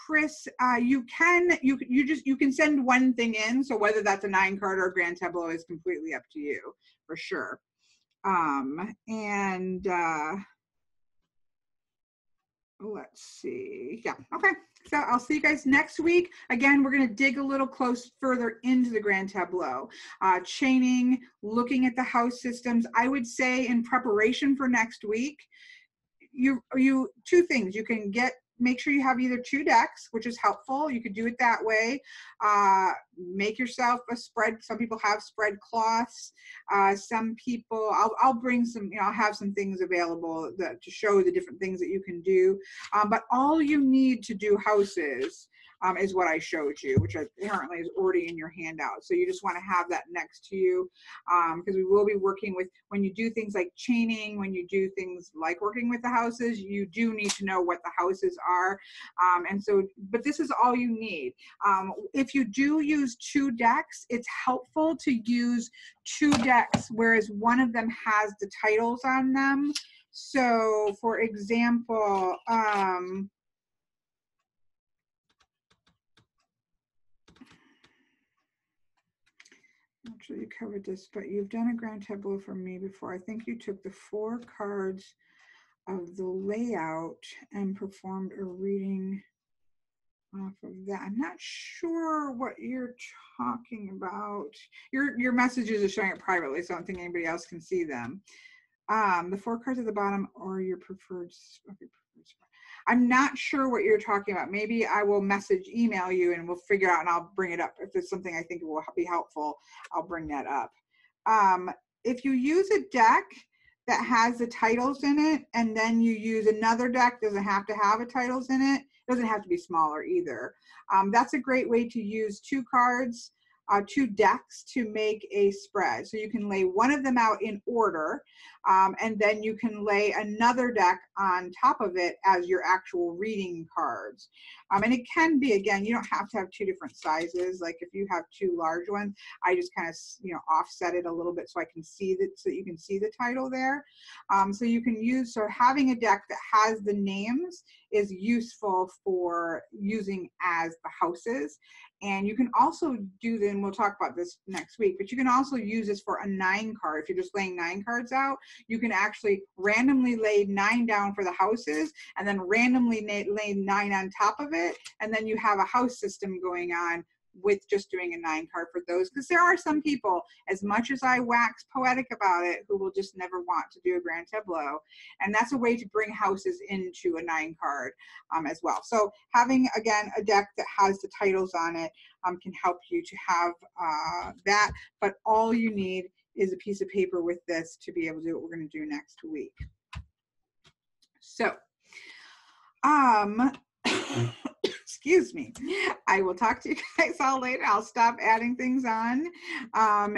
Chris, you can send one thing in, so whether that's a 9-card or a grand tableau is completely up to you, for sure. Let's see. Yeah, okay. So I'll see you guys next week. Again, we're going to dig a little further into the grand tableau, chaining, looking at the house systems. I would say in preparation for next week, two things. You can make sure you have either 2 decks, which is helpful. You could do it that way. Make yourself a spread. Some people have spread cloths. Some people, I'll bring some, I'll have some things available to show the different things that you can do. But all you need to do houses is what I showed you, which apparently is already in your handout. So you just want to have that next to you, because we will be working with, when you do things like chaining, when you do things like working with the houses, you do need to know what the houses are. But this is all you need. If you do use 2 decks, it's helpful to use 2 decks, whereas one of them has the titles on them. So for example, Actually, you covered this, but you've done a grand tableau for me before. I think you took the 4 cards of the layout and performed a reading off of that. I'm not sure what you're talking about. Your messages are showing it privately, so I don't think anybody else can see them. The 4 cards at the bottom or your preferred. I'm not sure what you're talking about. Maybe I will email you, and we'll figure out, and I'll bring it up. If there's something I think will be helpful, I'll bring that up. If you use a deck that has the titles in it, and then you use another deck, doesn't have to have titles in it. Doesn't have to be smaller either. That's a great way to use 2 cards, 2 decks to make a spread. So you can lay one of them out in order, and then you can lay another deck on top of it as your actual reading cards. And it can be, again, you don't have to have 2 different sizes. Like if you have 2 large ones, I just kind of, offset it a little bit so I can see that, so you can see the title there. So you can use, so having a deck that has the names is useful for using as the houses. And you can also do, then we'll talk about this next week, but you can also use this for a 9 card. If you're just laying 9 cards out, you can actually randomly lay 9 down for the houses and then randomly lay 9 on top of it. And then you have a house system going on with just doing a 9 card for those, because there are some people, as much as I wax poetic about it, who will just never want to do a grand tableau, and that's a way to bring houses into a 9 card as well. So having, again, a deck that has the titles on it can help you to have that, but all you need is a piece of paper with this to be able to do what we're going to do next week. So excuse me, I will talk to you guys all later. I'll stop adding things on. I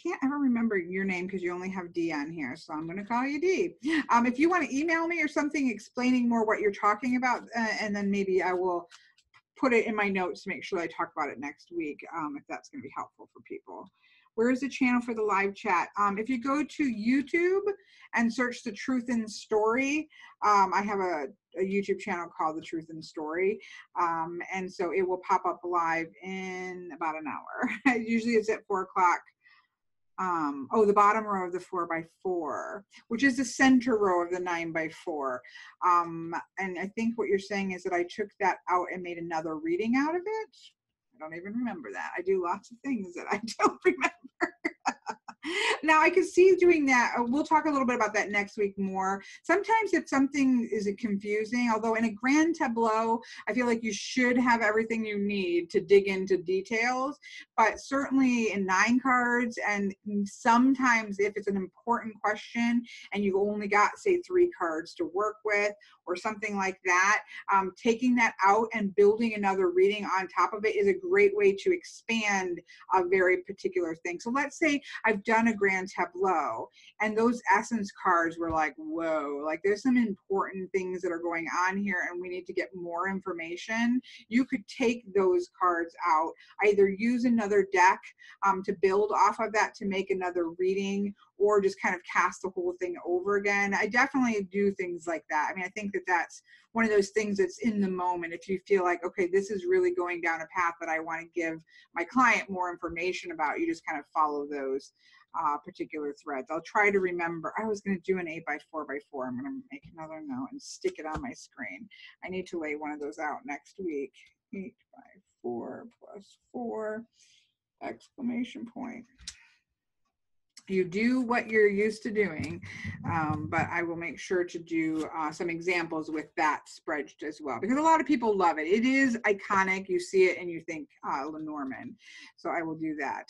can't ever remember your name because you only have D on here, so I'm going to call you D. If you want to email me or something explaining more what you're talking about, and then maybe I will put it in my notes to make sure I talk about it next week, if that's going to be helpful for people. Where is the channel for the live chat? If you go to YouTube and search The Truth in Story, I have a YouTube channel called The Truth in Story. And so it will pop up live in about an hour. Usually it's at 4 o'clock. The bottom row of the 4x4, which is the center row of the 9x4. And I think what you're saying is that I took that out and made another reading out of it. I don't even remember that. I do lots of things that I don't remember. Now I can see doing that. We'll talk a little bit about that next week more. Sometimes if something is confusing, although in a grand tableau, I feel like you should have everything you need to dig into details, but certainly in 9 cards, and sometimes if it's an important question and you only got, say, 3 cards to work with or something like that, taking that out and building another reading on top of it is a great way to expand a very particular thing. So let's say I've done a grand tableau and those essence cards were like, whoa, like there's some important things that are going on here and we need to get more information. You could take those cards out, either use another deck to build off of that to make another reading, or just kind of cast the whole thing over again. I definitely do things like that. I mean, I think that that's one of those things that's in the moment. If you feel like, okay, this is really going down a path that I want to give my client more information about, you just kind of follow those particular threads. I'll try to remember. I was going to do an 8x4x4. I'm going to make another note and stick it on my screen. I need to lay one of those out next week. 8x4 plus 4 exclamation point. You do what you're used to doing, but I will make sure to do some examples with that spread as well, because a lot of people love it. It is iconic. You see it and you think Lenormand. So I will do that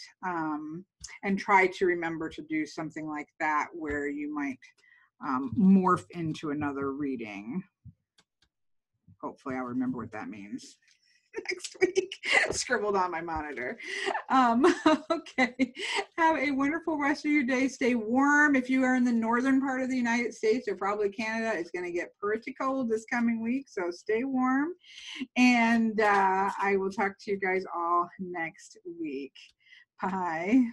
and try to remember to do something like that where you might morph into another reading. Hopefully I'll remember what that means next week. Scribbled on my monitor. Okay, have a wonderful rest of your day. Stay warm. If you are in the northern part of the United States or probably Canada, it's going to get pretty cold this coming week, so stay warm, and I will talk to you guys all next week. Bye.